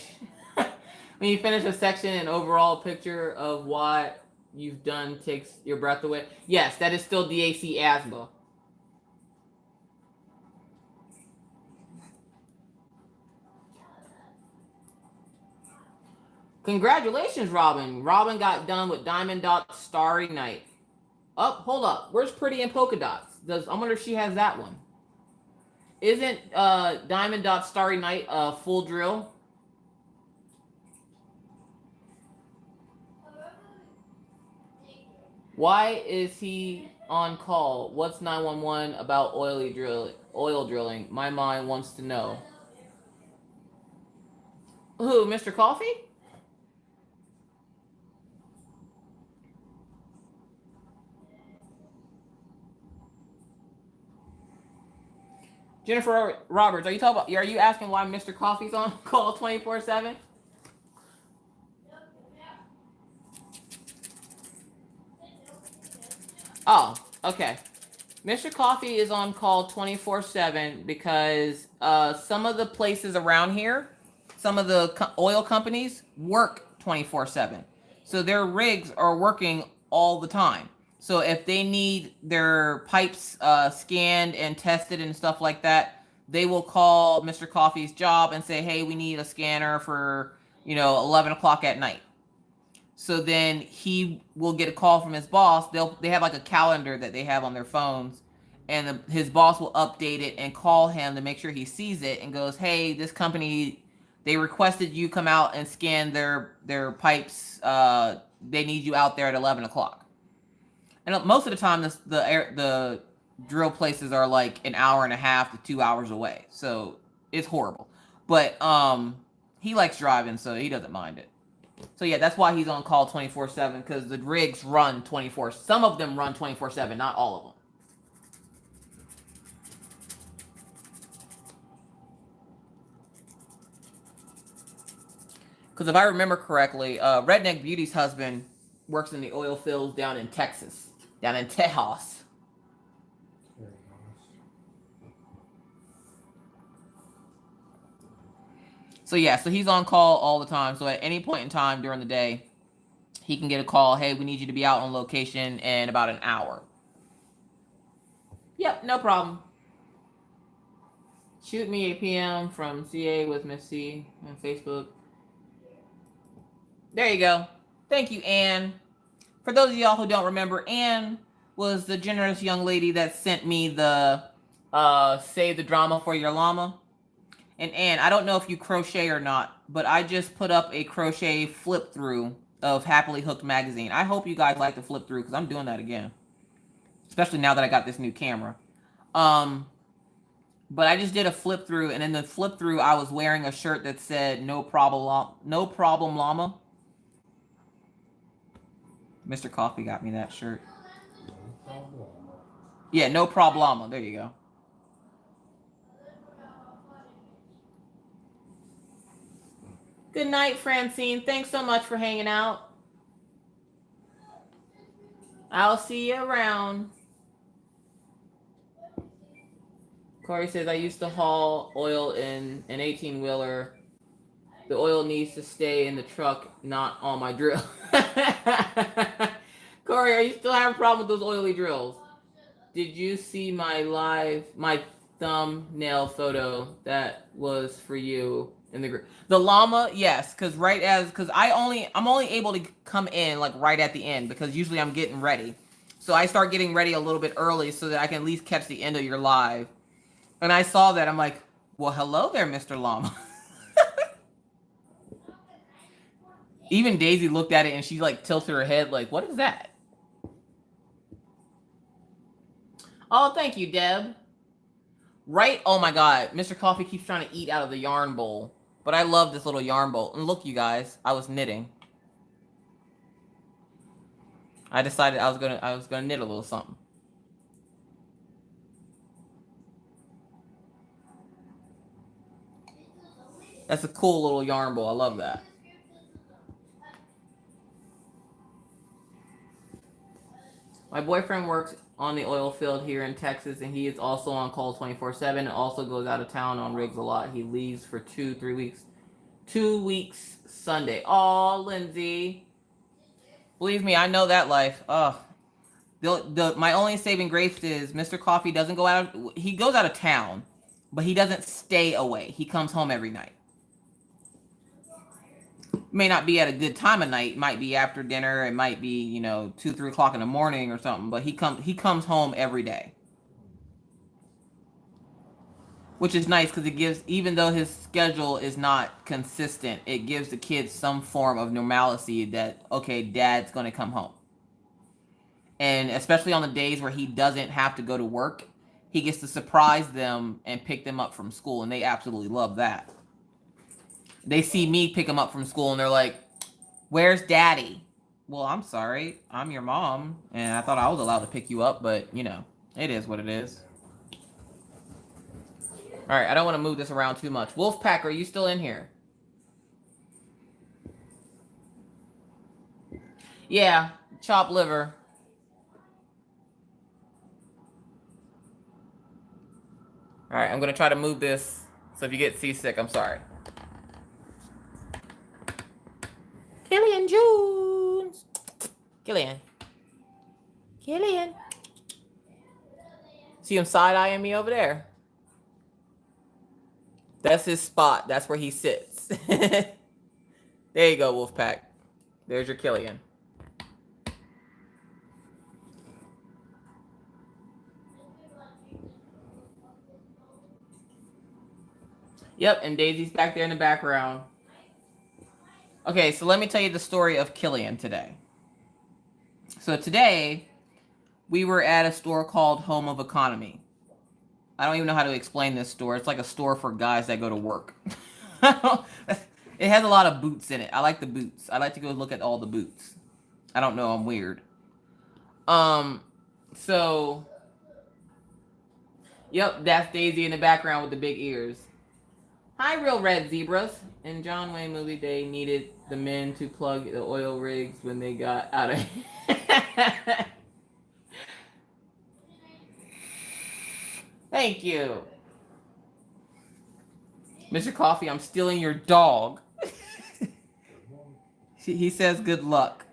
when you finish a section and overall picture of what you've done takes your breath away? Yes, that is still DAC asthma. Congratulations, Robin. Robin got done with Diamond Dot Starry Night. Oh, hold up. Where's Pretty and Polka Dots? I wonder if she has that one. Isn't Diamond Dot Starry Night a full drill? Why is he on call? What's 911 about oil drilling? My mind wants to know. Who, Mr. Coffee? Jennifer Roberts, are you asking why Mr. Coffee's on call 24/7? Oh, okay. Mr. Coffee is on call 24/7 because some of the places around here, some of the oil companies work 24/7. So their rigs are working all the time. So if they need their pipes scanned and tested and stuff like that, they will call Mr. Coffee's job and say, hey, we need a scanner for, 11 o'clock at night. So then he will get a call from his boss. They have like a calendar that they have on their phones, and his boss will update it and call him to make sure he sees it and goes, hey, this company, they requested you come out and scan their pipes. They need you out there at 11 o'clock. And most of the time, the drill places are like an hour and a half to 2 hours away. So it's horrible. But he likes driving, so he doesn't mind it. So yeah, that's why he's on call 24/7, because the rigs run 24. Some of them run 24/7, not all of them. Because if I remember correctly, Redneck Beauty's husband works in the oil fields down in Texas, down in Tejas. So yeah, so he's on call all the time. So at any point in time during the day, he can get a call. Hey, we need you to be out on location in about an hour. Yep, no problem. Shoot me a PM from CA with Miss C on Facebook. There you go. Thank you, Anne. For those of y'all who don't remember, Anne was the generous young lady that sent me the Save the Drama for Your Llama. And Anne, I don't know if you crochet or not, but I just put up a crochet flip through of Happily Hooked magazine. I hope you guys like the flip through, because I'm doing that again. Especially now that I got this new camera. But I just did a flip through, and in the flip through, I was wearing a shirt that said no problem llama. Mr. Coffee got me that shirt. Yeah, no problema. There you go. Good night, Francine. Thanks so much for hanging out. I'll see you around. Corey says, I used to haul oil in an 18-wheeler. The oil needs to stay in the truck, not on my drill. Corey, are you still having a problem with those oily drills? did you see my thumbnail photo that was for you in the group? The llama, yes, because I'm only able to come in like right at the end because usually I'm getting ready. So I start getting ready a little bit early so that I can at least catch the end of your live. And I saw that, I'm like, well, hello there, Mr. Llama. Even Daisy looked at it and she like tilted her head like, what is that? Oh, thank you, Deb. Right? Oh my God. Mr. Coffee keeps trying to eat out of the yarn bowl. But I love this little yarn bowl. And look, you guys, I was knitting. I decided I was gonna knit a little something. That's a cool little yarn bowl. I love that. My boyfriend works on the oil field here in Texas, and he is also on call 24/7 and also goes out of town on rigs a lot. He leaves for 2-3 weeks. 2 weeks Sunday. Oh, Lindsay. Believe me, I know that life. Oh, my only saving grace is Mr. Coffee doesn't go out. He goes out of town, but he doesn't stay away. He comes home every night. May not be at a good time of night. It might be after dinner. It might be 2-3 o'clock in the morning or something. But he comes home every day, which is nice because it gives, even though his schedule is not consistent, it gives the kids some form of normalcy that, okay, Dad's going to come home. And especially on the days where he doesn't have to go to work, he gets to surprise them and pick them up from school, and they absolutely love that. They see me pick them up from school, and they're like, where's Daddy? Well, I'm sorry. I'm your mom, and I thought I was allowed to pick you up, but, it is what it is. All right, I don't want to move this around too much. Wolfpack, are you still in here? Yeah, chopped liver. All right, I'm going to try to move this, so if you get seasick, I'm sorry. Killian Jones. Killian. See him side-eyeing me over there? That's his spot. That's where he sits. There you go, Wolfpack. There's your Killian. Yep, and Daisy's back there in the background. Okay, so let me tell you the story of Killian today. So today, we were at a store called Home of Economy. I don't even know how to explain this store. It's like a store for guys that go to work. It has a lot of boots in it. I like the boots. I like to go look at all the boots. I don't know, I'm weird. So, yep, that's Daisy in the background with the big ears. Hi, Real Red Zebras. In John Wayne movie, they needed the men to plug the oil rigs when they got out of... Thank you. Mr. Coffee, I'm stealing your dog. He says good luck.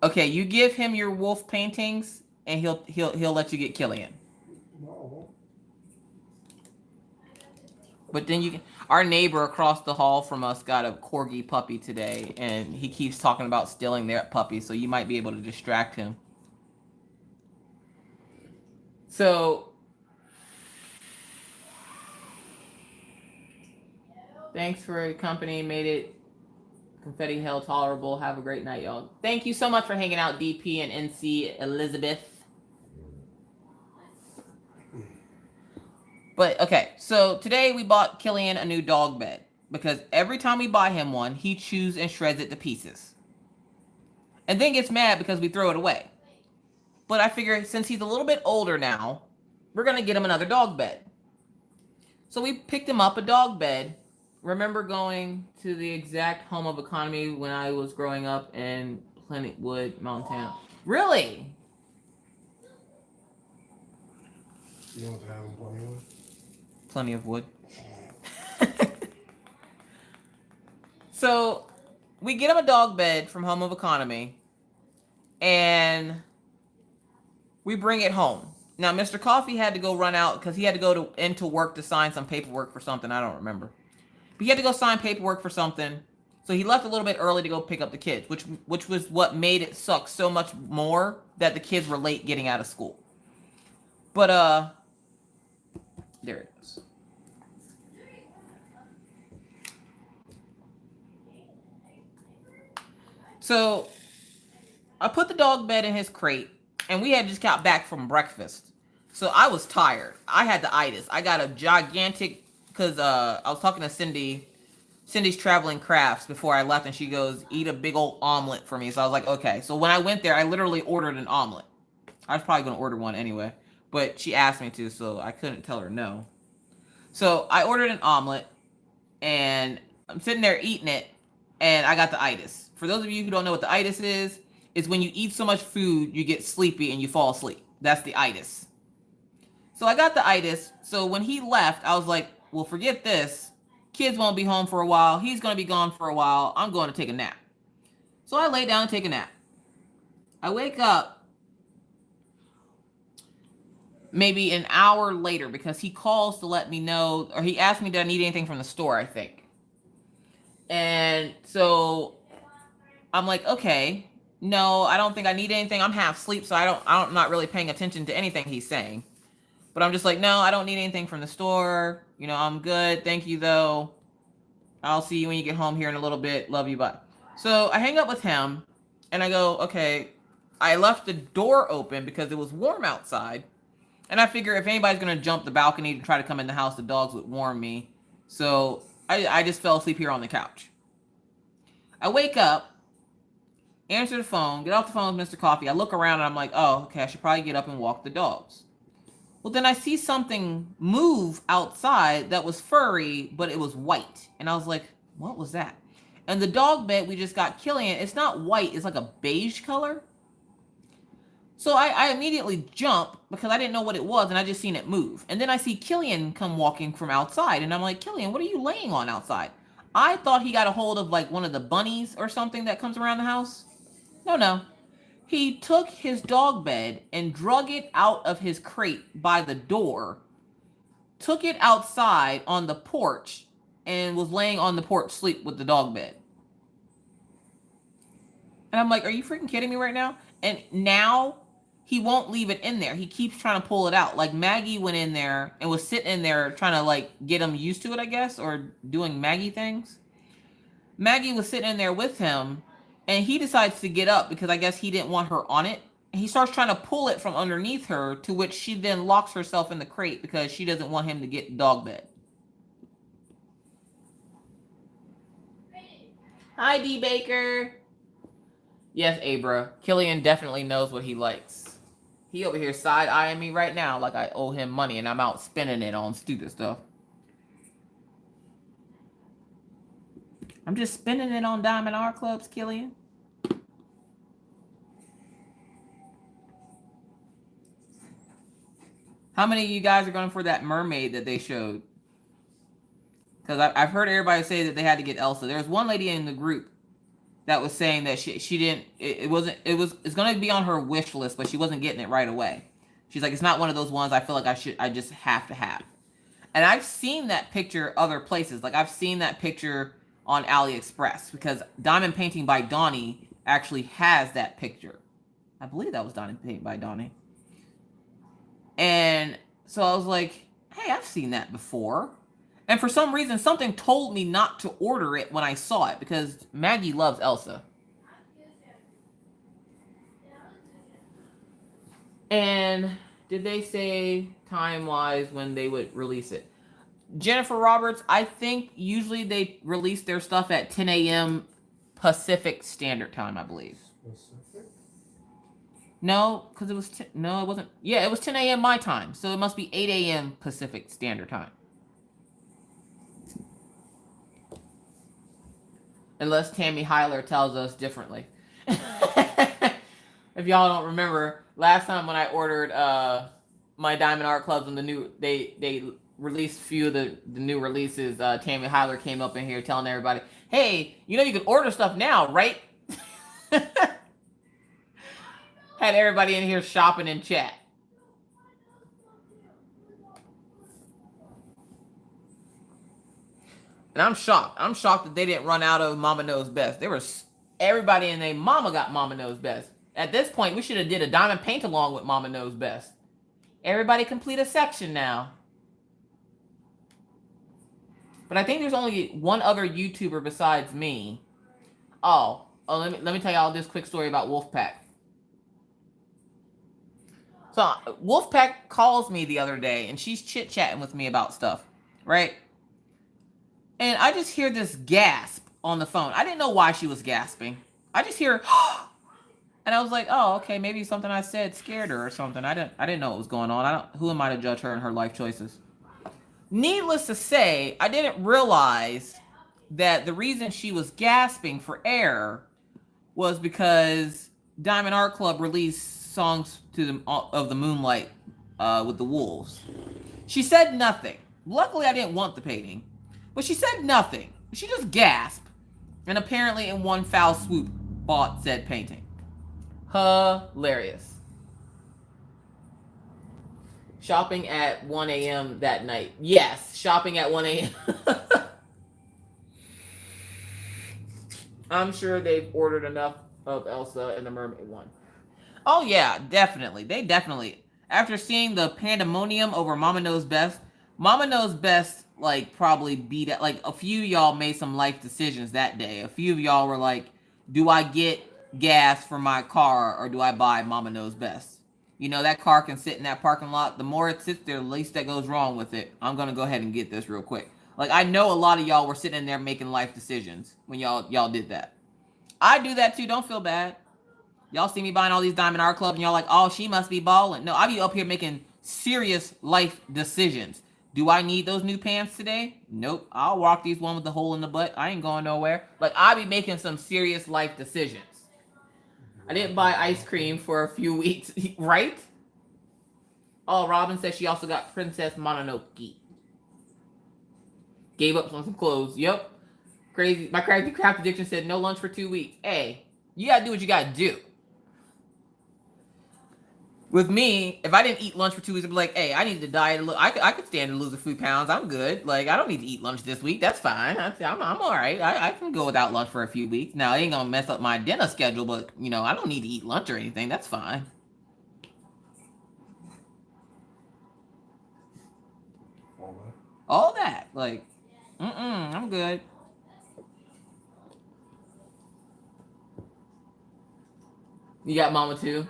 Okay, you give him your wolf paintings, and he'll let you get Killian. No. But then our neighbor across the hall from us got a corgi puppy today, and he keeps talking about stealing their puppy, so you might be able to distract him. So, thanks for the company. Made it confetti hell tolerable. Have a great night, y'all. Thank you so much for hanging out, DP and NC Elizabeth. But, okay, so today we bought Killian a new dog bed. Because every time we buy him one, he chews and shreds it to pieces. And then gets mad because we throw it away. But I figure since he's a little bit older now, we're going to get him another dog bed. So we picked him up a dog bed. Remember going to the exact Home of Economy when I was growing up in Plentywood, Montana? Really? You want to have him plenty of? Plenty of wood. So we get him a dog bed from Home of Economy. And We bring it home. Now, Mr. Coffee had to go run out because he had to go into work to sign some paperwork for something. I don't remember. But he had to go sign paperwork for something. So he left a little bit early to go pick up the kids, which was what made it suck so much more that the kids were late getting out of school. But there it is. So I put the dog bed in his crate, and we had just got back from breakfast. So I was tired. I had the itis. I got a gigantic, because I was talking to Cindy's Traveling Crafts before I left, and she goes, eat a big old omelet for me. So I was like, okay. So when I went there, I literally ordered an omelet. I was probably going to order one anyway, but she asked me to, so I couldn't tell her no. So I ordered an omelet, and I'm sitting there eating it, and I got the itis. For those of you who don't know what the itis is when you eat so much food, you get sleepy and you fall asleep. That's the itis. So I got the itis. So when he left, I was like, well, forget this. Kids won't be home for a while. He's going to be gone for a while. I'm going to take a nap. So I lay down and take a nap. I wake up maybe an hour later because he calls to let me know, or he asked me, did I need anything from the store, I think. And so I'm like, okay, no, I don't think I need anything. I'm half asleep, so I'm not really paying attention to anything he's saying. But I'm just like, no, I don't need anything from the store. You know, I'm good. Thank you, though. I'll see you when you get home here in a little bit. Love you, bye. So I hang up with him, and I go, okay, I left the door open because it was warm outside. And I figure if anybody's going to jump the balcony to try to come in the house, the dogs would warn me. So I just fell asleep here on the couch. I wake up, answer the phone, get off the phone with Mr. Coffee. I look around, and I'm like, oh, okay, I should probably get up and walk the dogs. Well, then I see something move outside that was furry, but it was white. And I was like, what was that? And the dog bed we just got Killian, it's not white, it's like a beige color. So I immediately jump because I didn't know what it was, and I just seen it move. And then I see Killian come walking from outside, and I'm like, Killian, what are you laying on outside? I thought he got a hold of like one of the bunnies or something that comes around the house. No. He took his dog bed and drug it out of his crate by the door, took it outside on the porch, and was laying on the porch sleep with the dog bed. And I'm like, are you freaking kidding me right now? And now he won't leave it in there. He keeps trying to pull it out. Like Maggie went in there and was sitting in there trying to like get him used to it, I guess, or doing Maggie things. Maggie was sitting in there with him, and he decides to get up because I guess he didn't want her on it. He starts trying to pull it from underneath her, to which she then locks herself in the crate because she doesn't want him to get dog bed. Hi, D. Baker. Yes, Abra. Killian definitely knows what he likes. He over here side-eyeing me right now like I owe him money and I'm out spending it on stupid stuff. I'm just spending it on Diamond Art Clubs, Killian. How many of you guys are going for that mermaid that they showed? Because I've heard everybody say that they had to get Elsa. There's one lady in the group that was saying that she didn't, it's going to be on her wish list, but she wasn't getting it right away. She's like, it's not one of those ones I feel like I just have to have. And I've seen that picture other places. Like I've seen that picture on AliExpress because Diamond Painting by Donnie actually has that picture. I believe that was Diamond Painting by Donnie. And so I was like, hey, I've seen that before. And for some reason, something told me not to order it when I saw it because Maggie loves Elsa. And did they say time-wise when they would release it? Jennifer Roberts, I think usually they release their stuff at 10 a.m. Pacific Standard Time, I believe. Pacific? No, because it was... no, it wasn't... yeah, it was 10 a.m. my time. So it must be 8 a.m. Pacific Standard Time. Unless Tammy Heiler tells us differently. If y'all don't remember, last time when I ordered my Diamond Art Clubs and the new... They released a few of the new releases, Tammy Heiler came up in here telling everybody, hey, you know you can order stuff now, right? Had everybody in here shopping in chat. And I'm shocked. I'm shocked that they didn't run out of Mama Knows Best. There was everybody and their mama got Mama Knows Best. At this point, we should have did a diamond paint along with Mama Knows Best. Everybody complete a section now. But I think there's only one other YouTuber besides me. Oh, let me tell y'all this quick story about Wolfpack. So Wolfpack calls me the other day and she's chit-chatting with me about stuff, right? And I just hear this gasp on the phone. I didn't know why she was gasping. I just hear, and I was like, oh, okay, maybe something I said scared her or something. I didn't know what was going on. Who am I to judge her and her life choices? Needless to say, I didn't realize that the reason she was gasping for air was because Diamond Art Club released songs of the Moonlight with the Wolves. She said nothing. Luckily, I didn't want the painting, but she said nothing. She just gasped, and apparently in one foul swoop bought said painting. Hilarious. Shopping at 1 a.m. that night. Yes, shopping at 1 a.m. I'm sure they've ordered enough of Elsa and the Mermaid one. Oh yeah, definitely. They definitely. After seeing the pandemonium over Mama Knows Best like probably beat it. Like a few of y'all made some life decisions that day. A few of y'all were like, do I get gas for my car or do I buy Mama Knows Best? You know, that car can sit in that parking lot. The more it sits there, the least that goes wrong with it. I'm going to go ahead and get this real quick. Like, I know a lot of y'all were sitting in there making life decisions when y'all did that. I do that too. Don't feel bad. Y'all see me buying all these Diamond Art Clubs and y'all like, oh, she must be balling. No, I be up here making serious life decisions. Do I need those new pants today? Nope. I'll rock these one with the hole in the butt. I ain't going nowhere. Like, I be making some serious life decisions. I didn't buy ice cream for a few weeks, right? Oh, Robin says she also got Princess Mononoke. Gave up on some clothes. Yep. Crazy. My crazy craft addiction said no lunch for 2 weeks. Hey, you gotta do what you gotta do. With me, if I didn't eat lunch for 2 weeks, I'd be like, hey, I need to diet a little. I could stand to lose a few pounds. I'm good. Like, I don't need to eat lunch this week. That's fine. I'm all right. I can go without lunch for a few weeks. Now, it ain't going to mess up my dinner schedule, but, you know, I don't need to eat lunch or anything. That's fine. All that. Like, I'm good. You got mama too?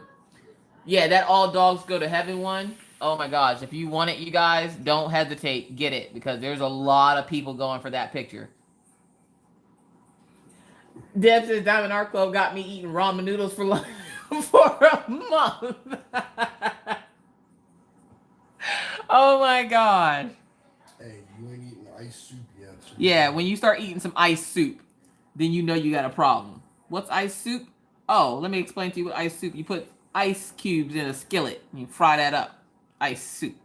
Yeah, that all dogs go to heaven one. Oh my gosh. If you want it, you guys, don't hesitate. Get it. Because there's a lot of people going for that picture. Deb says Diamond Art Club got me eating ramen noodles for lunch for a month. Oh my gosh. Hey, you ain't eating ice soup yet. So yeah, when you start eating some ice soup, then you know you got a problem. What's ice soup? Oh, let me explain to you what ice soup. You put ice cubes in a skillet and you fry that up. Ice soup.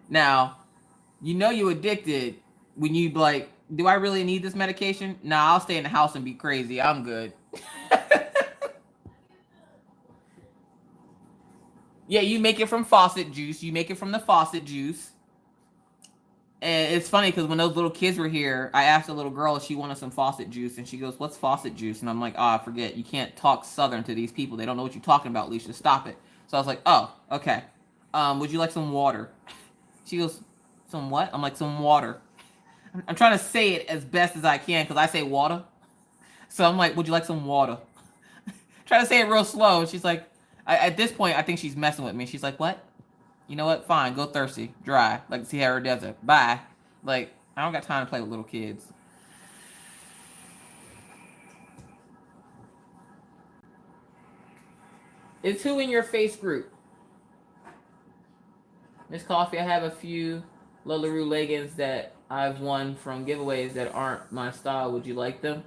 Now, you know you addicted when you like, do I really need this medication? Nah, I'll stay in the house and be crazy. I'm good. Yeah, you make it from faucet juice. You make it from the faucet juice. And it's funny because when those little kids were here, I asked a little girl if she wanted some faucet juice. And she goes, what's faucet juice? And I'm like, oh, I forget. You can't talk Southern to these people. They don't know what you're talking about, Alicia. Stop it. So I was like, oh, okay. Would you like some water? She goes, some what? I'm like, some water. I'm trying to say it as best as I can because I say water. So I'm like, would you like some water? Trying to say it real slow. And she's like, at this point, I think she's messing with me. She's like, what? You know what? Fine. Go thirsty. Dry. Like the Sahara Desert. Bye. Like, I don't got time to play with little kids. It's who in your face group? Miss Coffee, I have a few LuLaRoe leggings that I've won from giveaways that aren't my style. Would you like them?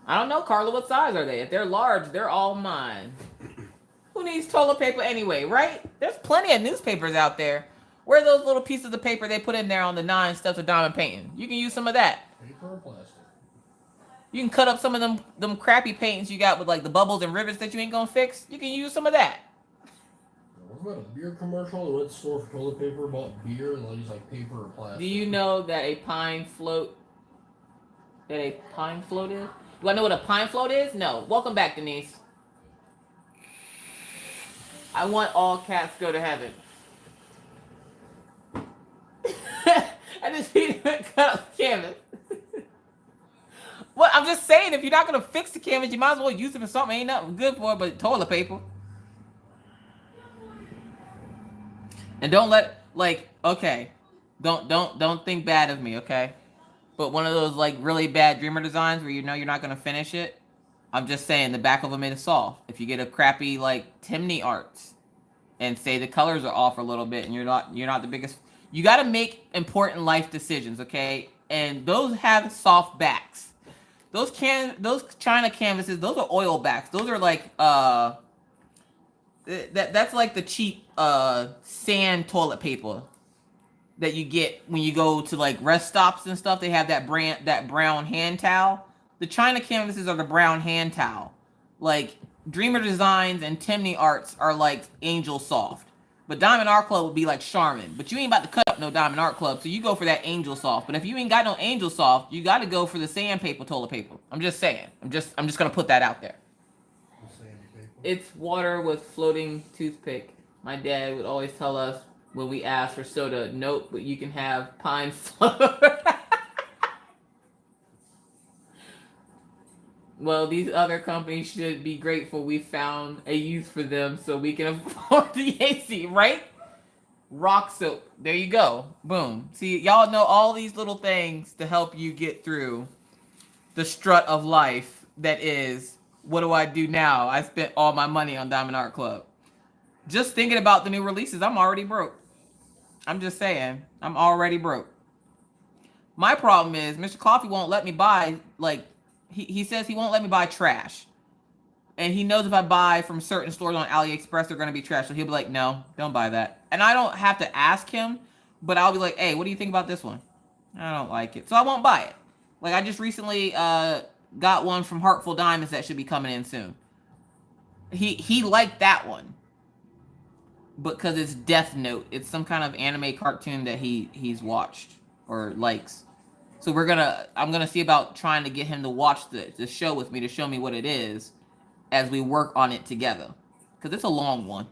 I don't know, Carla. What size are they? If they're large, they're all mine. Who needs toilet paper anyway, right? There's plenty of newspapers out there. Where are those little pieces of paper they put in there on the 9 steps of diamond painting? You can use some of that. Paper or plastic? You can cut up some of them crappy paintings you got with like the bubbles and rivets that you ain't gonna fix. You can use some of that. Wasn't that a beer commercial? They went to the store for toilet paper, bought beer, and they'll use like paper or plastic. Do you know that a pine float is? Do I know what a pine float is? No. Welcome back, Denise. I want all cats to go to heaven. I just need to cut up the canvas. Well, I'm just saying, if you're not gonna fix the canvas, you might as well use it for something. Ain't nothing good for it but toilet paper. And don't let don't think bad of me, okay? But one of those like really bad Dreamer designs where you know you're not gonna finish it. I'm just saying the back of them is soft. If you get a crappy like Timney Arts and say the colors are off a little bit and you're not the biggest, you got to make important life decisions, okay? And those have soft backs. Those China canvases, those are oil backs. Those are like that's like the cheap sand toilet paper that you get when you go to like rest stops and stuff. They have that brown hand towel. The China canvases are the brown hand towel. Like Dreamer Designs and Timney Arts are like Angel Soft. But Diamond Art Club would be like Charmin. But you ain't about to cut up no Diamond Art Club, so you go for that Angel Soft. But if you ain't got no Angel Soft, you got to go for the sandpaper toilet paper. I'm just saying. I'm just gonna put that out there. It's water with floating toothpick. My dad would always tell us when we asked for soda, nope, but you can have pine float. Well, these other companies should be grateful we found a use for them so we can afford the AC, right? Rock soap. There you go. Boom. See, y'all know all these little things to help you get through the strut of life that is, what do I do now? I spent all my money on Diamond Art Club. Just thinking about the new releases, I'm already broke. I'm just saying, I'm already broke. My problem is Mr. Coffee won't let me buy, like, he says he won't let me buy trash. And he knows if I buy from certain stores on AliExpress, they're going to be trash. So he'll be like, no, don't buy that. And I don't have to ask him, but I'll be like, hey, what do you think about this one? I don't like it. So I won't buy it. Like, I just recently got one from Heartful Diamonds that should be coming in soon. He liked that one. Because it's Death Note. It's some kind of anime cartoon that he's watched or likes. So I'm gonna see about trying to get him to watch the show with me to show me what it is as we work on it together. Because it's a long one.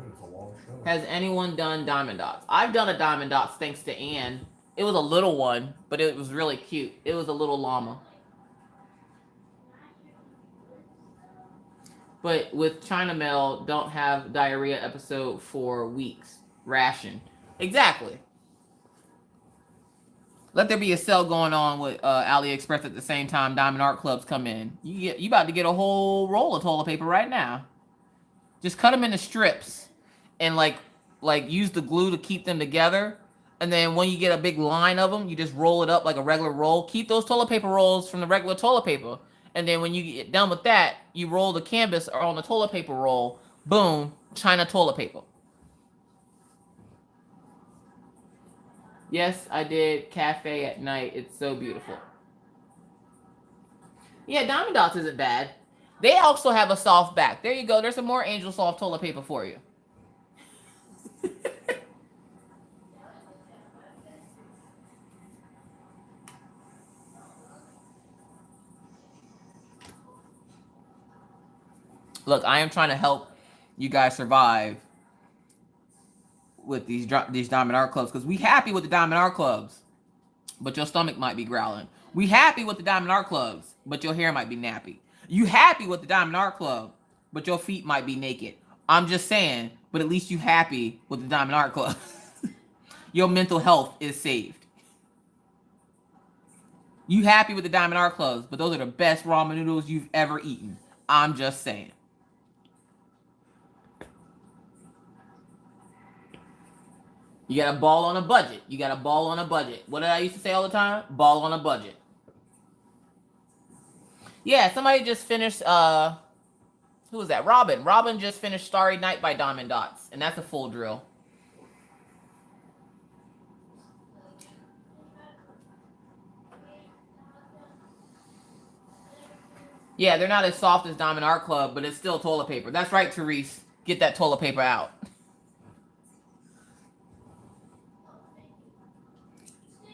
It's a long show. Has anyone done Diamond Dots? I've done a Diamond Dots thanks to Anne. It was a little one, but it was really cute. It was a little llama. But with China Mail, don't have diarrhea episode for weeks. Ration. Exactly. Let there be a sale going on with AliExpress at the same time Diamond Art Clubs come in. You about to get a whole roll of toilet paper right now. Just cut them into strips and like use the glue to keep them together. And then when you get a big line of them, you just roll it up like a regular roll. Keep those toilet paper rolls from the regular toilet paper. And then when you get done with that, you roll the canvas on the toilet paper roll. Boom, China toilet paper. Yes, I did Cafe at Night. It's so beautiful. Yeah, Diamond Dots isn't bad. They also have a soft back. There you go. There's some more Angel Soft toilet paper for you. Look, I am trying to help you guys survive with these Diamond Art Clubs because we happy with the Diamond Art Clubs, but your stomach might be growling. We happy with the Diamond Art Clubs, but your hair might be nappy. You happy with the Diamond Art Club, but your feet might be naked. I'm just saying, but at least you happy with the Diamond Art Club. Your mental health is saved. You happy with the Diamond Art Clubs, but those are the best ramen noodles you've ever eaten. I'm just saying. You got to ball on a budget. You got to ball on a budget. What did I used to say all the time? Ball on a budget. Yeah, somebody just finished, who was that? Robin. Robin just finished Starry Night by Diamond Dots. And that's a full drill. Yeah, they're not as soft as Diamond Art Club, but it's still toilet paper. That's right, Therese. Get that toilet paper out.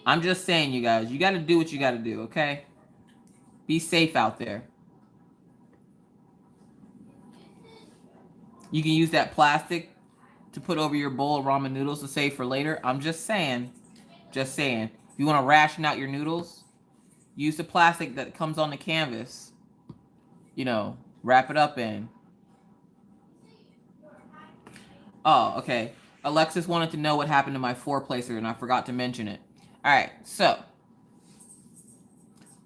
I'm just saying, you guys, you got to do what you got to do, okay? Be safe out there. You can use that plastic to put over your bowl of ramen noodles to save for later. I'm just saying. Just saying. If you want to ration out your noodles, use the plastic that comes on the canvas. You know, wrap it up in. Oh, okay. Alexis wanted to know what happened to my 4-placer, and I forgot to mention it. All right, so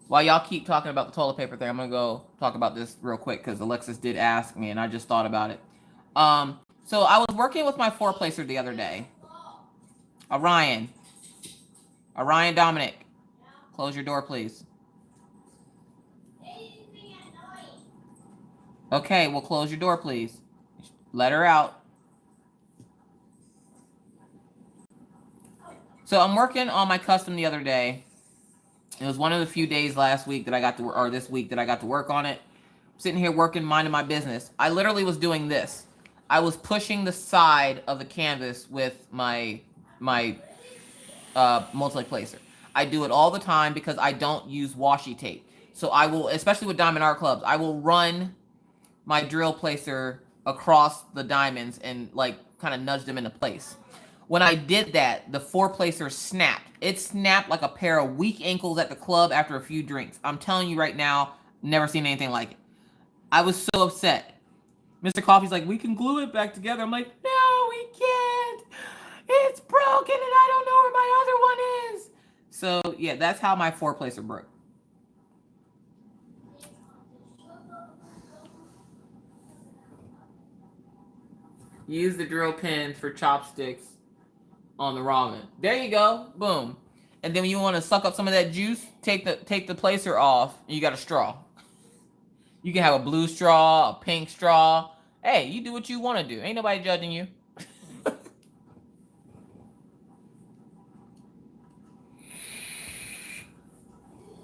while y'all keep talking about the toilet paper thing, I'm going to go talk about this real quick because Alexis did ask me, and I just thought about it. So I was working with my 4-placer the other day. Orion Dominic, close your door, please. Okay, well, close your door, please. Let her out. So I'm working on my custom the other day. It was one of the few days last week that I got to, or this week that I got to work on it. Sitting here working, minding my business. I literally was doing this. I was pushing the side of the canvas with my multi-placer. I do it all the time because I don't use washi tape. So I will, especially with Diamond Art Clubs, I will run my drill placer across the diamonds and like kind of nudge them into place. When I did that, the 4-placer snapped. It snapped like a pair of weak ankles at the club after a few drinks. I'm telling you right now, never seen anything like it. I was so upset. Mr. Coffee's like, we can glue it back together. I'm like, no, we can't. It's broken and I don't know where my other one is. So yeah, that's how my 4-placer broke. Use the drill pins for chopsticks on the ramen. There you go. Boom. And then when you want to suck up some of that juice, take the placer off, and you got a straw. You can have a blue straw, a pink straw. Hey, you do what you want to do. Ain't nobody judging you.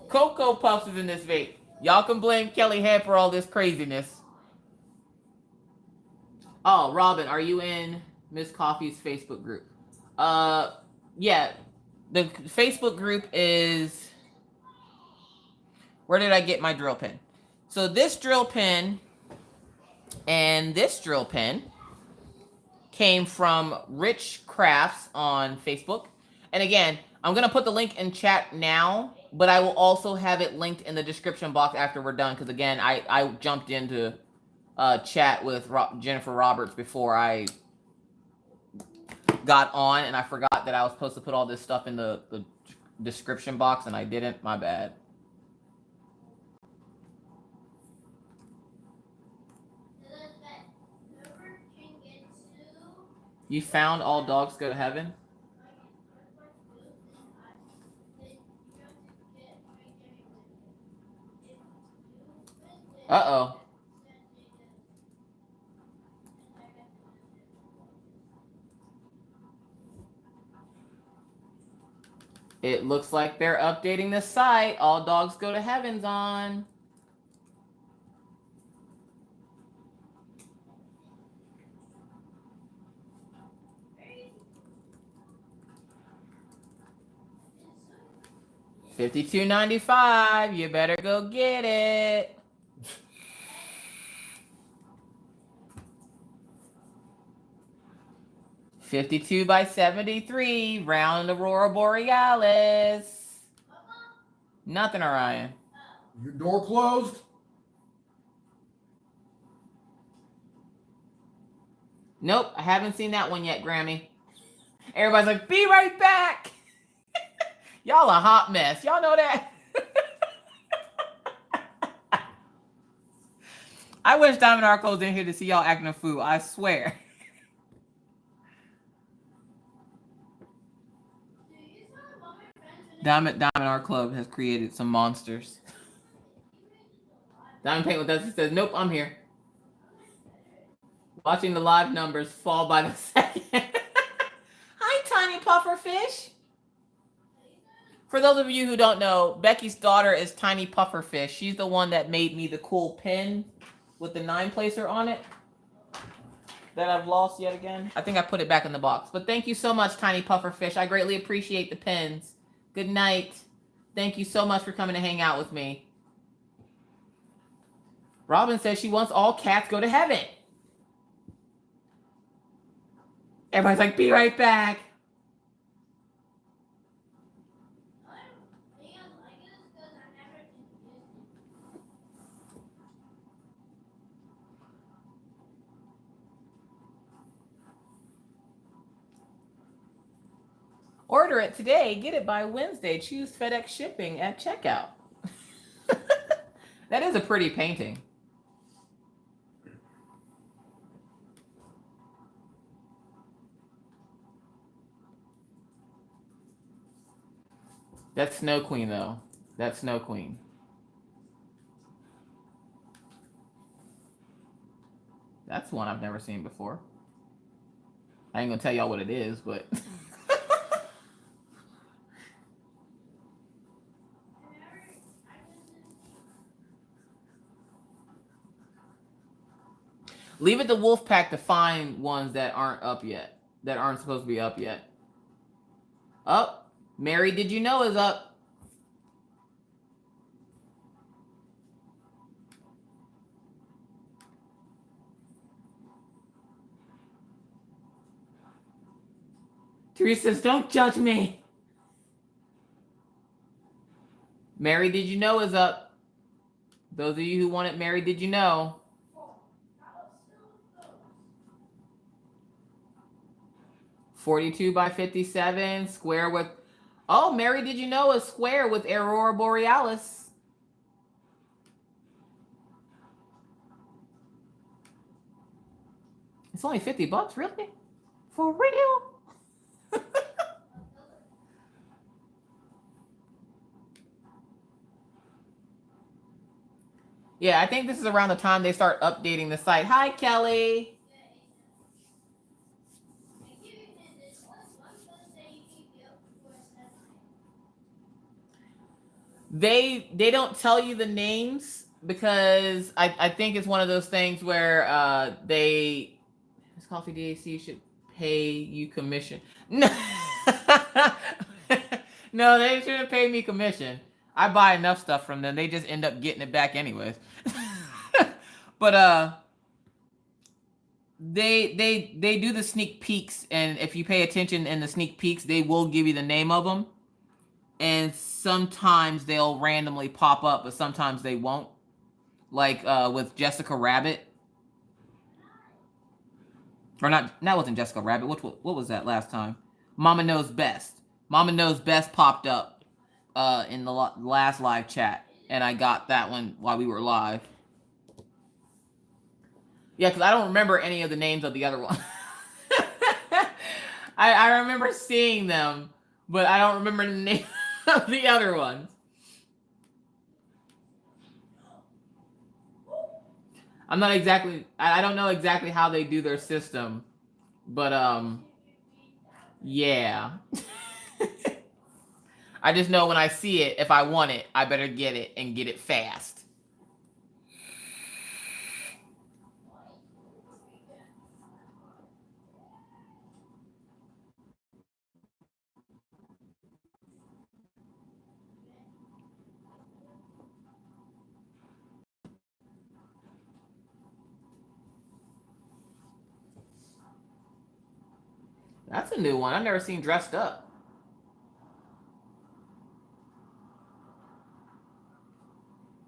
Cocoa Puffs is in this vape. Y'all can blame Kelly Head for all this craziness. Oh, Robin, are you in Miss Coffee's Facebook group? Yeah. The Facebook group is... Where did I get my drill pin? So this drill pin and this drill pin came from Rich Crafts on Facebook. And again, I'm going to put the link in chat now, but I will also have it linked in the description box after we're done. Because again, I jumped into chat with Jennifer Roberts before I got on, and I forgot that I was supposed to put all this stuff in the description box, and I didn't. My bad. You found All Dogs Go to Heaven? Uh-oh. It looks like they're updating the site. All Dogs Go to Heaven's on. $52.95. You better go get it. $52 by $73. Round Aurora Borealis. Nothing, Orion. Your door closed? Nope, I haven't seen that one yet, Grammy. Everybody's like, be right back. Y'all a hot mess. Y'all know that? I wish Diamond Art was in here to see y'all acting a fool. I swear. Diamond Art Club has created some monsters. Diamond Paint with us, he says, nope, I'm here. Watching the live numbers fall by the second. Hi, tiny pufferfish. For those of you who don't know, Becky's daughter is Tiny Pufferfish. She's the one that made me the cool pin with the 9-placer on it that I've lost yet again. I think I put it back in the box. But thank you so much, Tiny Pufferfish. I greatly appreciate the pins. Good night. Thank you so much for coming to hang out with me. Robin says she wants all cats go to heaven. Everybody's like, be right back. Order it today. Get it by Wednesday. Choose FedEx shipping at checkout. That is a pretty painting. That's Snow Queen, though. That's Snow Queen. That's one I've never seen before. I ain't gonna tell y'all what it is, but... Leave it to Wolfpack to find ones that aren't up yet. That aren't supposed to be up yet. Up. Mary, did you know is up. Teresa says, don't judge me. Mary, did you know is up. Those of you who want it, Mary, did you know? 42 by 57, square with... Oh, Mary, did you know a square with Aurora Borealis? It's only $50, really? For real? Yeah, I think this is around the time they start updating the site. Hi, Kelly. They don't tell you the names because I think it's one of those things where this Coffee DAC should pay you commission. No, no, they shouldn't pay me commission. I buy enough stuff from them. They just end up getting it back anyways. But they do the sneak peeks, and if you pay attention in the sneak peeks, they will give you the name of them. And sometimes they'll randomly pop up, but sometimes they won't. Like with Jessica Rabbit. Or not, that wasn't Jessica Rabbit. What was that last time? Mama Knows Best. Mama Knows Best popped up in the last live chat. And I got that one while we were live. Yeah, because I don't remember any of the names of the other one. I remember seeing them, but I don't remember the name of the other ones. I'm not exactly... I don't know exactly how they do their system. But, yeah. I just know when I see it, if I want it, I better get it and get it fast. That's a new one. I've never seen Dressed Up.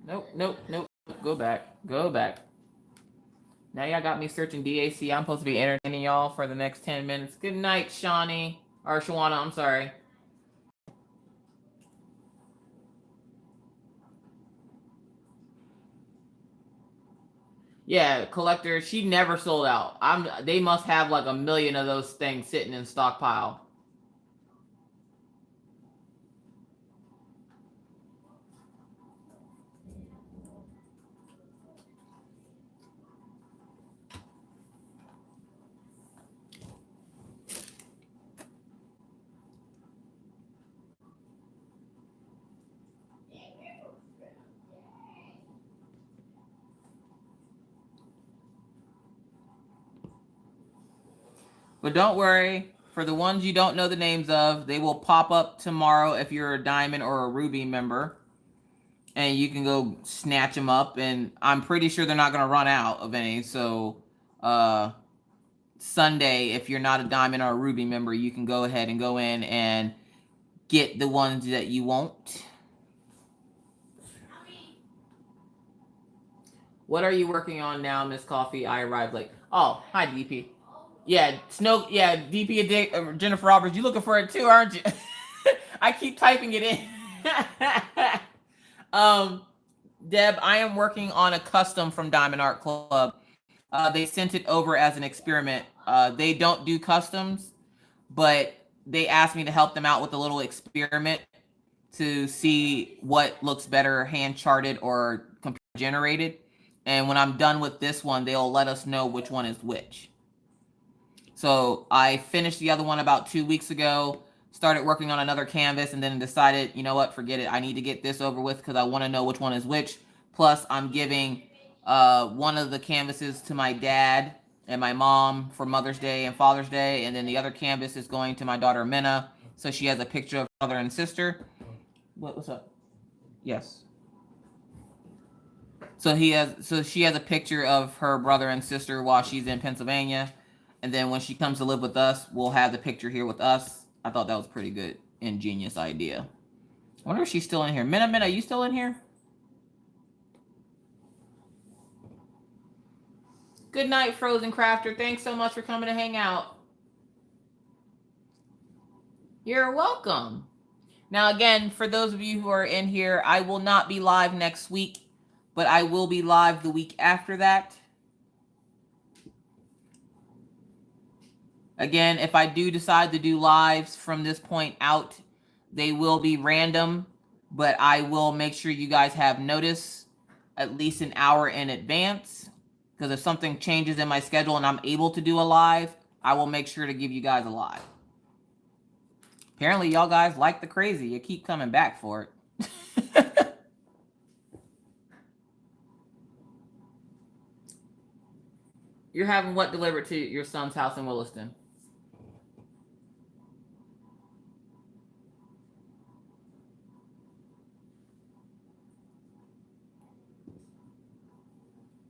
Nope, nope, nope. Go back. Go back. Now y'all got me searching DAC. I'm supposed to be entertaining y'all for the next 10 minutes. Good night, Shawnee. Or Shawana, I'm sorry. Yeah, collector, she never sold out. They must have like 1 million of those things sitting in stockpile. But don't worry. For the ones you don't know the names of, they will pop up tomorrow if you're a Diamond or a Ruby member. And you can go snatch them up. And I'm pretty sure they're not going to run out of any. So, Sunday, if you're not a Diamond or a Ruby member, you can go ahead and go in and get the ones that you want. What are you working on now, Miss Coffee? I arrived late. Oh, hi, DP. Yeah, DP, Jennifer Roberts, you looking for it too, aren't you? I keep typing it in. Deb, I am working on a custom from Diamond Art Club. They sent it over as an experiment. They don't do customs, but they asked me to help them out with a little experiment to see what looks better, hand charted or computer generated. And when I'm done with this one, they'll let us know which one is which. So I finished the other one about 2 weeks ago, started working on another canvas, and then decided, you know what, forget it. I need to get this over with because I want to know which one is which. Plus, I'm giving one of the canvases to my dad and my mom for Mother's Day and Father's Day. And then the other canvas is going to my daughter, Minna. So she has a picture of mother and sister. What's up? Yes. So she has a picture of her brother and sister while she's in Pennsylvania. And then when she comes to live with us, we'll have the picture here with us. I thought that was pretty good, ingenious idea. I wonder if she's still in here. Minna, are you still in here? Good night, Frozen Crafter. Thanks so much for coming to hang out. You're welcome. Now, again, for those of you who are in here, I will not be live next week, but I will be live the week after that. Again, if I do decide to do lives from this point out, they will be random, but I will make sure you guys have notice at least an hour in advance. Because if something changes in my schedule and I'm able to do a live, I will make sure to give you guys a live. Apparently, y'all guys like the crazy. You keep coming back for it. You're having what delivered to your son's house in Williston?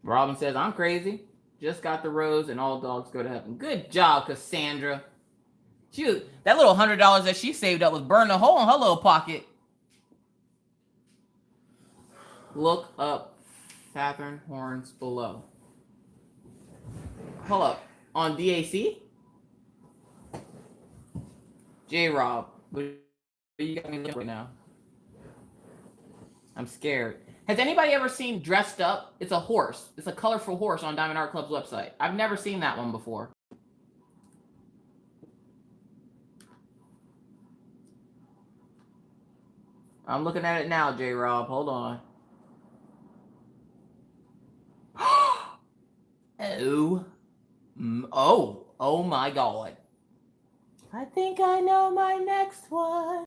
Robin says, I'm crazy. Just got the rose and all dogs go to heaven. Good job, Cassandra. That little $100 that she saved up was burning a hole in her little pocket. Look up Fathern Horns below. Hold up. On DAC? J-Rob. You got me looking right now. I'm scared. Has anybody ever seen Dressed Up? It's a horse. It's a colorful horse on Diamond Art Club's website. I've never seen that one before. I'm looking at it now, J-Rob. Hold on. Oh my God. I think I know my next one.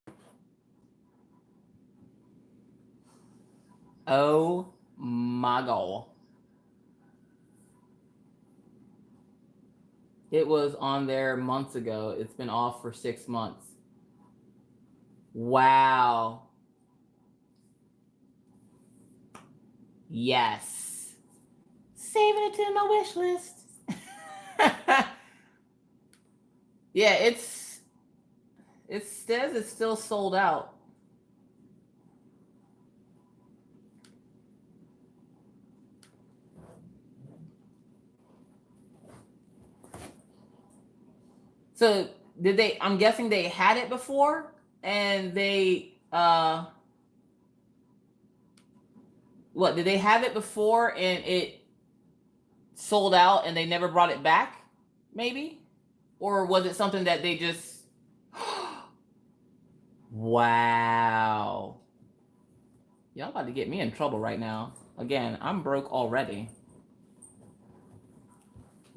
Oh my God. It was on there months ago. It's been off for 6 months. Wow. Yes. Saving it to my wish list. Yeah, it says it's still sold out. So I'm guessing they had it before and they, did they have it before and it sold out and they never brought it back? Maybe? Or was it something that they just... Wow. Y'all about to get me in trouble right now. Again, I'm broke already.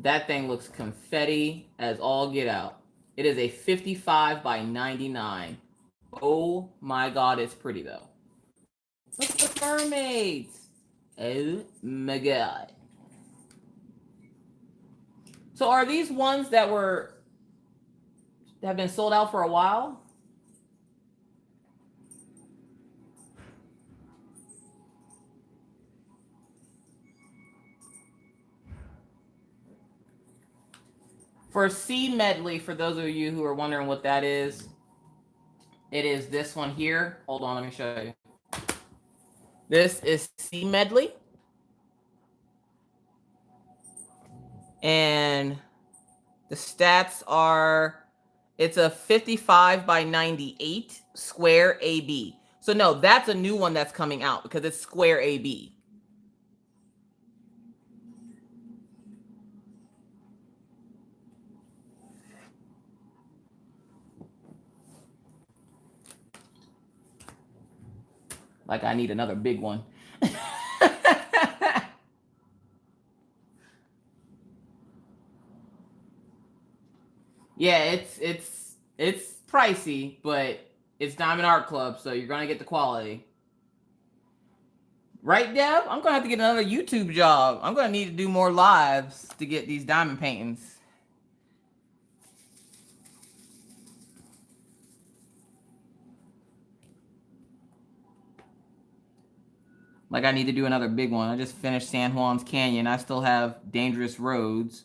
That thing looks confetti as all get out. It is a 55 by 99. Oh my God, it's pretty though. Look at the mermaids. Oh my God. So are these ones that were have been sold out for a while. For C medley, for those of you who are wondering what that is, it is this one here. Hold on, let me show you. This is C medley. And the stats are, it's a 55 by 98 square AB. So no, that's a new one that's coming out because it's square AB. Like I need another big one. Yeah, it's pricey, but it's Diamond Art Club, so you're gonna get the quality. Right, Deb? I'm gonna have to get another YouTube job. I'm gonna need to do more lives to get these diamond paintings. Like I need to do another big one. I just finished San Juan's Canyon. I still have Dangerous Roads.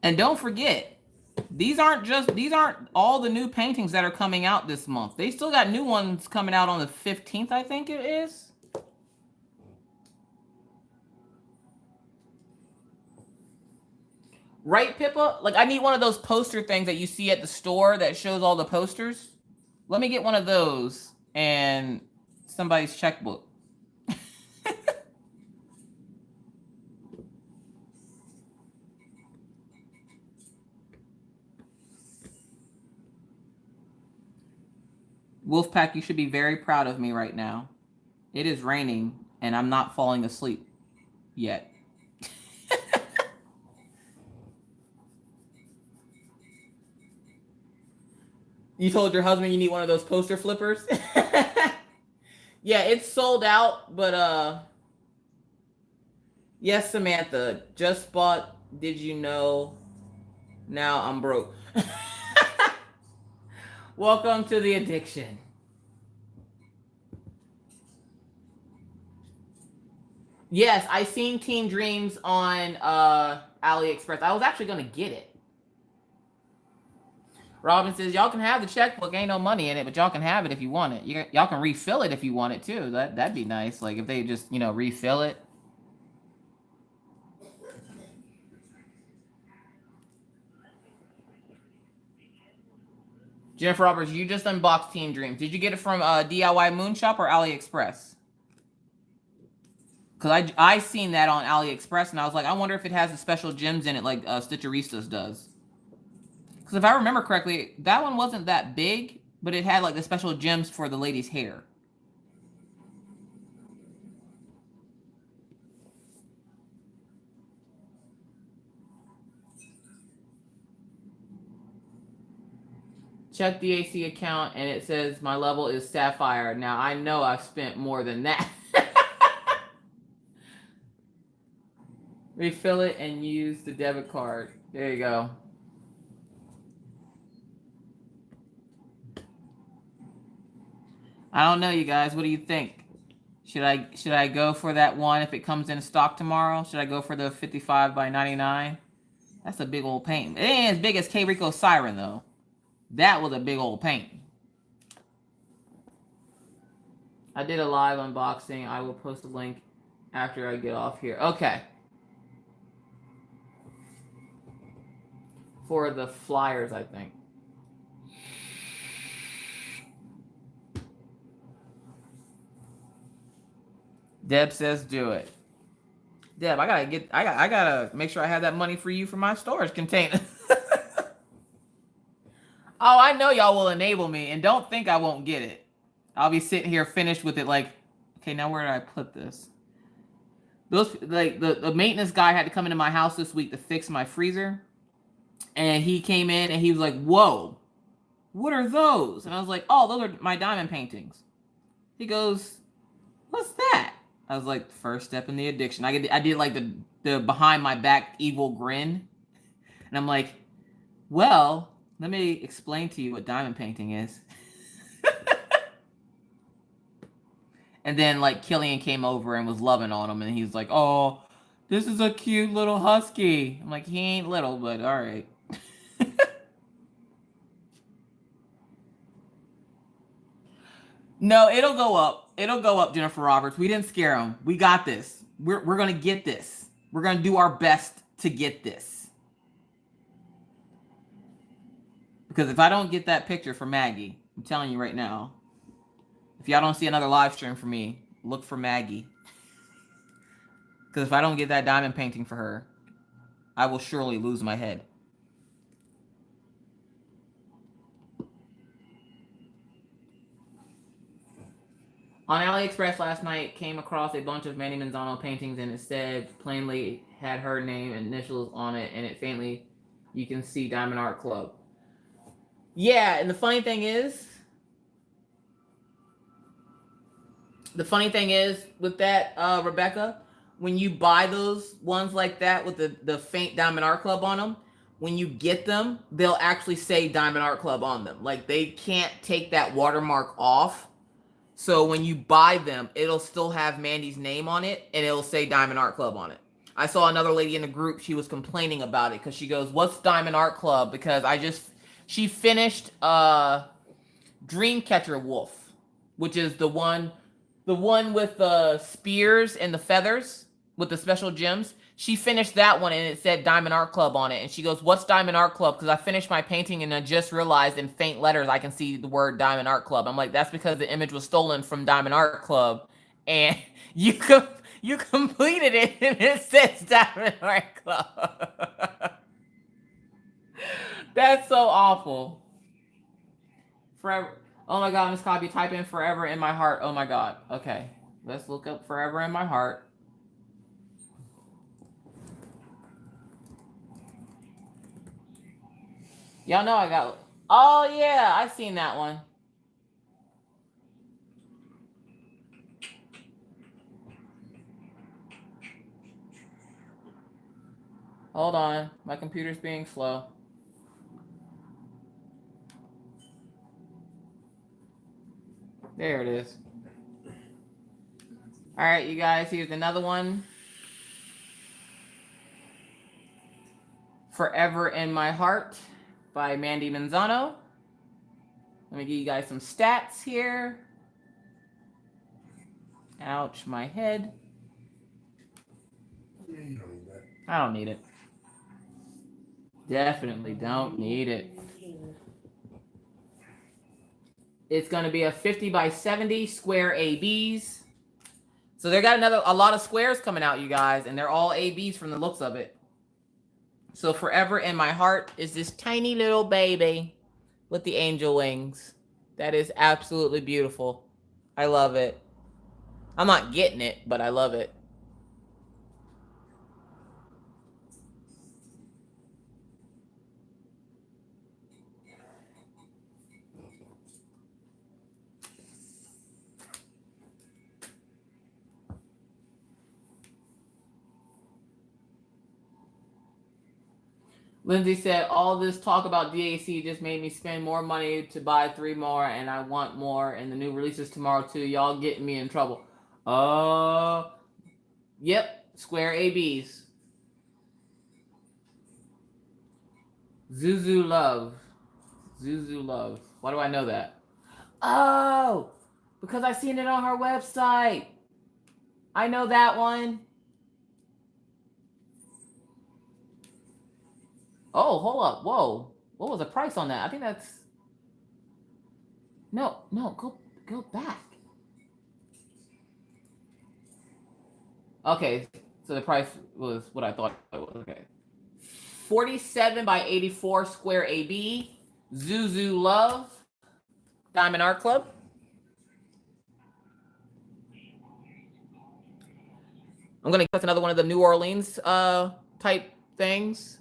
And don't forget, these aren't all the new paintings that are coming out this month. They still got new ones coming out on the 15th, I think it is. Right, Pippa? Like, I need one of those poster things that you see at the store that shows all the posters. Let me get one of those and somebody's checkbook. Wolfpack, you should be very proud of me right now. It is raining and I'm not falling asleep yet. You told your husband you need one of those poster flippers? Yeah, it's sold out, but yes, Samantha, just bought, did you know? Now I'm broke. Welcome to the addiction. Yes, I seen Teen Dreams on AliExpress. I was actually gonna get it. Robin says, y'all can have the checkbook. Ain't no money in it, but y'all can have it if you want it. Y'all can refill it if you want it, too. That'd be nice. Like, if they just, you know, refill it. Jennifer Roberts, you just unboxed Teen Dreams. Did you get it from DIY Moon Shop or AliExpress? Because I seen that on AliExpress, and I was like, I wonder if it has the special gems in it like Stitcheristas does. Because if I remember correctly, that one wasn't that big, but it had like the special gems for the lady's hair. Check the AC account and it says my level is Sapphire. Now I know I've spent more than that. Refill it and use the debit card. There you go. I don't know, you guys. What do you think? Should I go for that one if it comes in stock tomorrow? Should I go for the 55 by 99? That's a big old paint. It ain't as big as K Rico Siren though. That was a big old paint. I did a live unboxing. I will post a link after I get off here. Okay. For the flyers, I think. Deb says do it. Deb, I gotta make sure I have that money for you for my storage container. Oh, I know y'all will enable me, and don't think I won't get it. I'll be sitting here finished with it like, okay, now where did I put this? Those, like, the maintenance guy had to come into my house this week to fix my freezer. And he came in and he was like, whoa, what are those? And I was like, oh, those are my diamond paintings. He goes, What's that? I was like, first step in the addiction. I did like the behind my back evil grin. And I'm like, well, let me explain to you what diamond painting is. And then like Killian came over and was loving on him, and he's like, oh, this is a cute little husky. I'm like, he ain't little, but all right. No, it'll go up. It'll go up, Jennifer Roberts. We didn't scare him. We got this. We're gonna get this. We're gonna do our best to get this. Because if I don't get that picture for Maggie, I'm telling you right now, if y'all don't see another live stream for me, look for Maggie. Because if I don't get that diamond painting for her, I will surely lose my head. On AliExpress last night, came across a bunch of Manny Manzano paintings, and it said plainly had her name and initials on it, and it faintly you can see Diamond Art Club. Yeah, and the funny thing is with that, Rebecca, when you buy those ones like that with the faint Diamond Art Club on them, when you get them, they'll actually say Diamond Art Club on them. Like, they can't take that watermark off. So when you buy them, it'll still have Mandy's name on it, and it'll say Diamond Art Club on it. I saw another lady in the group, she was complaining about it, because she goes, what's Diamond Art Club? Because she finished Dreamcatcher Wolf, which is the one with the spears and the feathers with the special gems. She finished that one, and it said Diamond Art Club on it. And she goes, what's Diamond Art Club? Because I finished my painting, and I just realized in faint letters I can see the word Diamond Art Club. I'm like, that's because the image was stolen from Diamond Art Club, and you completed it, and it says Diamond Art Club. That's so awful. Forever. Oh my God, Miss Copy, type in Forever in My Heart. Oh my God. Okay. Let's look up Forever in My Heart. Y'all know I got... Oh yeah, I seen that one. Hold on. My computer's being slow. There it is. All right, you guys, here's another one. Forever in My Heart by Mandy Manzano. Let me give you guys some stats here. Ouch, my head. Yeah, you don't need that. I don't need it. Definitely don't need it. It's going to be a 50 by 70 square ABs. So they got a lot of squares coming out, you guys, and they're all ABs from the looks of it. So Forever in My Heart is this tiny little baby with the angel wings. That is absolutely beautiful. I love it. I'm not getting it, but I love it. Lindsay said, all this talk about DAC just made me spend more money to buy 3 more, and I want more, and the new releases tomorrow too. Y'all getting me in trouble. Yep, square ABs. Zuzu Love. Zuzu Love. Why do I know that? Oh, because I seen it on her website. I know that one. Oh, hold up. Whoa. What was the price on that? I think that's... No, go back. Okay, so the price was what I thought it was. Okay. 47 by 84 square AB. Zuzu Love. Diamond Art Club. I'm going to guess another one of the New Orleans type things.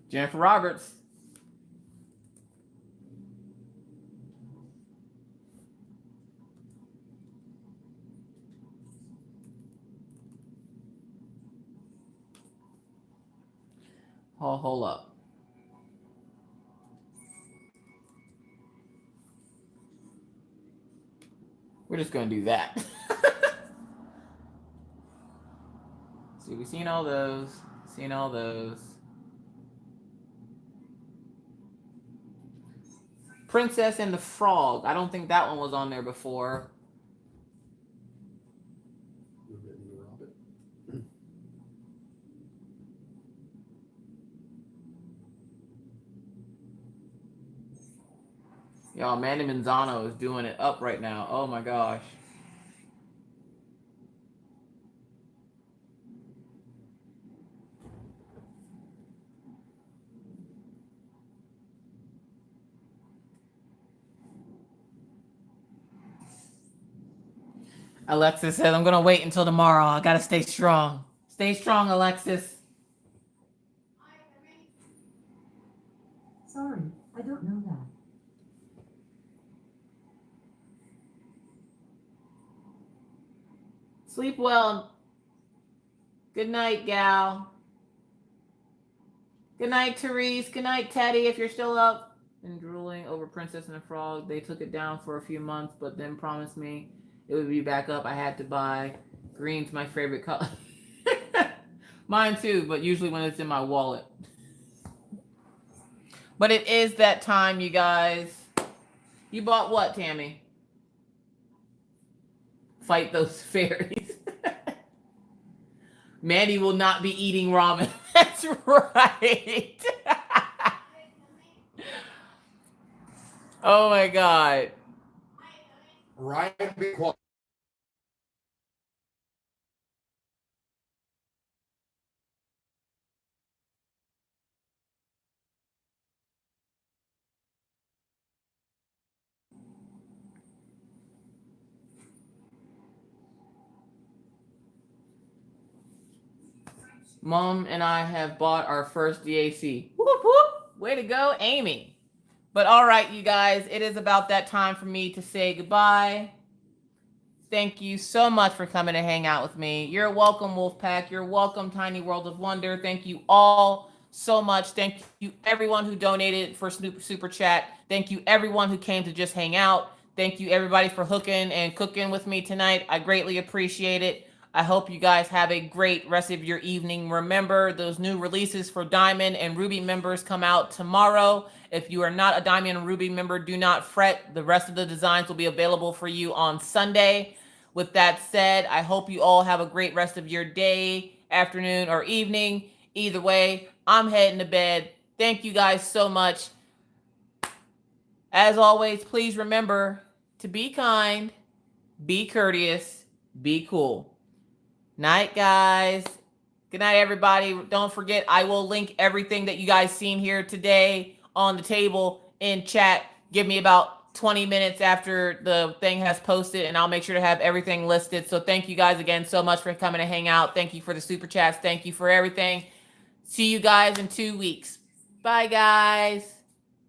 Jennifer Roberts. Oh, hold up. We're just gonna do that. See, we've seen all those. Seen all those. Princess and the Frog. I don't think that one was on there before. Y'all, Manny Manzano is doing it up right now. Oh my gosh. Alexis says, I'm going to wait until tomorrow. I got to stay strong. Stay strong, Alexis. Sorry, I don't know that. Sleep well. Good night, gal. Good night, Therese. Good night, Teddy, if you're still up. And drooling over Princess and the Frog. They took it down for a few months, but then promised me it would be back up. I had to buy. Green's my favorite color. Mine too, but usually when it's in my wallet. But it is that time, you guys. You bought what, Tammy? Fight those fairies. Mandy will not be eating ramen. That's right. Oh my God. Ryan, be quiet. Mom and I have bought our first DAC. Whoop, whoop. Way to go, Amy. But all right, you guys, it is about that time for me to say goodbye. Thank you so much for coming to hang out with me. You're welcome, Wolfpack. You're welcome, Tiny World of Wonder. Thank you all so much. Thank you, everyone who donated for Super Chat. Thank you, everyone who came to just hang out. Thank you, everybody, for hooking and cooking with me tonight. I greatly appreciate it. I hope you guys have a great rest of your evening. Remember, those new releases for Diamond and Ruby members come out tomorrow. If you are not a Diamond and Ruby member, do not fret. The rest of the designs will be available for you on Sunday. With that said, I hope you all have a great rest of your day, afternoon, or evening. Either way, I'm heading to bed. Thank you guys so much. As always, please remember to be kind, be courteous, be cool. Night, guys. Good night, everybody. Don't forget, I will link everything that you guys seen here today on the table in chat. Give me about 20 minutes after the thing has posted, and I'll make sure to have everything listed. So thank you guys again so much for coming to hang out. Thank you for the super chats. Thank you for everything. See you guys in 2 weeks. Bye, guys.